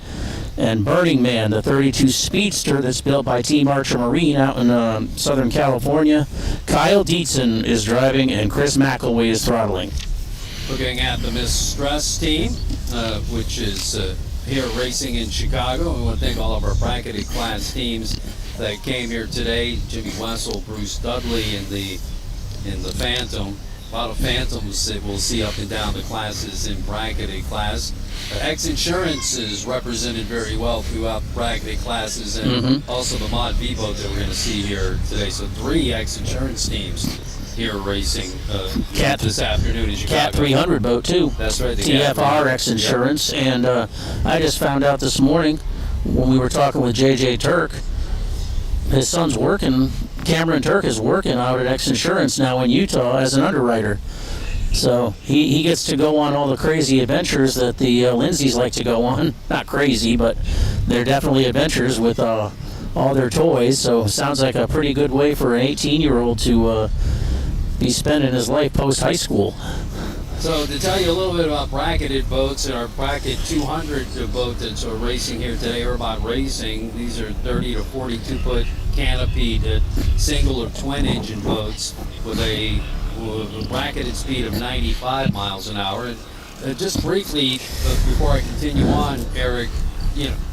and Burning Man, the 32 Speedster that's built by Team Archer Marine out in Southern California, Kyle Dietzen is driving, and Chris McElway is throttling. Looking at the Miss Stress team, which is here racing in Chicago. We want to thank all of our bracketed class teams that came here today. Jimmy Wessel, Bruce Dudley in the Phantom, A lot of phantoms that we'll see up and down the classes in bracketed class. X-Insurance is represented very well throughout the bracketed classes, and also the Mod V boat that we're going to see here today. So 3 X-Insurance teams here racing this afternoon in Chicago. Cat 300 boat too. That's right. The TFR X-Insurance. Yep. And I just found out this morning when we were talking with JJ Turk, his son's working, Cameron Turk is working out at X-Insurance now in Utah as an underwriter. So he gets to go on all the crazy adventures that the Lindsays like to go on. Not crazy, but they're definitely adventures with all their toys. So sounds like a pretty good way for an 18-year-old to be spending his life post-high school. So to tell you a little bit about bracketed boats, and our bracket 200 boat that's racing here today, Urbot Racing, these are 30 to 42 foot canopied single or twin engine boats with a bracketed speed of 95 miles an hour. And just briefly, before I continue on, Eric,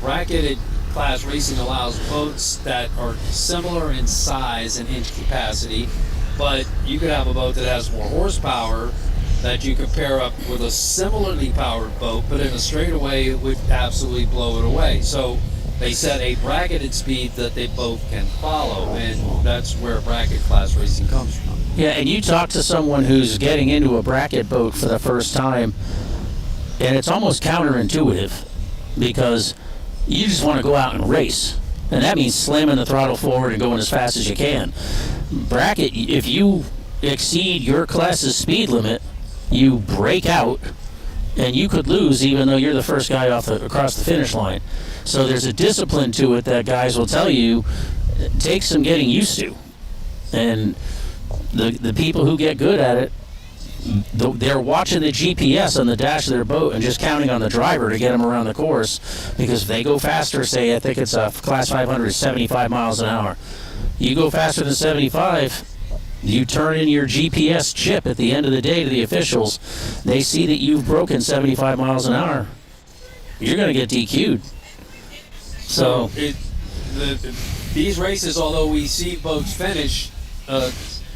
bracketed class racing allows boats that are similar in size and inch capacity, but you could have a boat that has more horsepower that you could pair up with a similarly powered boat, but in a straightaway it would absolutely blow it away. So they set a bracketed speed that they both can follow, and that's where bracket class racing comes from. Yeah, and you talk to someone who's getting into a bracket boat for the first time, and it's almost counterintuitive because you just want to go out and race, and that means slamming the throttle forward and going as fast as you can. Bracket, if you exceed your class's speed limit, you break out, and you could lose even though you're the first guy across the finish line. So there's a discipline to it that guys will tell you takes some getting used to. And the people who get good at it, they're watching the GPS on the dash of their boat and just counting on the driver to get them around the course, because if they go faster, say I think it's a class 500, 75 miles an hour. You go faster than 75, you turn in your GPS chip at the end of the day to the officials. They see that you've broken 75 miles an hour. You're going to get DQ'd. So these races, although we see boats finish,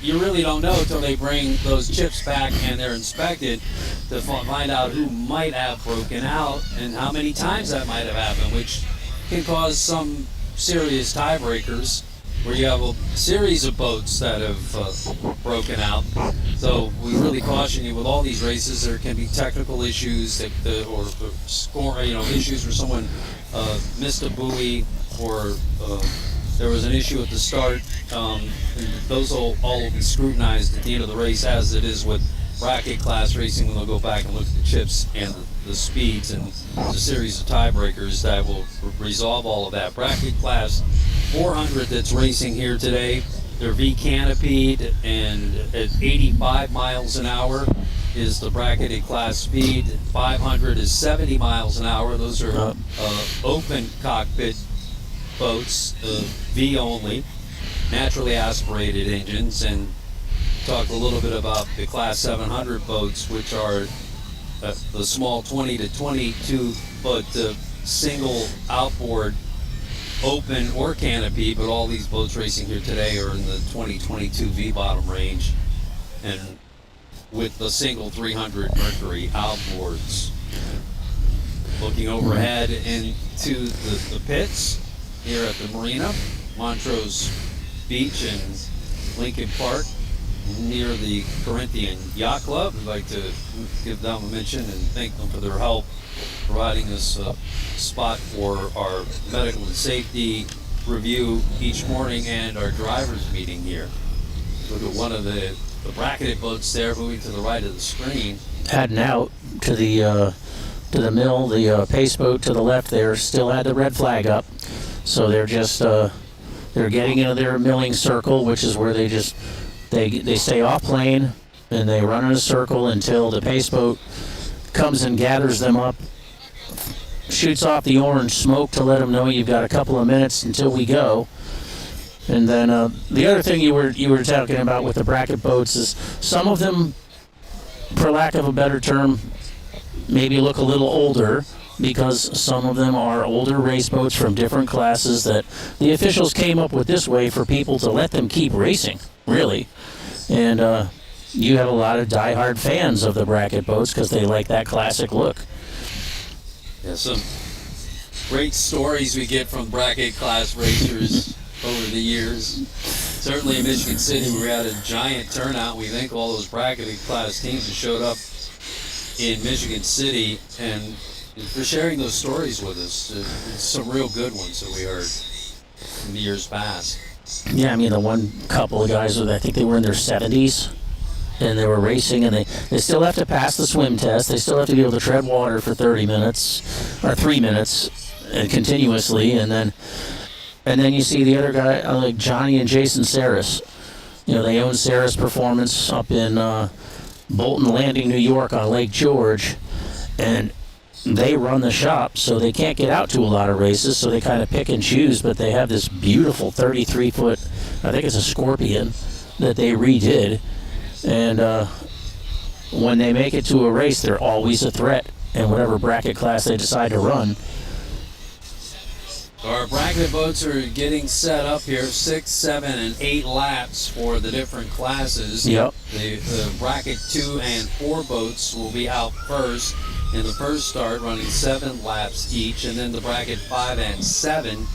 you really don't know until they bring those chips back and they're inspected to find out who might have broken out and how many times that might have happened, which can cause some serious tiebreakers where you have a series of boats that have broken out. So we really caution you with all these races. There can be technical issues or score, issues where someone missed a buoy, or there was an issue at the start. Those all will be scrutinized at the end of the race, as it is with bracket class racing, when they'll go back and look at the chips and the speeds, and there's a series of tiebreakers that will resolve all of that. Bracket class 400 that's racing here today, they're V-canopied, and at 85 miles an hour is the bracketed class speed. 500 is 70 miles an hour. Those are open cockpit boats, V only, naturally aspirated engines. And talk a little bit about the class 700 boats, which are the small 20 to 22 foot single outboard, open or canopy, but all these boats racing here today are in the 20-22 V-bottom range, and with the single 300 Mercury outboards. Looking overhead into the pits here at the marina, Montrose Beach and Lincoln Park, near the Corinthian Yacht Club. We'd like to give them a mention and thank them for their help providing us a spot for our medical and safety review each morning and our drivers meeting here. Look at one of the bracketed boats there moving to the right of the screen. Heading out to the mill, the pace boat to the left there still had the red flag up. So they're just they're getting into their milling circle, which is where they stay off plane and they run in a circle until the pace boat comes and gathers them up, shoots off the orange smoke to let them know you've got a couple of minutes until we go. And then the other thing you were talking about with the bracket boats is some of them, for lack of a better term, maybe look a little older, because some of them are older race boats from different classes that the officials came up with this way for people to let them keep racing, really. And you have a lot of diehard fans of the bracket boats because they like that classic look. Yeah, some great stories we get from bracket class racers over the years. Certainly in Michigan City, we had a giant turnout. We thank all those bracketed class teams that showed up in Michigan City and for sharing those stories with us. Some real good ones that we heard in the years past. Yeah, I mean, the one couple of guys, I think they were in their 70s, and they were racing, and they still have to pass the swim test. They still have to be able to tread water for 30 minutes, or 3 minutes, continuously, and then you see the other guy, like Johnny and Jason Saris. You know, they own Saris Performance up in Bolton Landing, New York on Lake George, and they run the shop, so they can't get out to a lot of races, so they kind of pick and choose, but they have this beautiful 33-foot, I think it's a Scorpion, that they redid, and when they make it to a race, they're always a threat in whatever bracket class they decide to run. Our bracket boats are getting set up here, 6, 7, and 8 laps for the different classes. Yep. The bracket 2 and 4 boats will be out first in the first start, running 7 laps each, and then the bracket 5 and 7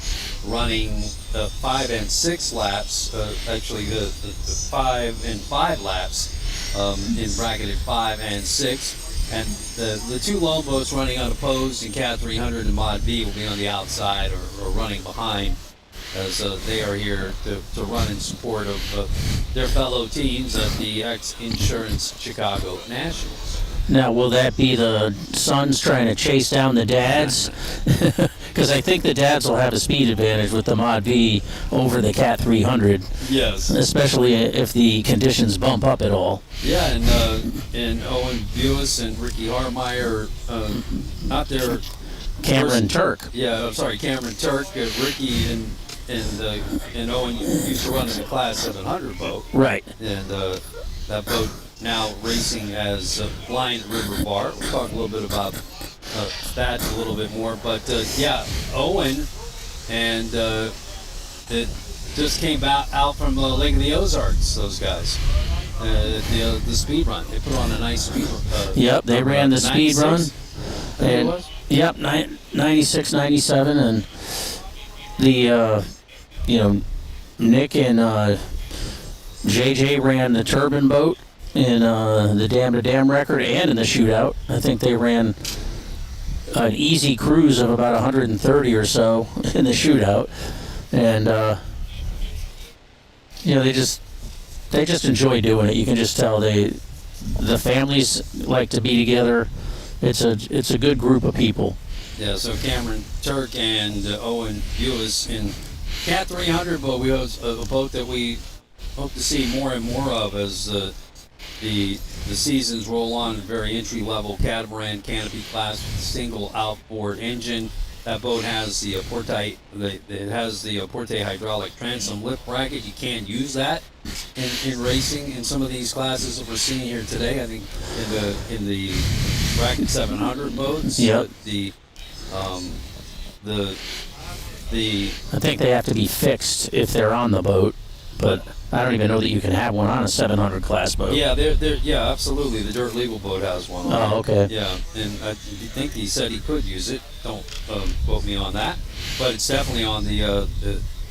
running 5 and 6 laps. Actually, the 5 and 5 laps in bracketed 5 and 6. And the 2 lone boats running unopposed in Cat 300 and Mod B will be on the outside or running behind, as they are here to run in support of their fellow teams at the XINSURANCE Chicago Nationals. Now, will that be the sons trying to chase down the dads? Because I think the dads will have a speed advantage with the Mod V over the Cat 300. Yes. Especially if the conditions bump up at all. Yeah, and Owen Buis and Ricky Harmeyer, not their... Cameron Turk. Yeah, I'm sorry, Cameron Turk. Ricky and Owen used to run in the Class 700 boat. Right. And that boat now racing as Blind River Bar. We'll talk a little bit about that a little bit more. But yeah, Owen and it just came out from Lake of the Ozarks, those guys. The speed run. They put on a nice speed run. Yep, they ran the speed run. And, yep, 96, 97. And the, Nick and JJ ran the turbine boat in the Dam to Dam record and in the shootout. I think they ran an easy cruise of about 130 or so in the shootout. And, they just enjoy doing it. You can just tell the families like to be together. It's a good group of people. Yeah, so Cameron Turk and Owen Buis in Cat 300 boat. We have a boat that we hope to see more and more of as the seasons roll on. Very entry-level catamaran canopy class with a single outboard engine. That boat has the Porte hydraulic transom lift bracket. You can't use that in racing in some of these classes that we're seeing here today. I think in the bracket 700 boats. Yep. I think they have to be fixed if they're on the boat, but I don't even know that you can have one on a 700 class boat. Yeah, yeah, absolutely. The Dirt Legal boat has one. Oh, okay. Yeah, and I think he said he could use it. Don't quote me on that, but it's definitely on the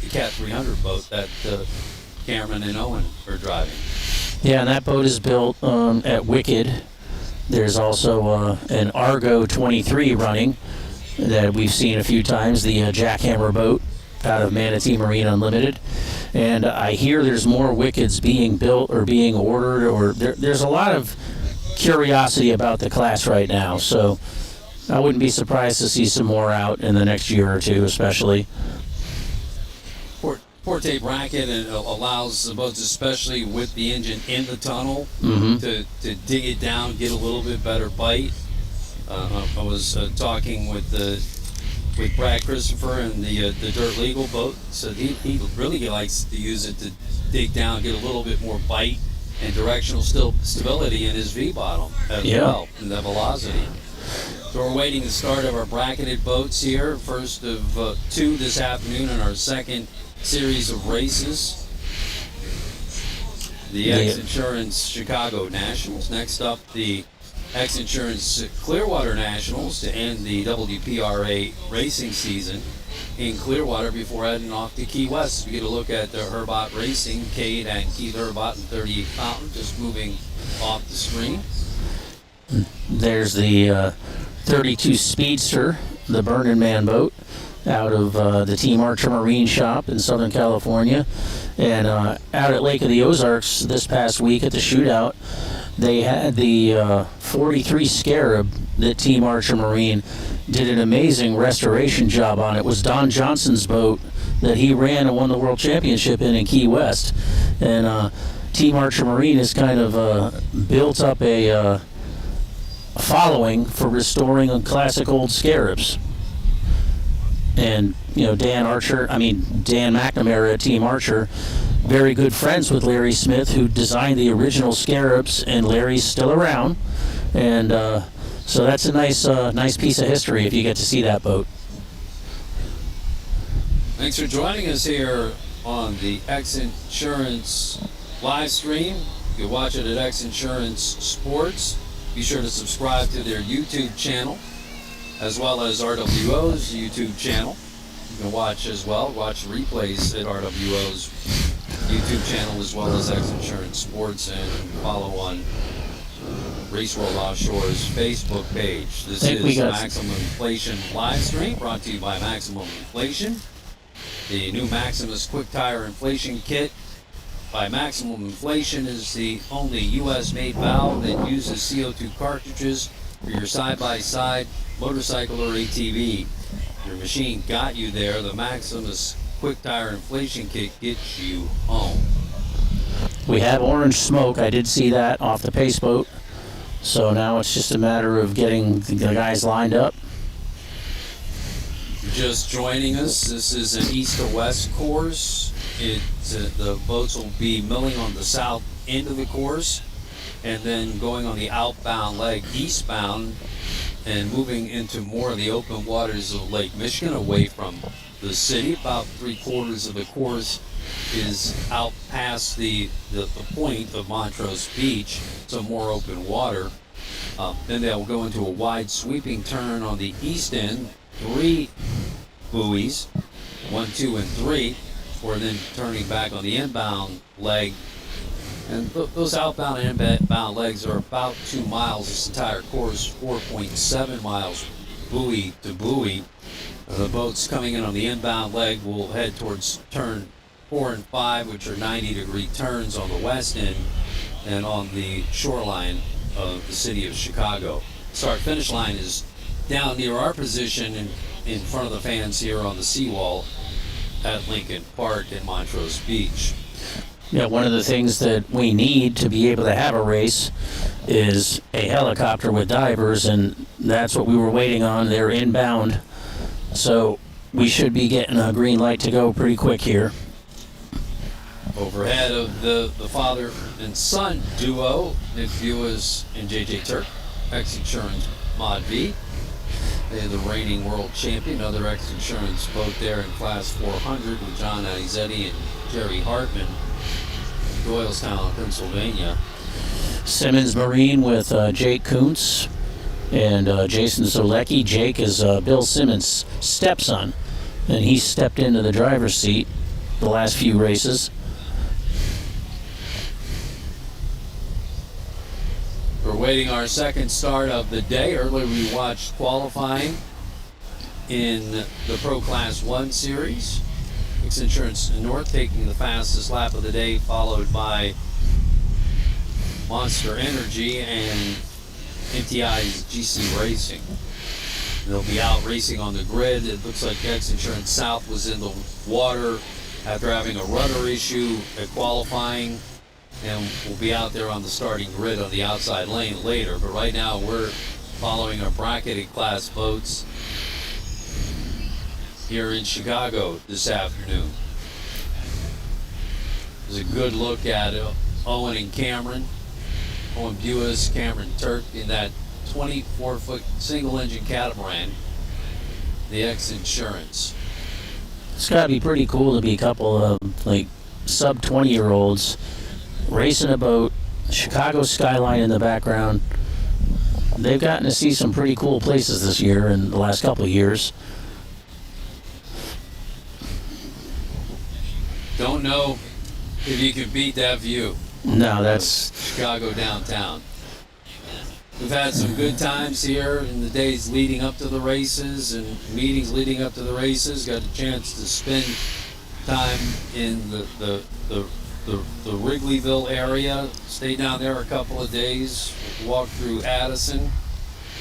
Cat 300 boat that Cameron and Owen are driving. Yeah, and that boat is built at Wicked. There's also an Argo 23 running that we've seen a few times, the Jackhammer boat out of Manatee Marine Unlimited. And I hear there's more Wickeds being built or being ordered, or there's a lot of curiosity about the class right now. So I wouldn't be surprised to see some more out in the next year or two, especially. Porte bracket and allows the boats, especially with the engine in the tunnel, to dig it down, get a little bit better bite. I was talking with Brad Christopher and the Dirt Legal boat. So he really likes to use it to dig down, get a little bit more bite and directional stability in his V bottom as well, and the velocity. So we're waiting the start of our bracketed boats here. First of 2 this afternoon in our second series of races. The X Insurance Chicago Nationals. Next up, the X Insurance Clearwater Nationals to end the WPRA racing season in Clearwater before heading off to Key West. We get a look at the Herbot Racing, Cade and Keith Herbot and 38 Fountain just moving off the screen. There's the 32 Speedster, the Burning Man boat, out of the Team Archer Marine Shop in Southern California. And out at Lake of the Ozarks this past week at the shootout, they had the 43 Scarab that Team Archer Marine did an amazing restoration job on. It was Don Johnson's boat that he ran and won the World Championship in Key West. And Team Archer Marine has kind of built up a following for restoring classic old Scarabs. And, you know, Dan McNamara at Team Archer, very good friends with Larry Smith, who designed the original Scarabs, and Larry's still around. And so that's a nice piece of history if you get to see that boat. Thanks for joining us here on the X Insurance live stream. You can watch it at X Insurance Sports. Be sure to subscribe to their YouTube channel, as well as RWO's YouTube channel. You can watch as well, watch replays at RWO's YouTube channel, as well as X Insurance Sports, and follow on Race World Offshore's Facebook page. This is Maximum Inflation live stream, brought to you by Maximum Inflation. The new Maximus Quick Tire Inflation Kit by Maximum Inflation is the only U.S.-made valve that uses CO2 cartridges for your side-by-side motorcycle or ATV. Your machine got you there. The Maximus Quick Tire Inflation Kit gets you home. We have orange smoke. I did see that off the pace boat. So now it's just a matter of getting the guys lined up. Just joining us, this is an east to west course. The boats will be milling on the south end of the course and then going on the outbound leg eastbound and moving into more of the open waters of Lake Michigan, away from the city. About 3/4 of the course is out past the point of Montrose Beach, so more open water. Then they'll go into a wide sweeping turn on the east end, 3 buoys, 1, 2, and 3, or then turning back on the inbound leg. And those outbound and inbound legs are about 2 miles. This entire course, 4.7 miles buoy to buoy. The boats coming in on the inbound leg will head towards turn 4 and 5, which are 90-degree turns on the west end and on the shoreline of the city of Chicago. Start-finish line is down near our position in front of the fans here on the seawall at Lincoln Park in Montrose Beach. Yeah, one of the things that we need to be able to have a race is a helicopter with divers, and that's what we were waiting on. They're inbound, so we should be getting a green light to go pretty quick here. Overhead of the father and son duo, Nick Buis and JJ Turk, X Insurance Mod V. They're the reigning world champion. Another X Insurance boat there in Class 400 with John Anizetti and Jerry Hartman. Doylestown, Pennsylvania. Simmons Marine with Jake Kuntz and Jason Zolecki. Jake is Bill Simmons' stepson, and he stepped into the driver's seat the last few races. We're waiting our second start of the day. Earlier we watched qualifying in the Pro Class 1 Series. X Insurance North taking the fastest lap of the day, followed by Monster Energy and MTI's GC Racing. They'll be out racing on the grid. It looks like X Insurance South was in the water after having a rudder issue at qualifying, and we'll be out there on the starting grid on the outside lane later. But right now we're following our bracketed class boats here in Chicago this afternoon. There's a good look at Owen and Cameron. Owen Buis, Cameron Turk in that 24-foot single-engine catamaran, the X Insurance. It's got to be pretty cool to be a couple of like sub-20-year-olds racing a boat, Chicago skyline in the background. They've gotten to see some pretty cool places this year and the last couple of years. Don't know if you can beat that view. No, that's Chicago downtown. We've had some good times here in the days leading up to the races and meetings leading up to the races. Got a chance to spend time in the Wrigleyville area. Stayed down there a couple of days. Walked through Addison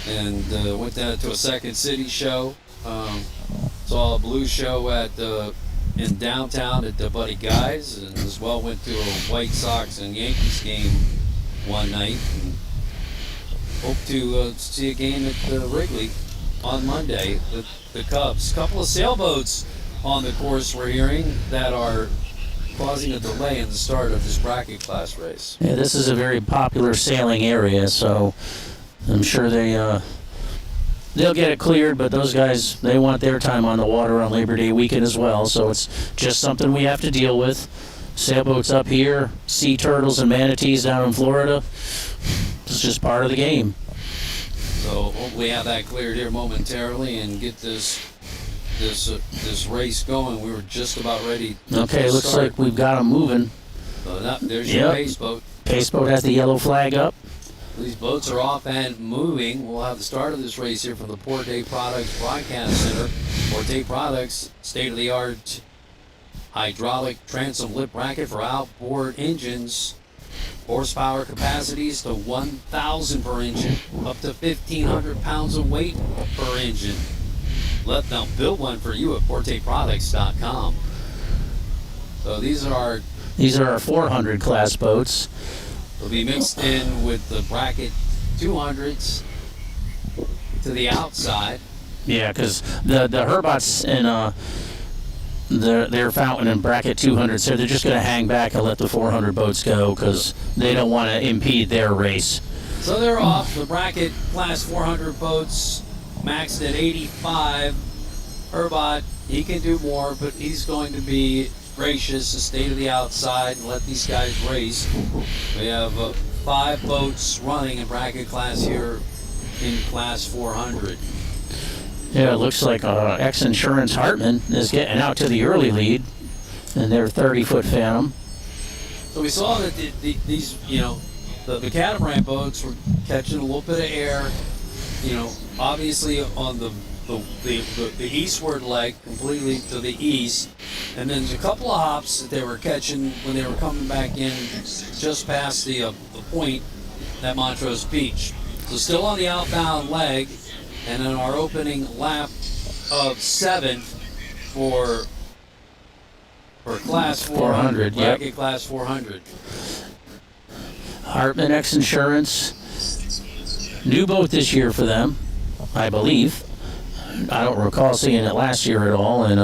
and went down to a Second City show. Saw a blues show at in downtown at the Buddy Guy's, and as well went to a White Sox and Yankees game one night. And hope to see a game at Wrigley on Monday with the Cubs. A couple of sailboats on the course we're hearing that are causing a delay in the start of this bracket class race. Yeah, this is a very popular sailing area, so I'm sure they'll get it cleared, but those guys, they want their time on the water on Labor Day weekend as well, so it's just something we have to deal with. Sailboats up here, sea turtles and manatees down in Florida. It's just part of the game. So hopefully have that cleared here momentarily and get this race going. We were just about ready to Okay, looks start. like we've got them moving. So there's your pace boat. Pace boat has the yellow flag up. These boats are off and moving. We'll have the start of this race here from the Porte Products Broadcast Center. Porte Products, state-of-the-art hydraulic transom lip bracket for outboard engines. Horsepower capacities to 1,000 per engine, up to 1,500 pounds of weight per engine. Let them build one for you at PorteProducts.com. So these are our 400 class boats. They'll be mixed in with the bracket 200s to the outside. Yeah, because the Herbots and their fountain and bracket 200, so they're just going to hang back and let the 400 boats go because they don't want to impede their race. So they're off. The bracket class 400 boats maxed at 85. Herbot, he can do more, but he's going to be gracious and stay to the outside and let these guys race. We have 5 boats running in bracket class here in class 400. Yeah, it looks like XINSURANCE Hartman is getting out to the early lead in their 30-foot Phantom. So we saw that these, the catamaran boats were catching a little bit of air, obviously on the eastward leg, completely to the east, and then a couple of hops that they were catching when they were coming back in just past the point at Montrose Beach. So still on the outbound leg, and then our opening lap of 7 for class 400, bracket class 400. Hartman XINSURANCE, new boat this year for them, I believe. I don't recall seeing it last year at all, and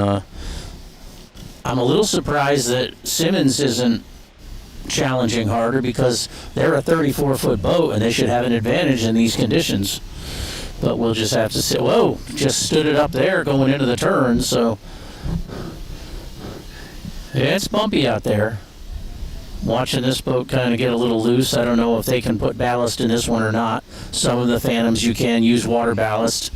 I'm a little surprised that Simmons isn't challenging harder because they're a 34-foot boat and they should have an advantage in these conditions. But we'll just have to say, whoa, just stood it up there going into the turn, so yeah, it's bumpy out there. Watching this boat kind of get a little loose. I don't know if they can put ballast in this one or not. Some of the Phantoms you can use water ballast.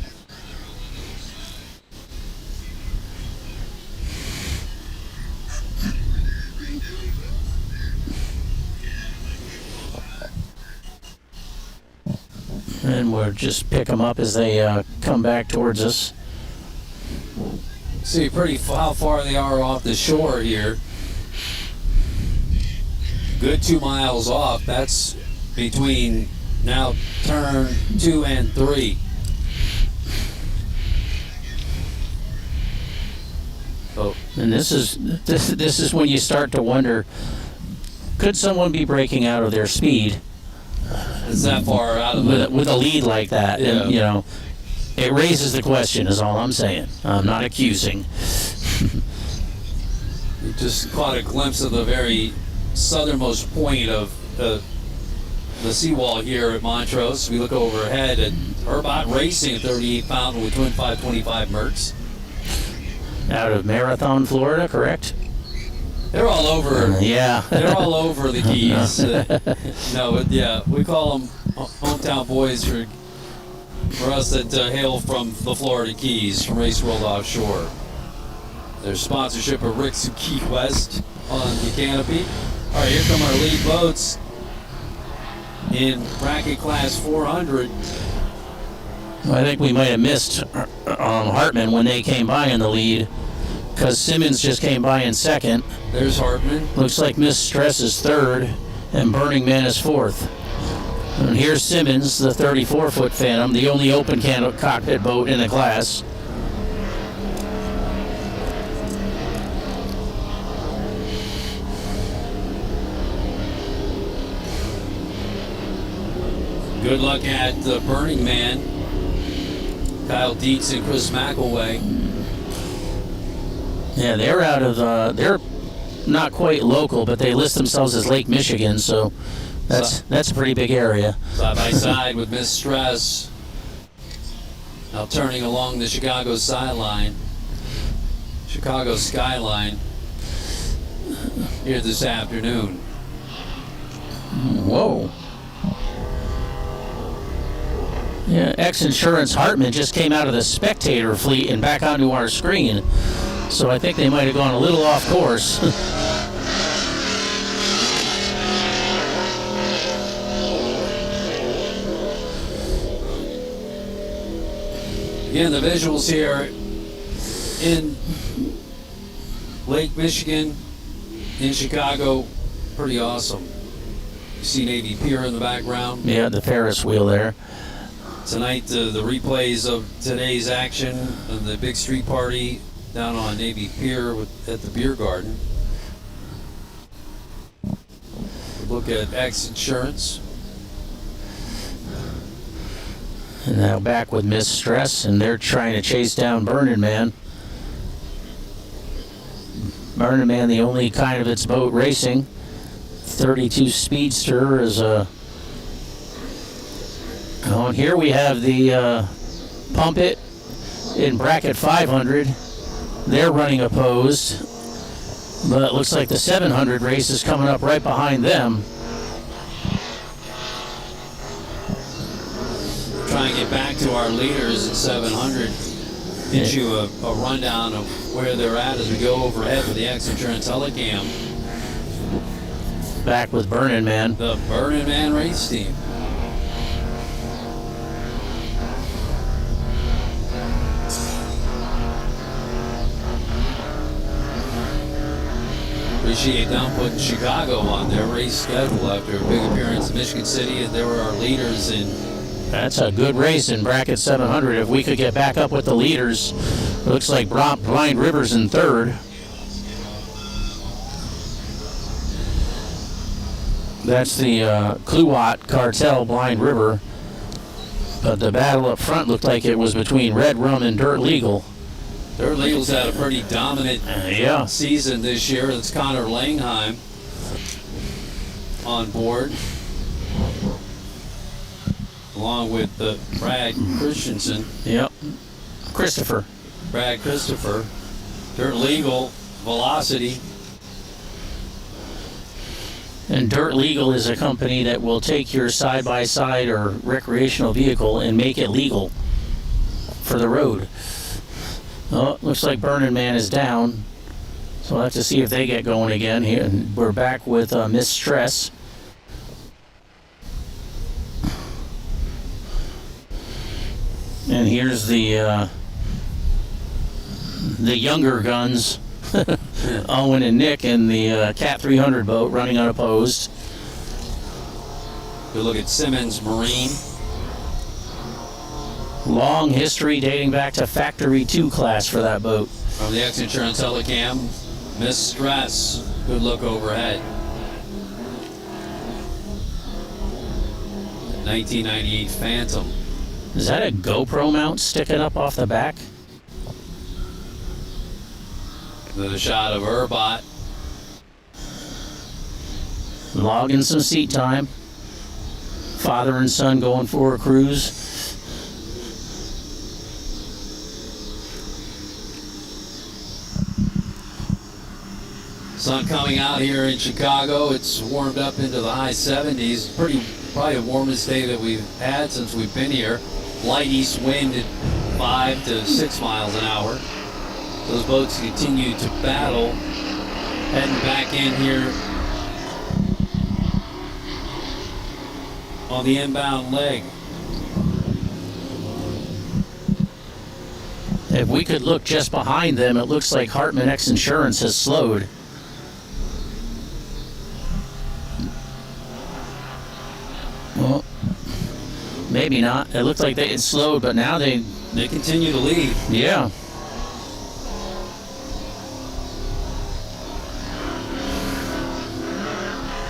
And we'll just pick them up as they come back towards us. See how far they are off the shore here. Good 2 miles off. That's between now turn 2 and 3. Oh, and this is when you start to wonder, could someone be breaking out of their speed? It's that far out of with a lead like that, yeah. And it raises the question. Is all I'm saying. I'm not accusing. You just caught a glimpse of the very southernmost point of the seawall here at Montrose. We look overhead at Herbot Racing, a 38-pounder with twin 525 Mercs. Out of Marathon, Florida, correct? They're all over. Yeah. They're all over the Keys. No, but yeah, we call them hometown boys for us that hail from the Florida Keys, from Race World Offshore. There's sponsorship of Rick's Key West on the canopy. All right, here come our lead boats in bracket class 400. I think we might have missed Hartman when they came by in the lead, because Simmons just came by in second. There's Hartman. Looks like Miss Stress is third, and Burning Man is fourth. And here's Simmons, the 34-foot Phantom, the only open cockpit boat in the class. Good luck at the Burning Man. Kyle Dietz and Chris McElway. Yeah, they're out of, they're not quite local, but they list themselves as Lake Michigan, so that's a pretty big area. Side by side with Miss Stress. Now turning along the Chicago skyline here this afternoon. Whoa. Yeah, X-Insurance Hartman just came out of the spectator fleet and back onto our screen. So I think they might have gone a little off course. Again, the visuals here in Lake Michigan, in Chicago, pretty awesome. You see Navy Pier in the background. Yeah, the Ferris wheel there. Tonight, the replays of today's action of the big street party down on Navy Pier at the beer garden. Look at X-Insurance. And now back with Miss Stress, and they're trying to chase down Burning Man. Burning Man, the only kind of its boat racing. 32 Speedster is a... Oh, and here we have the Pump It in bracket 500. They're running opposed, but it looks like the 700 race is coming up right behind them. Try and get back to our leaders at 700. Get you a rundown of where they're at as we go overhead with the X-Insurance Telecam. Back with Burning Man. The Burning Man race team. Appreciate them putting Chicago on their race schedule after a big appearance in Michigan City, and they were our leaders in. That's a good race in bracket 700. If we could get back up with the leaders, it looks like Blind River's in third. That's the Kluwat Cartel Blind River. But the battle up front looked like it was between Red Rum and Dirt Legal. Dirt Legal's had a pretty dominant season this year. It's Connor Langheim on board, along with Brad Christensen. Yep. Christopher. Brad Christopher. Dirt Legal, Velocity. And Dirt Legal is a company that will take your side-by-side or recreational vehicle and make it legal for the road. Oh, looks like Burning Man is down. So we'll have to see if they get going again here. And we're back with Miss Stress. And here's the younger guns, Owen and Nick, in the Cat 300 boat running unopposed. Good look at Simmons Marine. Long history dating back to Factory 2 class for that boat. From the X-Insurance Telecam, Miss Stress. Good look overhead. 1998 Phantom. Is that a GoPro mount sticking up off the back? The shot of Urbot. Logging some seat time. Father and son going for a cruise. Sun coming out here in Chicago. It's warmed up into the high 70s. Probably the warmest day that we've had since we've been here. Light east wind at 5 to 6 miles an hour. Those boats continue to battle. Heading back in here on the inbound leg. If we could look just behind them, it looks like Hartman X Insurance has slowed. Well, maybe not. It looked like they had slowed, but now they continue to lead. Yeah.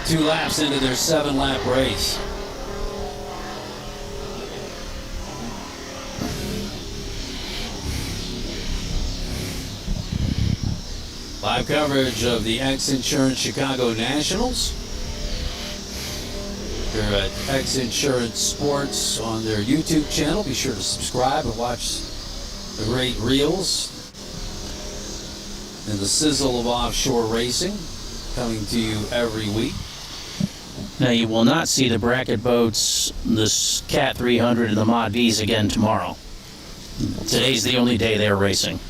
Two laps into their 7-lap race. Live coverage of the X Insurance Chicago Nationals. They're at X Insurance Sports on their YouTube channel. Be sure to subscribe and watch the great reels and the sizzle of offshore racing coming to you every week. Now you will not see the bracket boats, the Cat 300 and the Mod Vs again tomorrow. Today's the only day they're racing.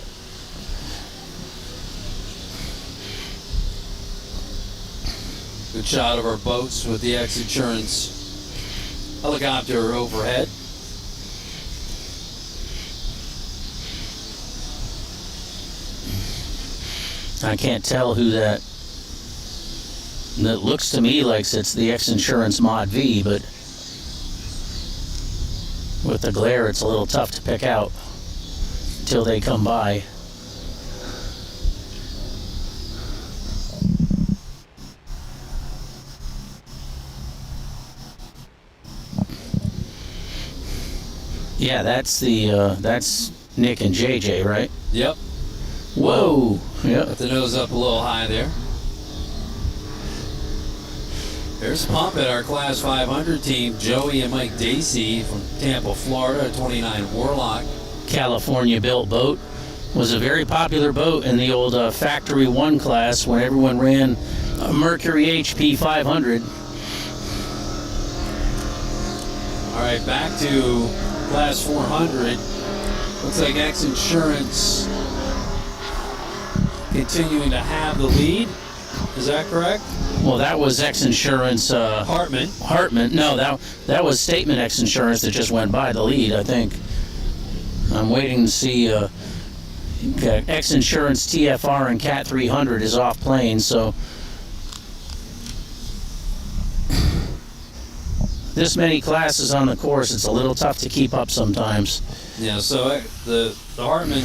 Good shot of our boats with the X Insurance helicopter overhead. I can't tell who that. It looks to me like it's the X Insurance Mod V, but with the glare, it's a little tough to pick out until they come by. Yeah, that's Nick and JJ, right? Yep. Whoa. Yep. Got the nose up a little high there. There's a pump at our Class 500 team. Joey and Mike Dacey from Tampa, Florida, 29 Warlock. California-built boat. Was a very popular boat in the old Factory 1 class when everyone ran a Mercury HP 500. All right, back to Class 400. Looks like X Insurance continuing to have the lead. Is that correct? Well, that was X Insurance. Hartman. Hartman. No, that was Statement X Insurance that just went by the lead, I think. I'm waiting to see. X Insurance TFR and Cat 300 is off plane, so this many classes on the course, it's a little tough to keep up sometimes. Yeah, so the Hartman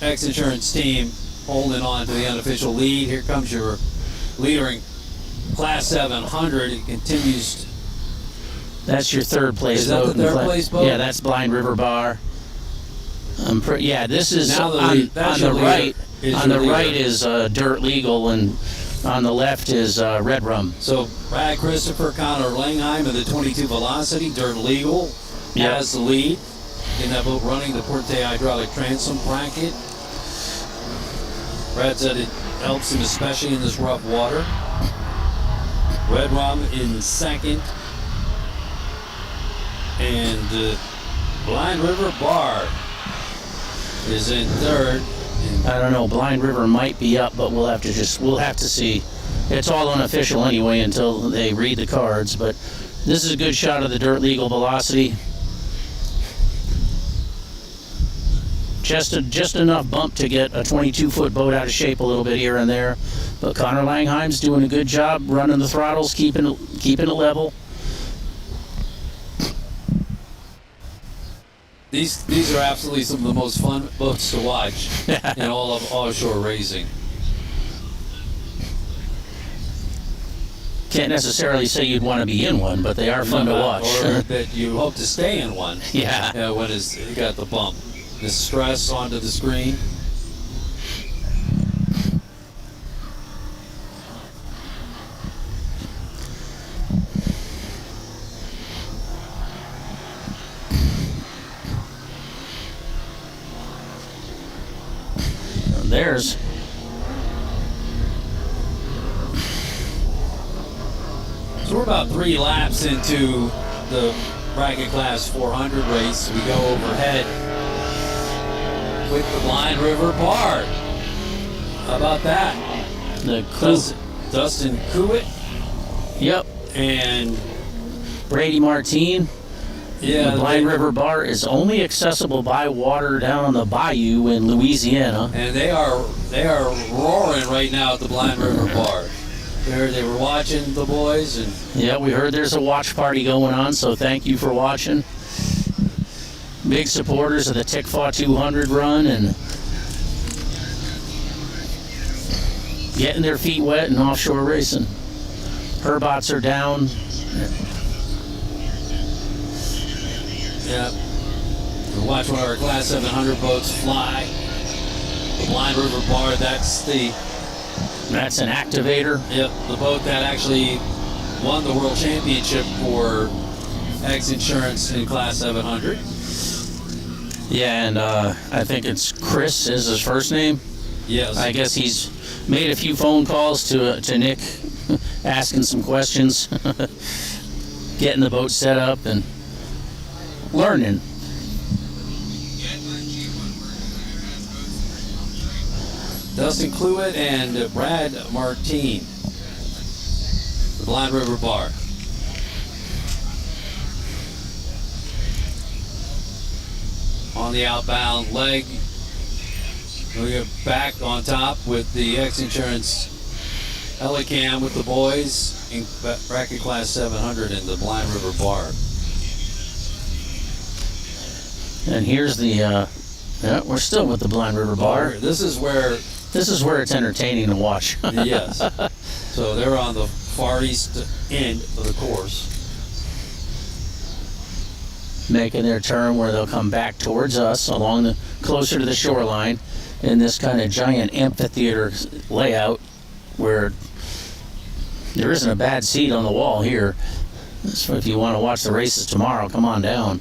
X Insurance team holding on to the unofficial lead. Here comes your leader in Class 700. It continues. That's your third place boat. Is that the third place boat? Yeah, that's Blind River Bar. Yeah, this is now on the right. On the right is Dirt Legal, and on the left is Red Rum. So Brad Christopher, Connor Langheim of the 22 Velocity, Dirt Legal has the lead in that boat running the Porte hydraulic transom bracket. Brad said it helps him especially in this rough water. Red Rum in second, and Blind River Bar is in third. I don't know. Blind River might be up, but we'll have to see. It's all unofficial anyway until they read the cards. But this is a good shot of the Dirt Legal Velocity. Just enough bump to get a 22-foot boat out of shape a little bit here and there. But Connor Langheim's doing a good job running the throttles, keeping it level. These are absolutely some of the most fun boats to watch in all of offshore racing. Can't necessarily say you'd want to be in one, but they are fun to watch. Or that you hope to stay in one. Yeah. When it's got the bump. The stress onto the screen. So we're about 3 laps into the bracket class 400 race. We go overhead with the Blind River Bar. How about that? Dustin Kuwit. Yep. And Brady Martine. Yeah, the Blind River Bar is only accessible by water down on the bayou in Louisiana. And they are roaring right now at the Blind River Bar. They were watching the boys, and yeah, we heard there's a watch party going on, so thank you for watching. Big supporters of the Tickfaw 200 run and getting their feet wet in offshore racing. Herbots are down. Yeah. We'll watch one of our Class 700 boats fly. The Blind River Bar, that's an activator. Yep, the boat that actually won the World Championship for X Insurance in Class 700. Yeah, and I think it's Chris is his first name. Yes. I guess he's made a few phone calls to Nick, asking some questions, getting the boat set up and learning. Dustin Cluett and Brad Martine, the Blind River Bar. On the outbound leg, we get back on top with the X Insurance Helicam with the boys in bracket class 700 in the Blind River Bar. And here's the, yeah, we're still with the Blind River Bar. This is where it's entertaining to watch. Yes. So they're on the far east end of the course. Making their turn where they'll come back towards us along closer to the shoreline in this kind of giant amphitheater layout where there isn't a bad seat on the wall here. So if you want to watch the races tomorrow, come on down.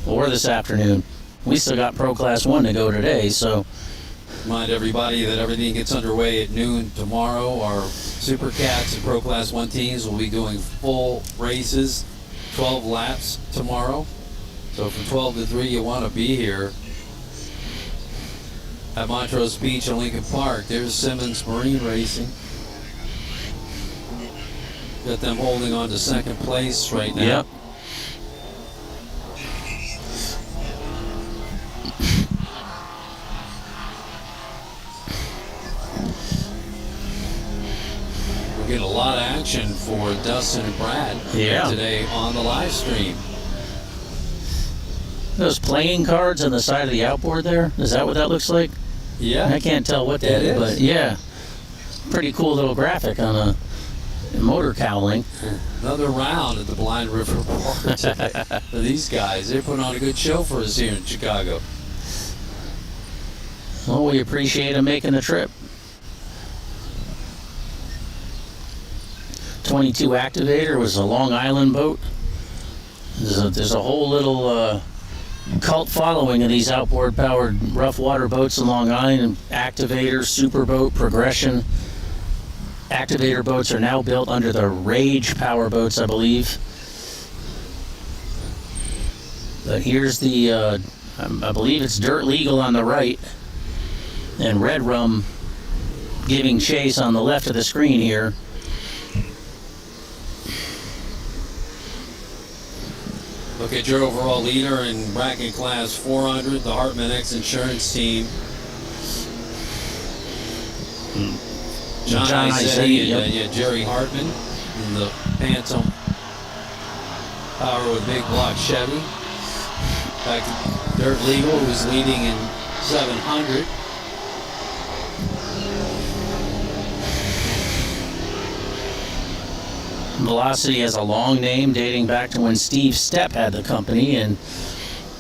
Or this afternoon. We still got Pro Class 1 to go today, so. Remind everybody that everything gets underway at noon tomorrow. Our Supercats and Pro Class 1 teams will be doing full races, 12 laps tomorrow. So from 12 to 3, you want to be here at Montrose Beach and Lincoln Park. There's Simmons Marine Racing. Got them holding on to second place right now. Yep. Get a lot of action for Dustin and Brad today on the live stream. Those playing cards on the side of the outboard there, is that what that looks like? Yeah. I can't tell what that is, but yeah. Pretty cool little graphic on a motor cowling. Another round at the Blind River Bar today for these guys. They put on a good show for us here in Chicago. Well, we appreciate them making the trip. 22 Activator was a Long Island boat. There's a whole little cult following of these outboard powered rough water boats in Long Island. Activator, Superboat, Progression. Activator boats are now built under the Rage power boats, I believe. But here's the, I believe it's Dirt Legal on the right, and Red Rum giving chase on the left of the screen here. Look at your overall leader in bracket class 400, the Hartman X Insurance team. John Isetti and Jerry Hartman in the Phantom Power with Big Block Chevy. Back to Dirt Legal, who's leading in 700. Velocity has a long name dating back to when Steve Stepp had the company, and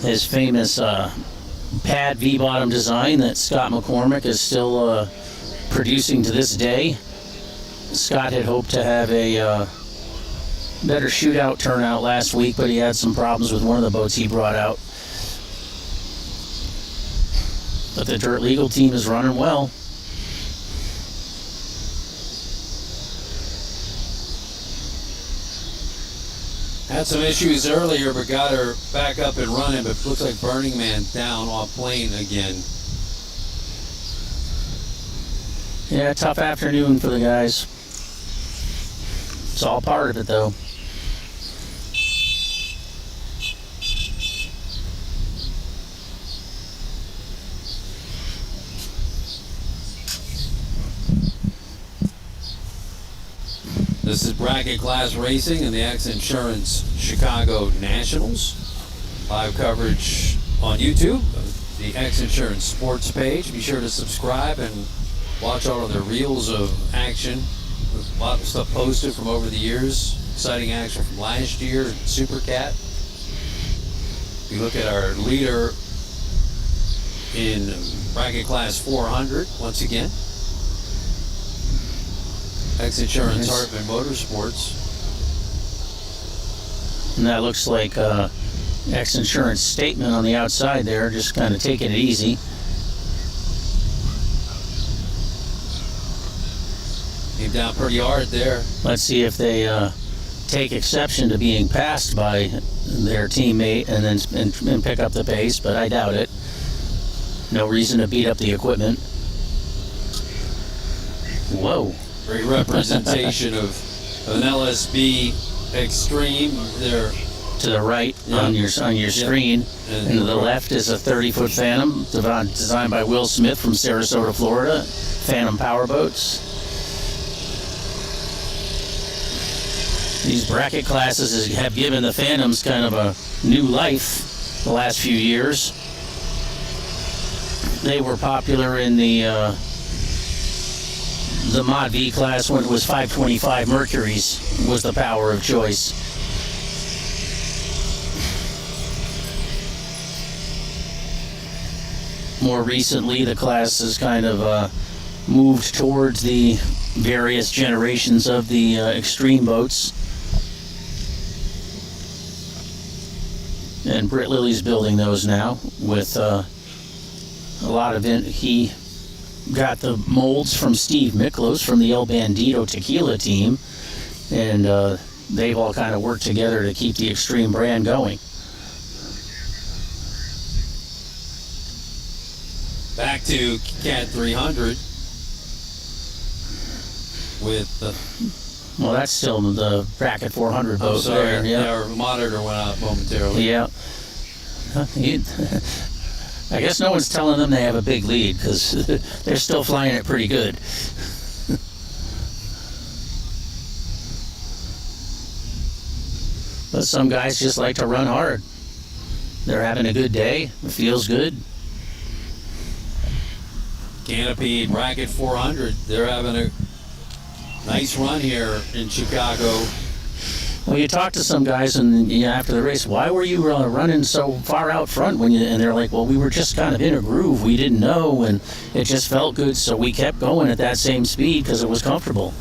his famous pad V-bottom design that Scott McCormick is still producing to this day. Scott had hoped to have a better shootout turnout last week, but he had some problems with one of the boats he brought out. But the Dirt Legal team is running well. Had some issues earlier, but got her back up and running, but looks like Burning Man down off plane again. Yeah, tough afternoon for the guys. It's all part of it, though. This is bracket class racing in the XINSURANCE Chicago Nationals. Live coverage on YouTube, of the XINSURANCE Sports page. Be sure to subscribe and watch all of the reels of action. A lot of stuff posted from over the years. Exciting action from last year, Supercat. We look at our leader in bracket class 400 once again. XINSURANCE Hartman Motorsports. And that looks like XINSURANCE statement on the outside there, just kind of taking it easy. Came down pretty hard there. Let's see if they take exception to being passed by their teammate and then pick up the pace, but I doubt it. No reason to beat up the equipment. Whoa. Great representation of an LSB Extreme there. To the right on your screen, and to the left is a 30-foot Phantom designed by Will Smith from Sarasota, Florida. Phantom Powerboats. These bracket classes have given the Phantoms kind of a new life the last few years. They were popular in the Mod V class when it was 525 Mercuries was the power of choice. More recently, the class has kind of moved towards the various generations of the extreme boats. And Britt Lilly's building those now with a lot of it. He got the molds from Steve Miklos from the El Bandito Tequila team, and they've all kind of worked together to keep the Extreme brand going. Back to Cat 300 with the... Well, that's still the bracket 400 boat. I'm sorry, there. Yeah. Our monitor went out momentarily. Yeah. I guess no one's telling them they have a big lead because they're still flying it pretty good. But some guys just like to run hard. They're having a good day. It feels good. Canopy bracket 400. They're having a nice run here in Chicago. Well, you talk to some guys and after the race, why were you running so far out front? And they're like, well, we were just kind of in a groove. We didn't know, and it just felt good, so we kept going at that same speed because it was comfortable.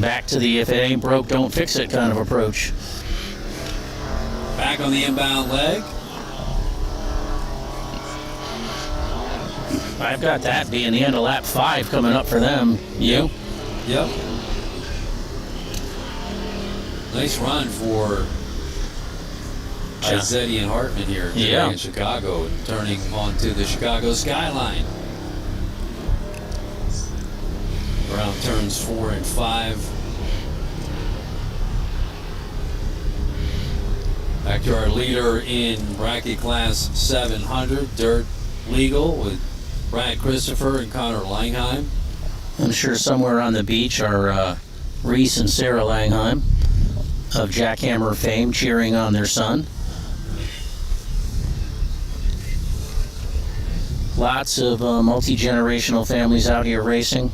Back to the if it ain't broke, don't fix it kind of approach. Back on the inbound leg. I've got that being the end of lap 5 coming up for them. You? Yep. Nice run for Izzetti and Hartman here today in Chicago, and turning onto the Chicago skyline. Around turns 4 and 5. Back to our leader in bracket class 700, Dirt Legal, with Brad Christopher and Connor Langheim. I'm sure somewhere on the beach are Reese and Sarah Langheim of Jackhammer fame cheering on their son. Lots of multi-generational families out here racing.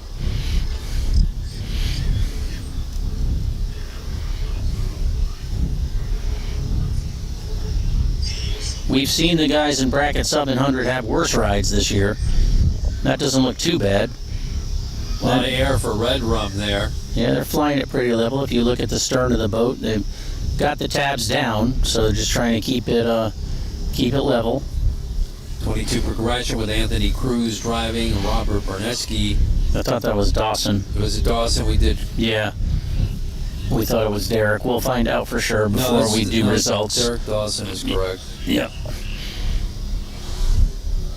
We've seen the guys in bracket 700 have worse rides this year. That doesn't look too bad. A lot of air for Red Rum there. Yeah, they're flying it pretty level. If you look at the stern of the boat, they've got the tabs down, so they're just trying to keep it level. 22 progression with Anthony Cruz driving, Robert Bernetsky. I thought that was Dawson. It was Dawson we did. Yeah. We thought it was Derek. We'll find out for sure before we do results. Derek Dawson is correct. Yep.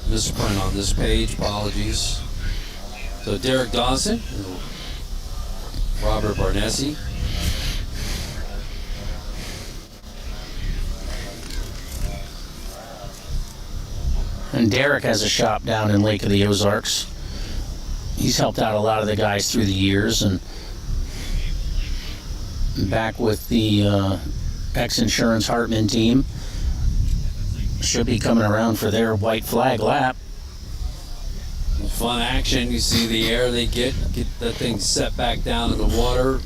Misprint on this page. Apologies. So Derek Dawson, Robert Barnesi. And Derek has a shop down in Lake of the Ozarks. He's helped out a lot of the guys through the years, and back with the X-Insurance Hartman team. Should be coming around for their white flag lap. Fun action. You see the air they get that thing set back down in the water.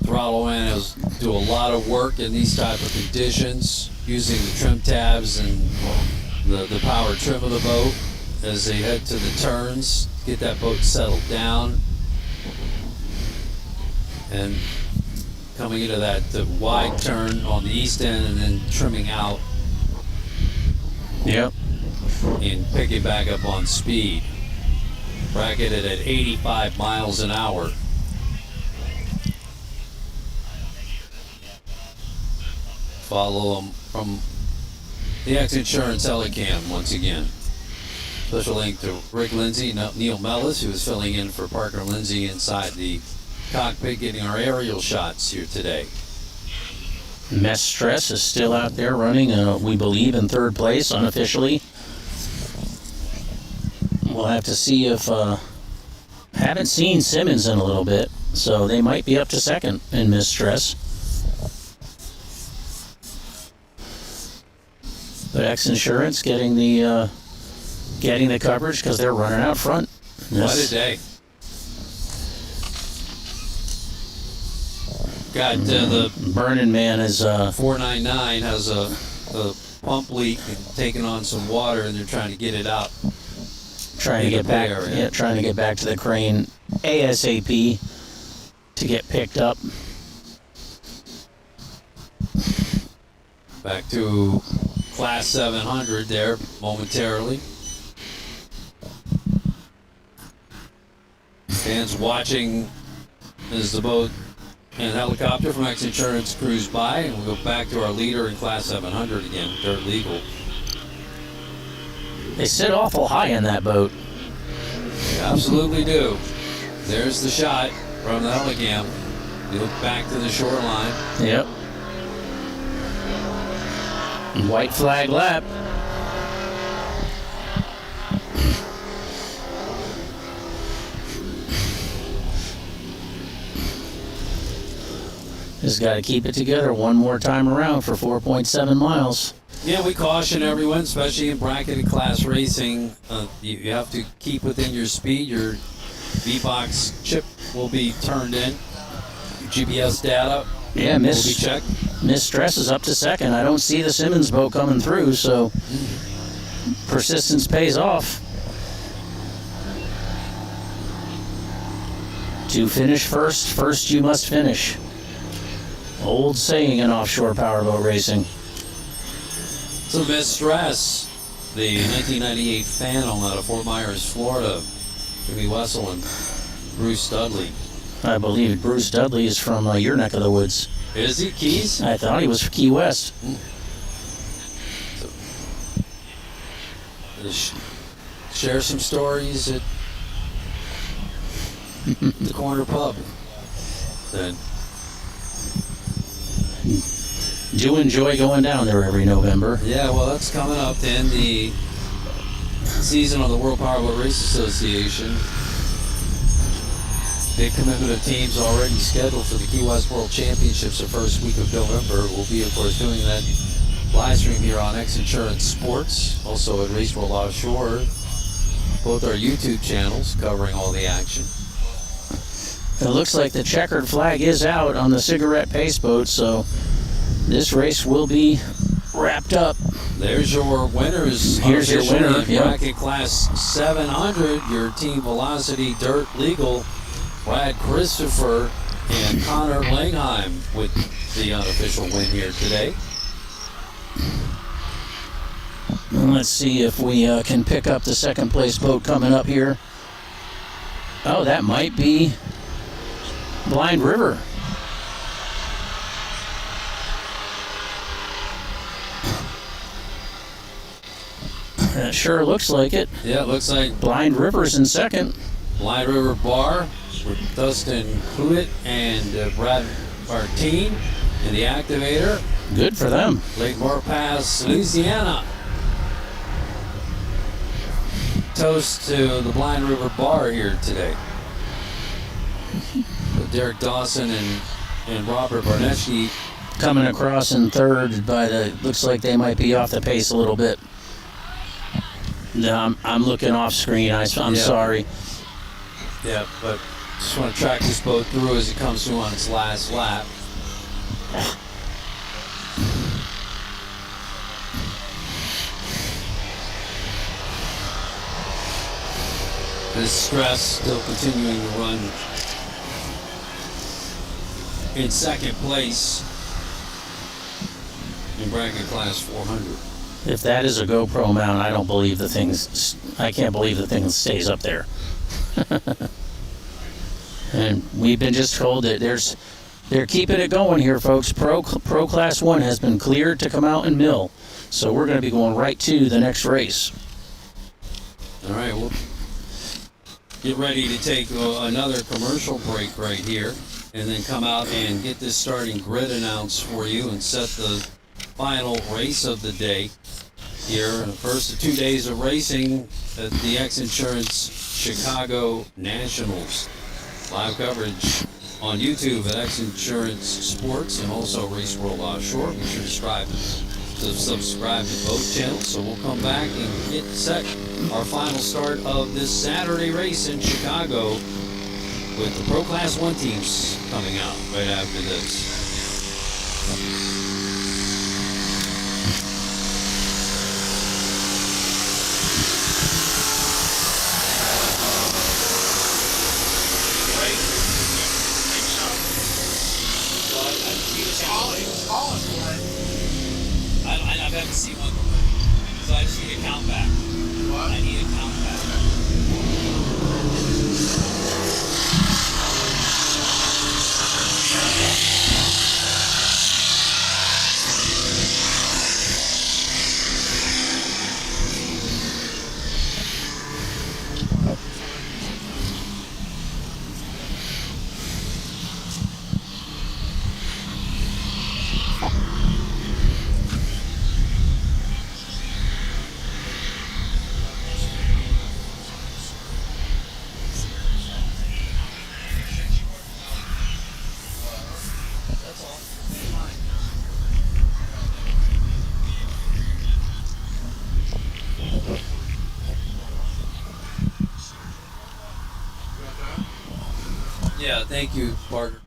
Throttle in, do a lot of work in these type of conditions, using the trim tabs and the power trim of the boat as they head to the turns, get that boat settled down. And coming into that wide turn on the east end and then trimming out. Yep. And picking back up on speed. Bracketed at 85 miles an hour. Follow them from the X-Insurance Helicam once again. Special link to Rick Lindsay, Neil Mellis, who is filling in for Parker Lindsay inside the cockpit, getting our aerial shots here today. Mestres is still out there running, we believe, in third place unofficially. We'll have to see if... haven't seen Simmons in a little bit, so they might be up to second in Mestres. But X-Insurance getting the coverage because they're running out front. What a day. Got the Burning Man is 499 has a pump leak and taking on some water, and they're trying to get it out. Trying to get back. Yeah, trying to get back to the crane ASAP to get picked up. Back to Class 700 there momentarily. Fans watching as the boat and helicopter from X-Insurance cruise by, and we'll go back to our leader in Class 700 again, Dirt Legal. They sit awful high in that boat. They absolutely do. There's the shot from the helicam. You look back to the shoreline. Yep. White flag lap. Just got to keep it together one more time around for 4.7 miles. Yeah, we caution everyone, especially in bracketed class racing, you have to keep within your speed. Your V-Box chip will be turned in. GPS data Yeah, will be checked. Mestres is up to second. I don't see the Simmons boat coming through, so persistence pays off. To finish first you must finish. Old saying in offshore powerboat racing. So Mestres, the 1998 Phantom out of Fort Myers, Florida, Jimmy Wessel and Bruce Dudley. I believe Bruce Dudley is from your neck of the woods. Is he Keys? I thought he was Key West. So, share some stories at the corner pub. Then Do enjoy going down there every November. yeah, well, that's coming up to end the season of the World Powerboat Race Association. Big commitment of teams already scheduled for the Key West World Championships the first week of November. We'll be, of course, doing that live stream here on X-Insurance Sports, also at Race World Offshore. Both our YouTube channels covering all the action. It looks like the checkered flag is out on the cigarette pace boat, so this race will be wrapped up. There's your winners. Here's your winner. In bracket class 700, your Team Velocity Dirt Legal, Brad Christopher and Connor Langheim with the unofficial win here today. Let's see if we can pick up the second place boat coming up here. Oh, that might be Blind River. It sure looks like it. Yeah, it looks like Blind River's in second. Blind River Bar with Dustin Hewitt and Brad Martine in the activator. Good for them. Lake Morpass, Louisiana. Toast to the Blind River Bar here today. With Derek Dawson and Robert Barnecki Coming across in third by the, looks like they might be off the pace a little bit. No, I'm looking off screen. I'm sorry. Yeah, but just want to track this boat through as it comes through on its last lap. This stress still continuing to run in second place in bracket class 400. If that is a GoPro mount, I don't believe the thing's. I can't believe the thing stays up there. And we've been just told that they're keeping it going here, folks. Pro Class 1 has been cleared to come out and mill, so we're going to be going right to the next race. All right, we'll get ready to take another commercial break right here, and then come out and get this starting grid announced for you and set the final race of the day here. The first of 2 days of racing at the X Insurance Chicago Nationals. Live coverage on YouTube at X Insurance Sports and also Race World Offshore. Be sure to subscribe to both channels. So we'll come back and get set our final start of this Saturday race in Chicago with the Pro Class 1 teams coming out right after this. I haven't seen one, so I just need a count back. What? I need a count back. Yeah, thank you, partner.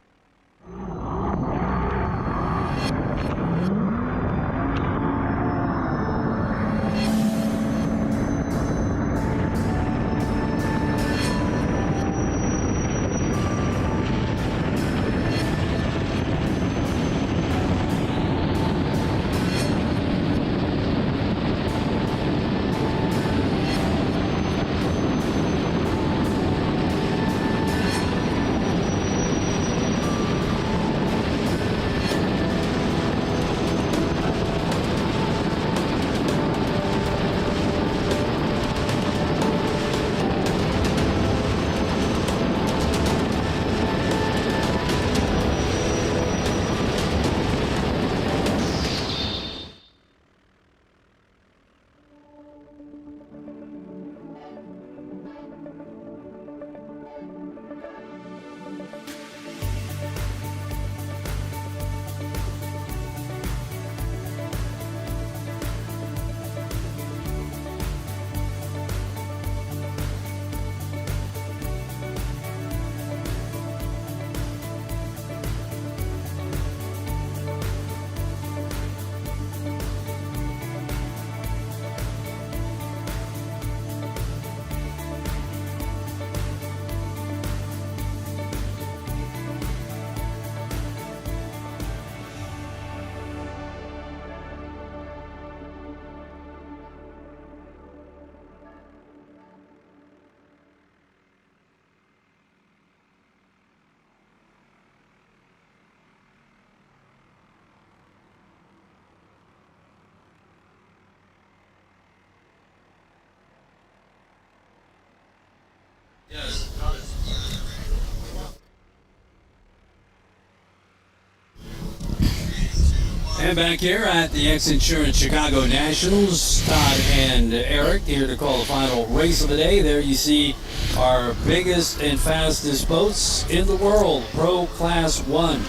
And back here at the X Insurance Chicago Nationals, Todd and Eric here to call the final race of the day. There you see our biggest and fastest boats in the world, Pro Class 1.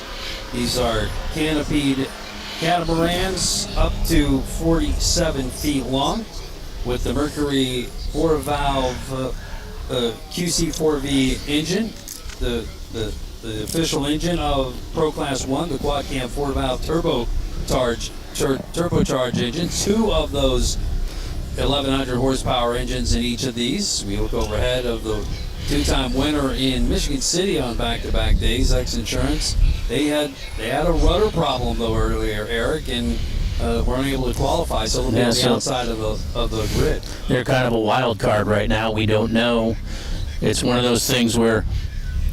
These are canopied catamarans up to 47 feet long with the Mercury 4-valve QC4V engine, the official engine of Pro Class 1, the quad cam 4-valve turbocharged engine. Two of those 1,100 horsepower engines in each of these. We look overhead of the two-time winner in Michigan City on back-to-back days, X Insurance. They had a rudder problem though earlier, Eric, and weren't able to qualify, so they'll be on the outside of the grid. They're kind of a wild card right now. We don't know. It's one of those things where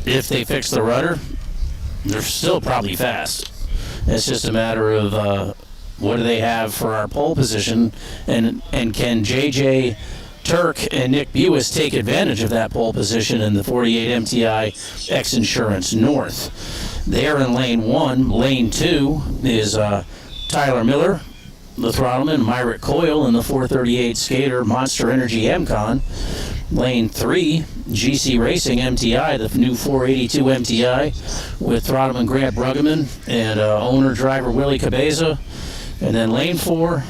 if they fix the rudder, they're still probably fast. It's just a matter of what do they have for our pole position, and can JJ Turk and Nick Buis take advantage of that pole position in the 48 MTI X Insurance North. They're in lane 1. Lane 2 is Tyler Miller, the Throttleman, Myrick Coyle in the 438 Skater Monster Energy MCon. Lane 3, GC Racing MTI, the new 482 MTI with Throttleman Grant Bruggeman and owner-driver Willie Cabeza. And then lane 4,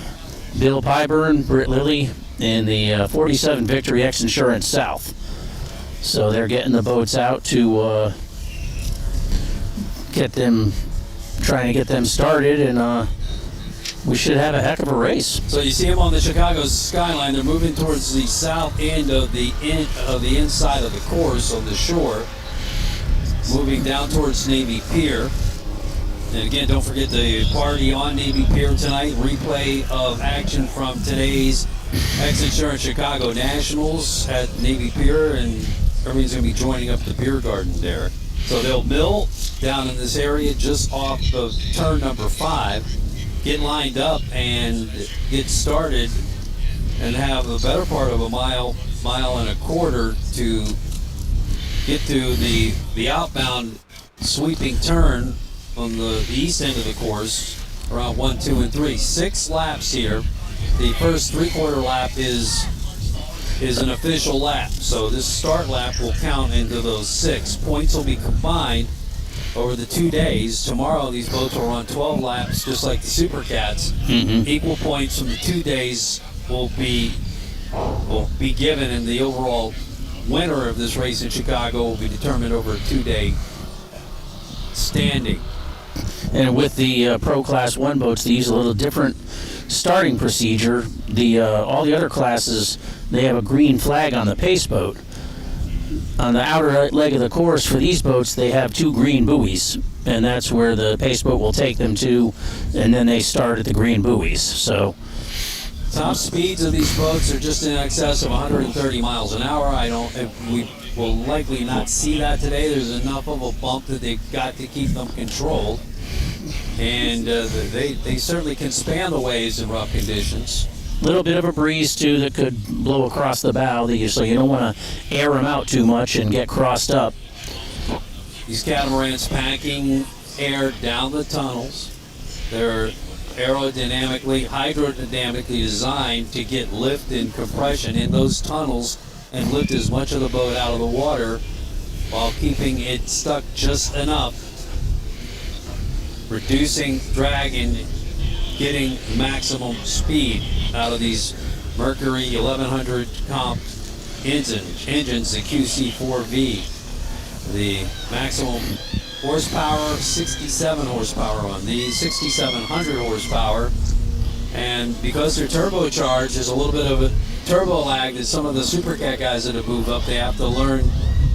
Bill Pyburn, Britt Lilly in the 47 Victory X Insurance South. So they're getting the boats out to trying to get them started, and we should have a heck of a race. So you see them on the Chicago skyline. They're moving towards the south end of the inside of the course on the shore, moving down towards Navy Pier. And again, don't forget the party on Navy Pier tonight. Replay of action from today's X Insurance Chicago Nationals at Navy Pier, and everybody's going to be joining up the beer garden there. So they'll mill down in this area just off of turn number 5, get lined up and get started, and have the better part of a mile and a quarter to get to the outbound sweeping turn on the east end of the course around 1, 2, and 3. 6 laps here. The first 3/4 lap is an official lap, so this start lap will count into those 6. Points will be combined over the 2 days. Tomorrow these boats will run 12 laps just like the Supercats. Equal points from the 2 days will be given, and the overall winner of this race in Chicago will be determined over a 2-day standing. And with the Pro Class 1 boats, they use a little different starting procedure. All the other classes, they have a green flag on the pace boat. On the outer leg of the course for these boats, they have 2 green buoys, and that's where the pace boat will take them to, and then they start at the green buoys. So top speeds of these boats are just in excess of 130 miles an hour. We will likely not see that today. There's enough of a bump that they've got to keep them controlled, and they certainly can span the waves in rough conditions. Little bit of a breeze too that could blow across the bow, so you don't want to air them out too much and get crossed up. These catamarans packing air down the tunnels. They're hydrodynamically designed to get lift and compression in those tunnels and lift as much of the boat out of the water while keeping it stuck just enough, reducing drag and getting maximum speed out of these Mercury 1100 comp engines, the QC4V. The maximum horsepower, 67 horsepower on these, 6,700 horsepower. And because they're turbocharged, there's a little bit of a turbo lag that some of the Supercat guys that have moved up, they have to learn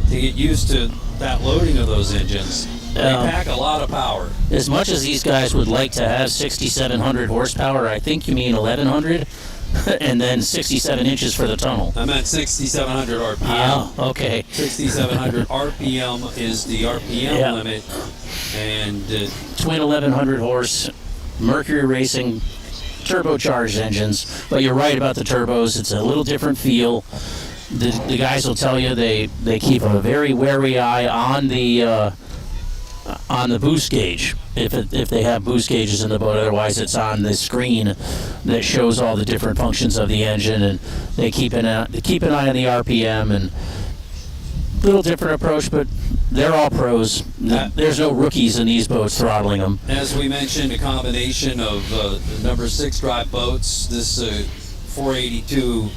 to get used to that loading of those engines. They pack a lot of power. As much as these guys would like to have 6,700 horsepower, I think you mean 1,100, and then 67 inches for the tunnel. I meant 6,700 RPM. Oh, okay. 6,700 RPM is the RPM limit. And twin 1,100 horse Mercury Racing turbocharged engines. But you're right about the turbos. It's a little different feel. The guys will tell you they keep a very wary eye on the boost gauge, if they have boost gauges in the boat. Otherwise, it's on the screen that shows all the different functions of the engine, and they keep an eye on the RPM and little different approach, but they're all pros. There's no rookies in these boats throttling them. As we mentioned, a combination of number 6 drive boats, this 482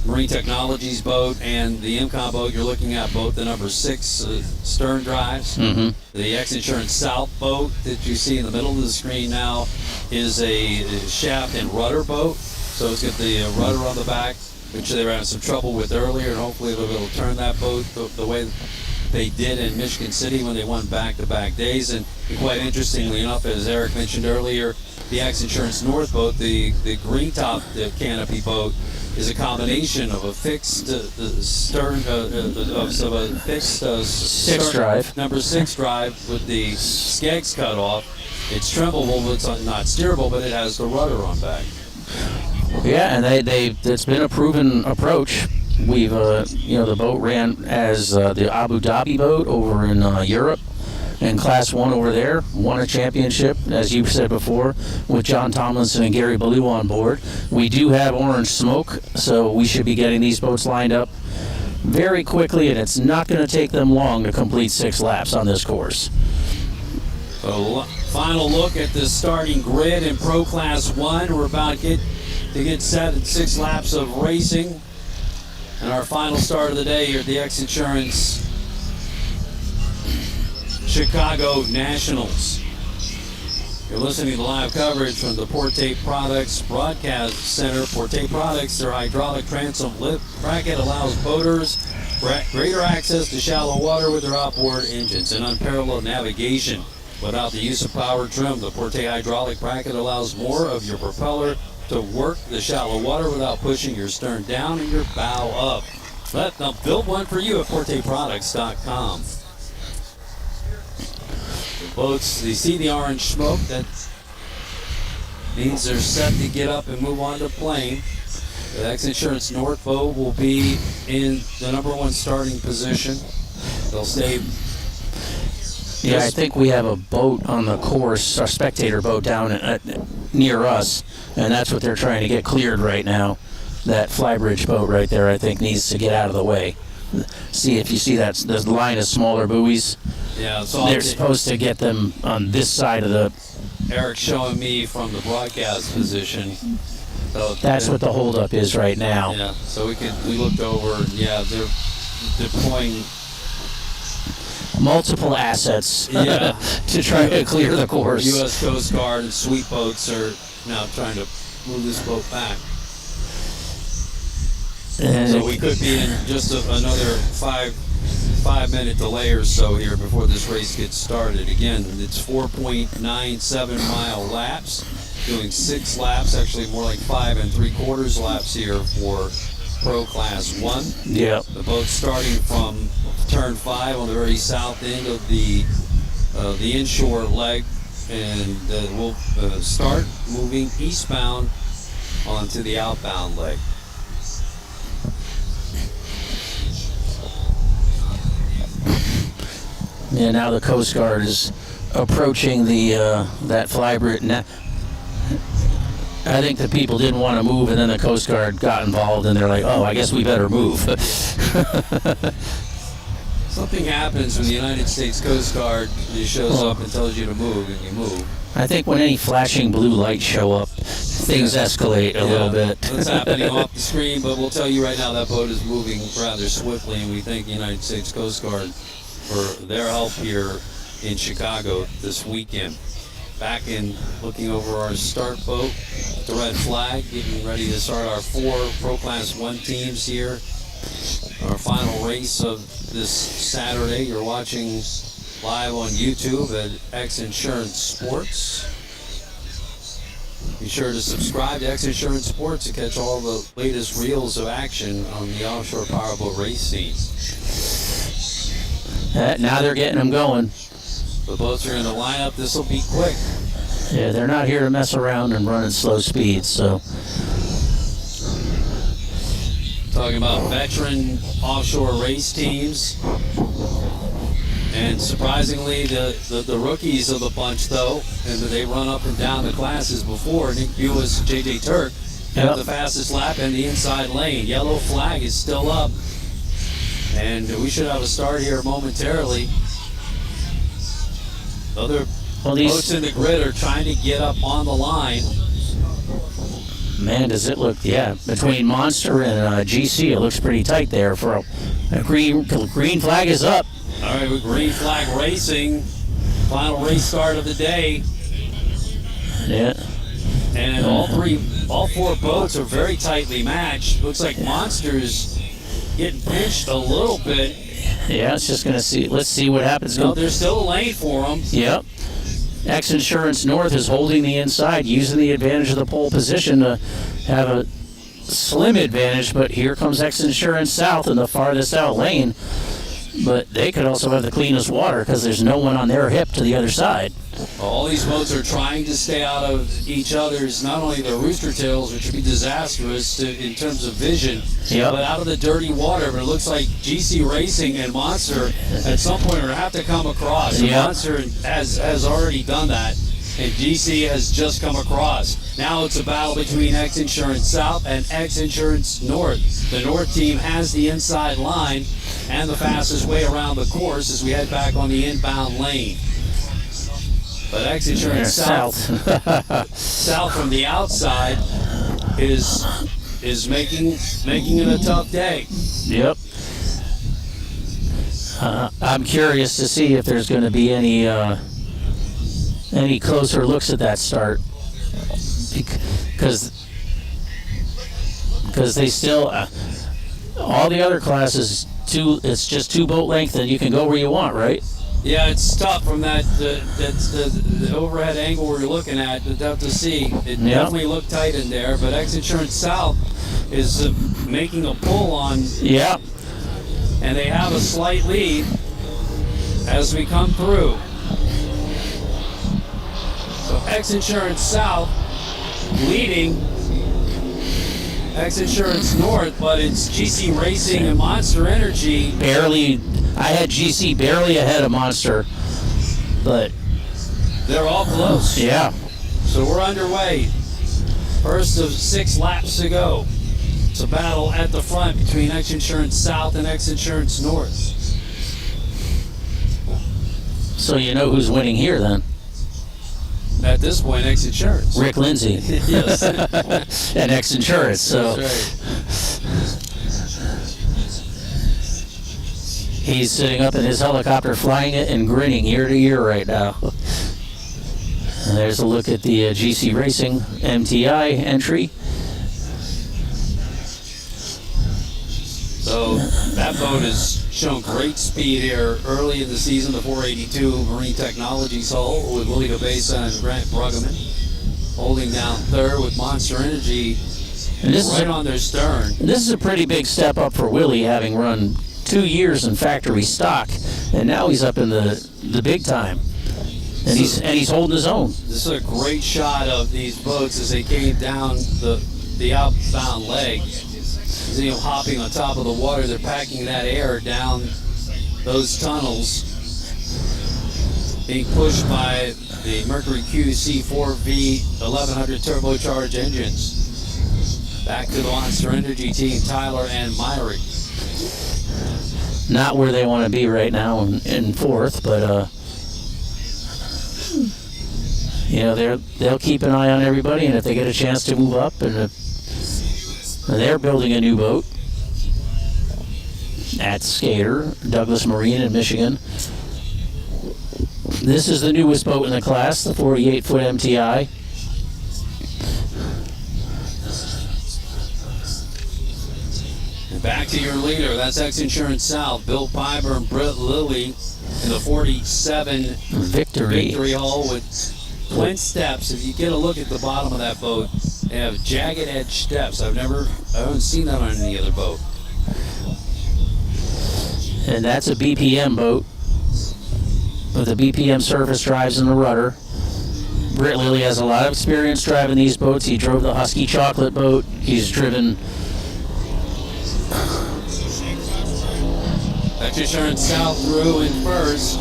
Marine Technologies boat and the MCOM boat. You're looking at both the number 6 stern drives. Mm-hmm. The X-Insurance South boat that you see in the middle of the screen now is a shaft and rudder boat. So it's got the rudder on the back, which they were having some trouble with earlier, and hopefully they'll be able to turn that boat the way they did in Michigan City when they won back-to-back days. And quite interestingly enough, as Eric mentioned earlier, the X-Insurance North boat, the green top canopy boat, is a combination of a fixed stern, of a fixed Six drive. number 6 drive with the skegs cut off. It's tremblable, but it's not steerable, but it has the rudder on back. Yeah, and it's been a proven approach. We've, the boat ran as the Abu Dhabi boat over in Europe, and Class 1 over there, won a championship, as you said before, with John Tomlinson and Gary Ballou on board. We do have orange smoke, so we should be getting these boats lined up very quickly, and it's not going to take them long to complete 6 laps on this course. So, final look at the starting grid in Pro Class 1. We're about to get set at 6 laps of racing. And our final start of the day here at the X-Insurance Chicago Nationals. You're listening to live coverage from the Porte Products Broadcast Center. Porte Products, their hydraulic transom lift bracket allows boaters greater access to shallow water with their outboard engines and unparalleled navigation without the use of power trim. The Porte hydraulic bracket allows more of your propeller to work the shallow water without pushing your stern down and your bow up. Let them build one for you at PorteProducts.com. Boats, you see the orange smoke, that means they're set to get up and move on to plane. The X-Insurance North boat will be in the number 1 starting position. They'll stay. Yeah, I think we have a boat on the course, a spectator boat down near us, and that's what they're trying to get cleared right now. That flybridge boat right there, I think, needs to get out of the way. See if you see that the line of smaller buoys. Yeah, so they're supposed to get them on this side of the. Eric's showing me from the broadcast position. So that's what the holdup is right now. Yeah, so we looked over. And yeah, they're deploying multiple assets to try to clear the course. U.S. Coast Guard and sweep boats are now trying to move this boat back. So we could be in just another five-minute delay or so here before this race gets started. Again, it's 4.97 mile laps, doing 6 laps, actually more like 5 3/4 laps here for Pro Class 1. Yeah. The boat's starting from turn 5 on the very south end of the inshore leg, and we'll start moving eastbound onto the outbound leg. Yeah, now the Coast Guard is approaching the that flybridge. I think the people didn't want to move, and then the Coast Guard got involved, and they're like, "Oh, I guess we better move." Something happens when the United States Coast Guard shows up and tells you to move, and you move. I think when any flashing blue lights show up, things escalate a little bit. That's happening off the screen, but we'll tell you right now that boat is moving rather swiftly, and we thank the United States Coast Guard for their help here in Chicago this weekend. Back in looking over our start boat, the red flag, getting ready to start our 4 Pro Class 1 teams here. Our final race of this Saturday. You're watching live on YouTube at X-Insurance Sports. Be sure to subscribe to X-Insurance Sports to catch all the latest reels of action on the offshore powerboat race scene. Now they're getting them going. The boats are in the lineup. This will be quick. Yeah, they're not here to mess around and run at slow speeds, so. Talking about veteran offshore race teams. And surprisingly, the rookies of the bunch, though, and they run up and down the classes before, Nick Buis, J.J. Turk, have the fastest lap in the inside lane. Yellow flag is still up. And we should have a start here momentarily. Other boats in the grid are trying to get up on the line. Man, does it look, between Monster and GC, it looks pretty tight there. For a green flag is up. All right, with green flag racing, final race start of the day. Yeah. And all four boats are very tightly matched. Looks like Monster's getting pinched a little bit. Yeah, it's just gonna see. Let's see what happens. No, there's still a lane for them. Yep. XINSURANCE North is holding the inside, using the advantage of the pole position to have a slim advantage. But here comes XINSURANCE South in the farthest out lane. But they could also have the cleanest water because there's no one on their hip to the other side. All these boats are trying to stay out of each other's, not only the rooster tails, which would be disastrous in terms of vision, but out of the dirty water. But it looks like GC Racing and Monster at some point are going to have to come across. And Monster has already done that, and GC has just come across. Now it's a battle between XINSURANCE South and XINSURANCE North. The North team has the inside line and the fastest way around the course as we head back on the inbound lane. But XINSURANCE South from the outside is making it a tough day. Yep. I'm curious to see if there's going to be any closer looks at that start, because they still all the other classes it's just 2 boat length and you can go where you want, right? Yeah, it's tough from the overhead angle we're looking at. It's tough to see. It definitely looked tight in there, but XINSURANCE South is making a pull on. Yeah. And they have a slight lead as we come through. So XINSURANCE South leading XINSURANCE North, but it's GC Racing and Monster Energy. Barely. I had GC barely ahead of Monster, but they're all close. Yeah. So we're underway. First of 6 laps to go. It's a battle at the front between XINSURANCE South and XINSURANCE North. So you know who's winning here then? At this point, XINSURANCE. Rick Lindsay. Yes. And XINSURANCE. So. That's right. He's sitting up in his helicopter, flying it and grinning ear to ear right now. And there's a look at the GC Racing MTI entry. So that boat has shown great speed here early in the season. The 482 Marine Technologies hull with Willie DeBesa and Grant Bruggeman holding down third with Monster Energy right on their stern. This is a pretty big step up for Willie, having run 2 years in factory stock, and now he's up in the big time, and he's holding his own. This is a great shot of these boats as they came down the outbound leg. You see them hopping on top of the water. They're packing that air down those tunnels, being pushed by the Mercury QC4V 1100 turbocharged engines. Back to the Monster Energy team, Tyler and Myrick. Not where they want to be right now in fourth, but you know, they'll keep an eye on everybody, and if they get a chance to move up, and they're building a new boat at Skater, Douglas Marine in Michigan. This is the newest boat in the class, the 48-foot MTI. Back to your leader, that's XINSURANCE South, Bill Piper and Brett Lilly in the 47 Victory hull with twin steps. If you get a look at the bottom of that boat, they have jagged edge steps. I haven't seen that on any other boat. And that's a BPM boat with the BPM surface drives and the rudder. Britt Lilly has a lot of experience driving these boats. He drove the Husky Chocolate boat. He's driven X Insurance South through in first.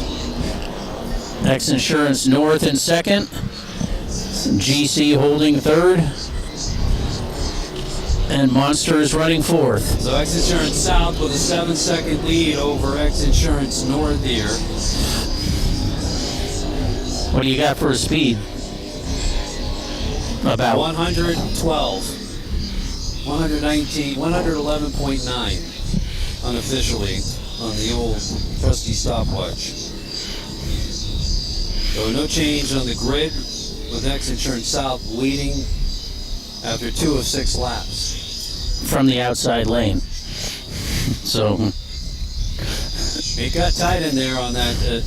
X Insurance North in second. GC holding third. And Monster is running fourth. So X Insurance South with a 7-second lead over X Insurance North here. What do you got for a speed? About 112. 119, 111.9 unofficially on the old trusty stopwatch. So no change on the grid with X Insurance South leading after 2 of 6 laps. from the outside lane. So it got tight in there on that. That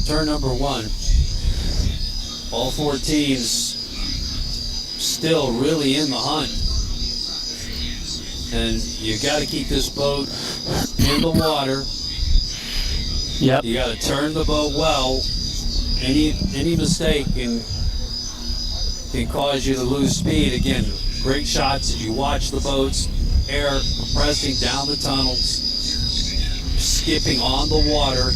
turn number 1. All 4 teams still really in the hunt, and you got to keep this boat in the water. Yep. You got to turn the boat well. Any mistake can cause you to lose speed. Again, great shots as you watch the boats, air pressing down the tunnels, skipping on the water.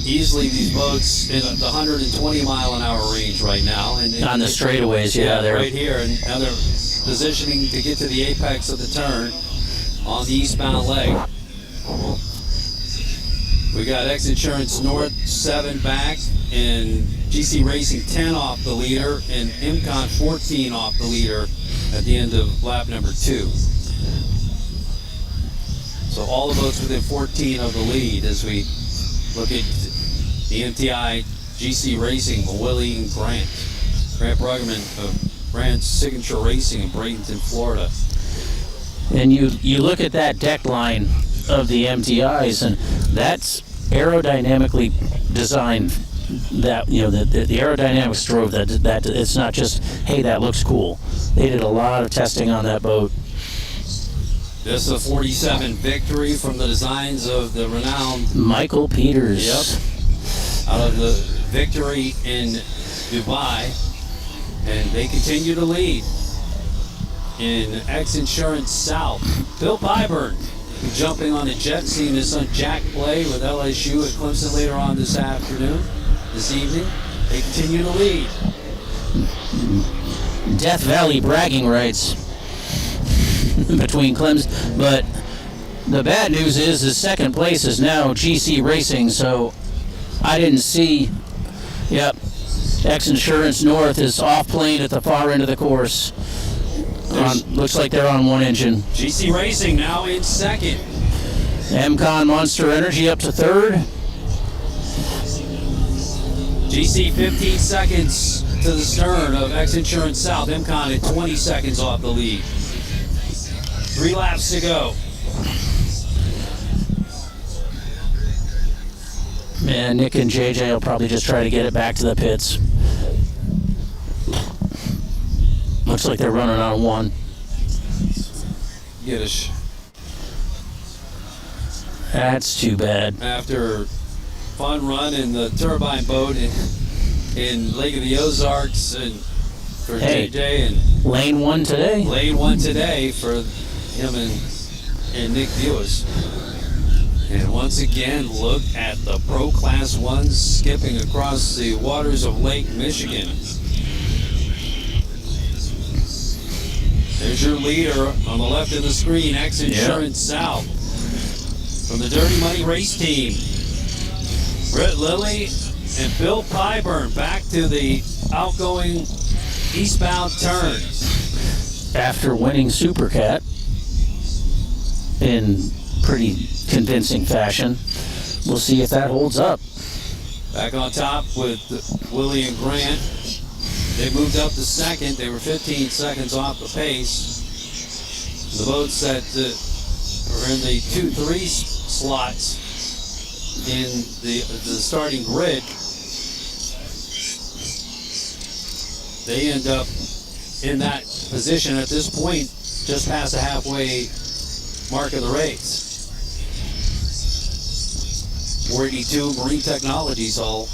Easily these boats in the 120 mile an hour range right now. And on the straightaways, they're right here. And now they're positioning to get to the apex of the turn on the eastbound leg. We got X Insurance North 7 back, and GC Racing 10 off the leader, and MCON 14 off the leader at the end of lap number 2. So all the boats within 14 of the lead as we look at the MTI GC Racing, Willie and Grant Bruggeman of Grant's Signature Racing in Bradenton, Florida. And you look at that deck line of the MTIs, and that's aerodynamically designed. That the aerodynamics drove that it's not just, hey, that looks cool. They did a lot of testing on that boat. This is a 47 victory from the designs of the renowned Michael Peters. Yep. Out of the victory in Dubai, and they continue to lead in X Insurance South. Bill Pyburn jumping on the jet, seeing his son Jack play with LSU at Clemson later on this evening. They continue to lead. Death Valley bragging rights between Clemson, but the bad news is his second place is now GC Racing, so I didn't see. Yep, X Insurance North is off plane at the far end of the course. Looks like they're on one engine. GC Racing now in second. MCON Monster Energy up to third. GC 15 seconds to the stern of X Insurance South. MCON at 20 seconds off the lead. 3 laps to go. And Nick and JJ will probably just try to get it back to the pits. Looks like they're running on 1. Get us. That's too bad. After fun run in the turbine boat in Lake of the Ozarks and for JJ and lane 1 today. Lane 1 today for him and Nick Buis. And once again, look at the Pro Class 1s skipping across the waters of Lake Michigan. There's your leader on the left of the screen, X Insurance South. From the Dirty Money Race Team, Britt Lilly and Bill Pyburn back to the outgoing eastbound turn. After winning Supercat in pretty convincing fashion. We'll see if that holds up. Back on top with Willie and Grant. They moved up to second. They were 15 seconds off the pace. The boats that are in the 2-3 slots in the starting grid, they end up in that position at this point, just past the halfway mark of the race. 482 Marine Technologies Hall.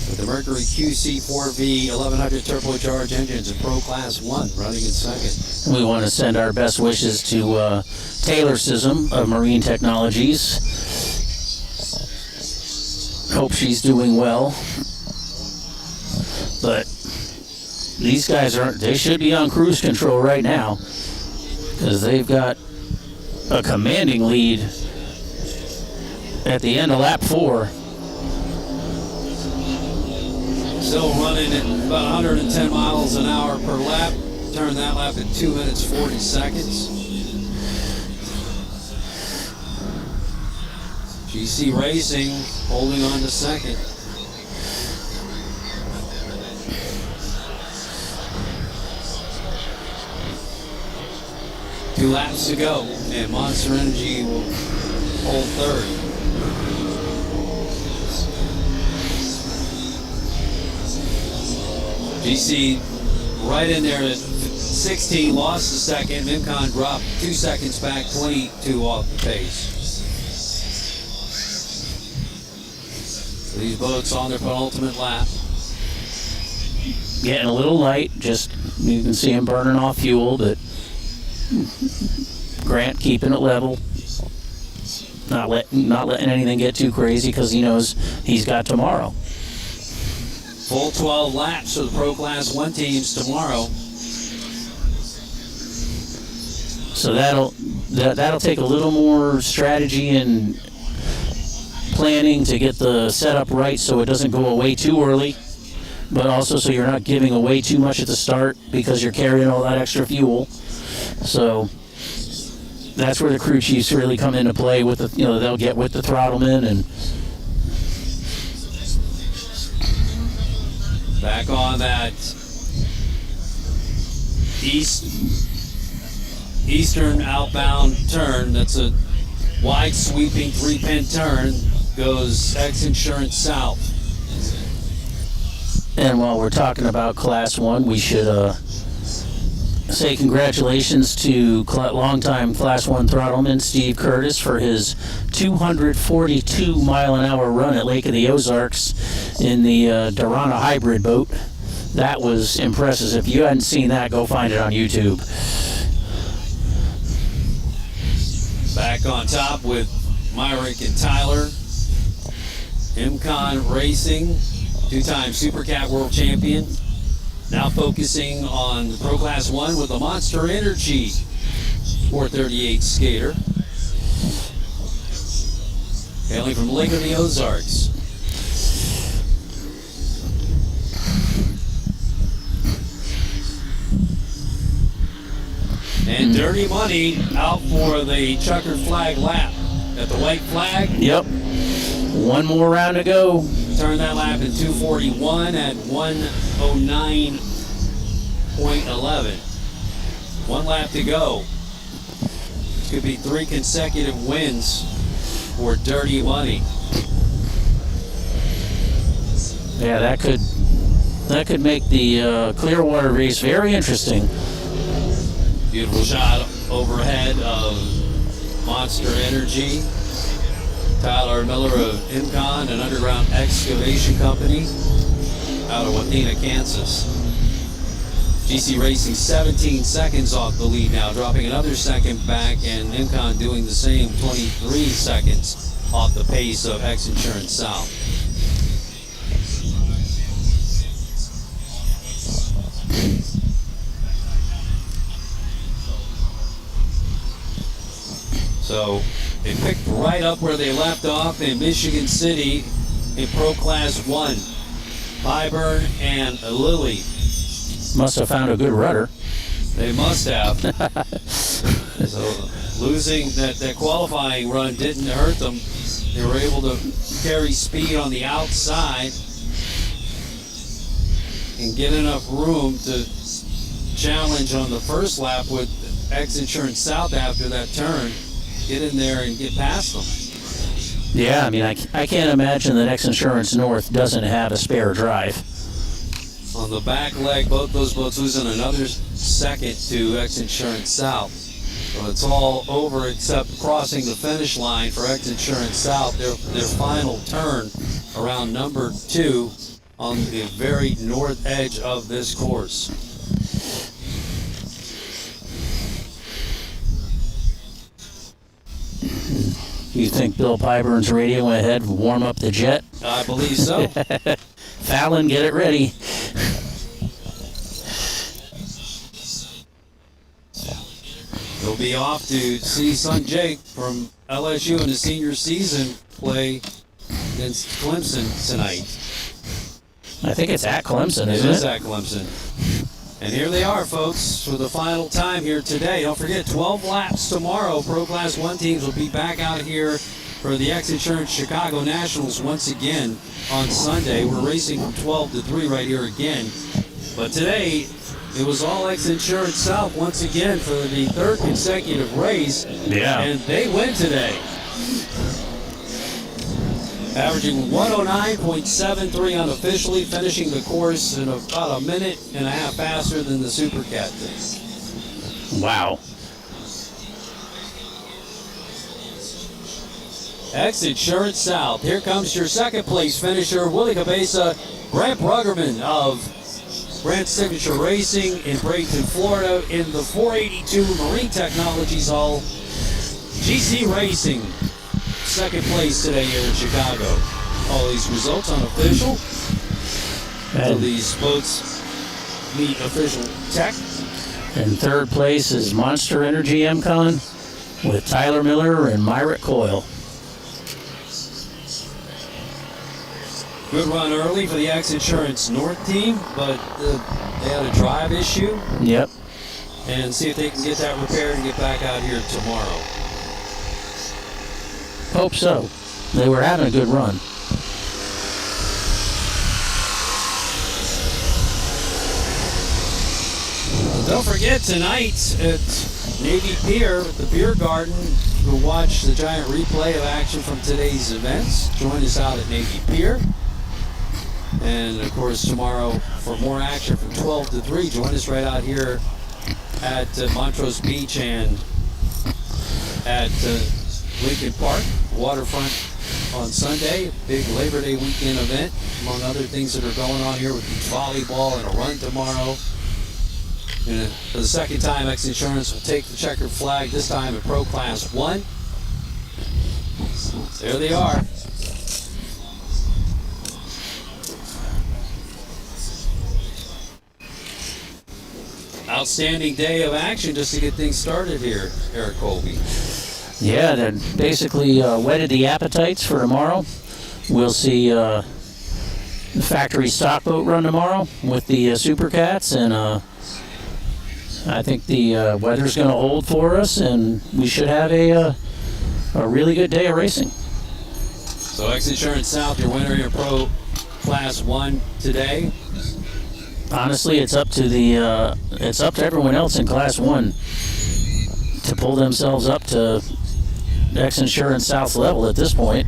with the Mercury QC4V 1100 turbocharged engines in Pro Class 1 running in second. We want to send our best wishes to Taylor Sism of Marine Technologies. Hope she's doing well. But these guys they should be on cruise control right now because they've got a commanding lead at the end of lap 4. Still running at about 110 miles an hour per lap. Turn that lap at 2 minutes 40 seconds. GC Racing holding on to second. Two laps to go, and Monster Energy will hold third. GC right in there at 16, lost a second. Mimcon dropped 2 seconds back, 22 off the pace. So these boats on their penultimate lap. Getting a little light, just you can see him burning off fuel, but Grant keeping it level. Not letting anything get too crazy because he knows he's got tomorrow. Full 12 laps for the Pro Class 1 teams tomorrow. So that'll take a little more strategy and planning to get the setup right so it doesn't go away too early, but also so you're not giving away too much at the start because you're carrying all that extra fuel. So that's where the crew chiefs really come into play with the, they'll get with the throttleman and back on that eastern outbound turn. That's a wide sweeping 3-pin turn. Goes XINSURANCE south. And while we're talking about Class 1, we should say congratulations to longtime Class 1 throttleman Steve Curtis for his 242-mile-an-hour run at Lake of the Ozarks in the Dorana hybrid boat. That was impressive. If you hadn't seen that, go find it on YouTube. Back on top with Myrick and Tyler. Mcon Racing, two-time Supercat World Champion. Now focusing on the Pro Class 1 with the Monster Energy 438 skater. Hailing from Lake of the Ozarks. And Dirty Money out for the checkered flag lap at the white flag. Yep. One more round to go. Turn that lap in 2:41 at 1:09.11. One lap to go. This could be 3 consecutive wins for Dirty Money. Yeah, that could make the Clearwater race very interesting. Beautiful shot overhead of Monster Energy. Tyler Miller of Mcon, an underground excavation company out of Wathena, Kansas. GC Racing 17 seconds off the lead now, dropping another second back, and Mcon doing the same, 23 seconds off the pace of XINSURANCE South. So they picked right up where they left off in Michigan City in Pro Class 1. Pyburn and Lilly. Must have found a good rudder. They must have. So losing that qualifying run didn't hurt them. They were able to carry speed on the outside and get enough room to challenge on the first lap with XINSURANCE South after that turn. Get in there and get past them. Yeah, I mean, I can't imagine that XINSURANCE North doesn't have a spare drive. On the back leg, both those boats losing another second to XINSURANCE South. So it's all over except crossing the finish line for XINSURANCE South. Their final turn around number 2 on the very north edge of this course. You think Bill Pyburn's radio went ahead and warm up the jet? I believe so. Fallon, get it ready. He'll be off to see son Jake from LSU in the senior season play against Clemson tonight. I think it's at Clemson, isn't it? It is at Clemson. And here they are, folks, for the final time here today. Don't forget, 12 laps tomorrow. Pro Class 1 teams will be back out here for the X-Insurance Chicago Nationals once again on Sunday. We're racing from 12 to 3 right here again. But today, it was all X-Insurance South once again for the third consecutive race. Yeah. And they win today. Averaging 109.73 unofficially, finishing the course in about a minute and a half faster than the Supercat did. Wow. X-Insurance South. Here comes your second place finisher, Willie Cabeza, Grant Bruggerman of Grant Signature Racing in Bradenton, Florida, in the 482 Marine Technologies Hall. GC Racing, second place today here in Chicago. All these results unofficial. So these boats meet official tech. In third place is Monster Energy MCon with Tyler Miller and Myrick Coyle. Good run early for the X-Insurance North team, but they had a drive issue. Yep. And see if they can get that repaired and get back out here tomorrow. Hope so. They were having a good run. Don't forget, tonight at Navy Pier, at the Beer Garden, you'll watch the giant replay of action from today's events. Join us out at Navy Pier. And, of course, tomorrow for more action from 12 to 3, join us right out here at Montrose Beach and at Lincoln Park, waterfront on Sunday. Big Labor Day weekend event, among other things that are going on here with beach volleyball and a run tomorrow. And for the second time, X-Insurance will take the checkered flag, this time at Pro Class 1. There they are. Outstanding day of action just to get things started here, Eric Colby. Yeah, they basically whetted the appetites for tomorrow. We'll see the factory stock boat run tomorrow with the Supercats, and I think the weather's going to hold for us, and we should have a really good day of racing. So X-Insurance South, your winner in Pro Class 1 today. Honestly, it's up to everyone else in Class 1 to pull themselves up to X-Insurance South's level at this point.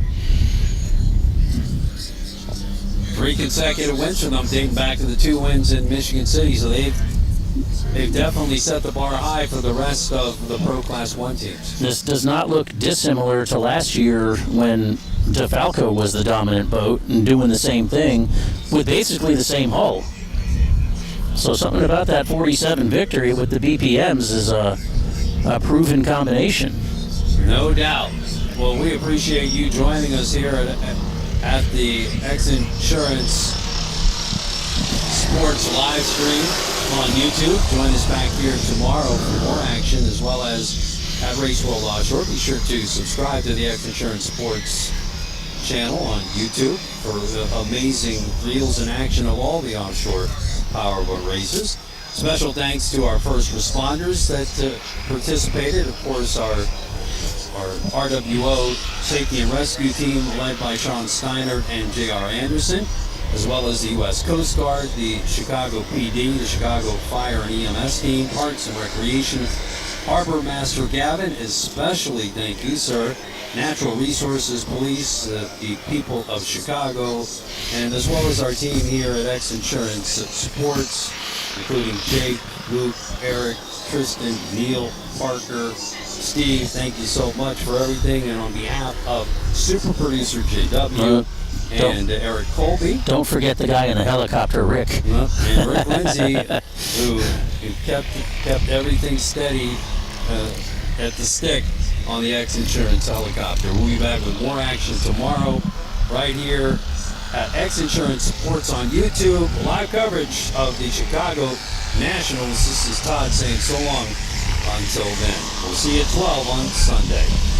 3 consecutive wins for them, dating back to the 2 wins in Michigan City. So they've definitely set the bar high for the rest of the Pro Class 1 teams. This does not look dissimilar to last year when DeFalco was the dominant boat and doing the same thing with basically the same hull. So something about that 47 victory with the BPMs is a proven combination. No doubt. Well, we appreciate you joining us here at the X-Insurance Sports live stream on YouTube. Join us back here tomorrow for more action, as well as at Race World Offshore. Be sure to subscribe to the X-Insurance Sports channel on YouTube for the amazing reels in action of all the offshore powerboat races. Special thanks to our first responders that participated. Of course, our RWO Safety and Rescue team led by Sean Steiner and J.R. Anderson, as well as the U.S. Coast Guard, the Chicago PD, the Chicago Fire and EMS team, Parks and Recreation, Harbor Master Gavin, especially thank you, sir, Natural Resources Police, the people of Chicago, and as well as our team here at X-Insurance Sports, including Jake, Luke, Eric, Tristan, Neil, Parker, Steve. Thank you so much for everything, and on behalf of super producer JW, and Eric Colby. Don't forget the guy in the helicopter, Rick. And Rick Lindsay, who kept everything steady at the stick on the X Insurance helicopter. We'll be back with more action tomorrow right here at X Insurance Sports on YouTube. Live coverage of the Chicago Nationals. This is Todd saying so long until then. We'll see you at 12 on Sunday.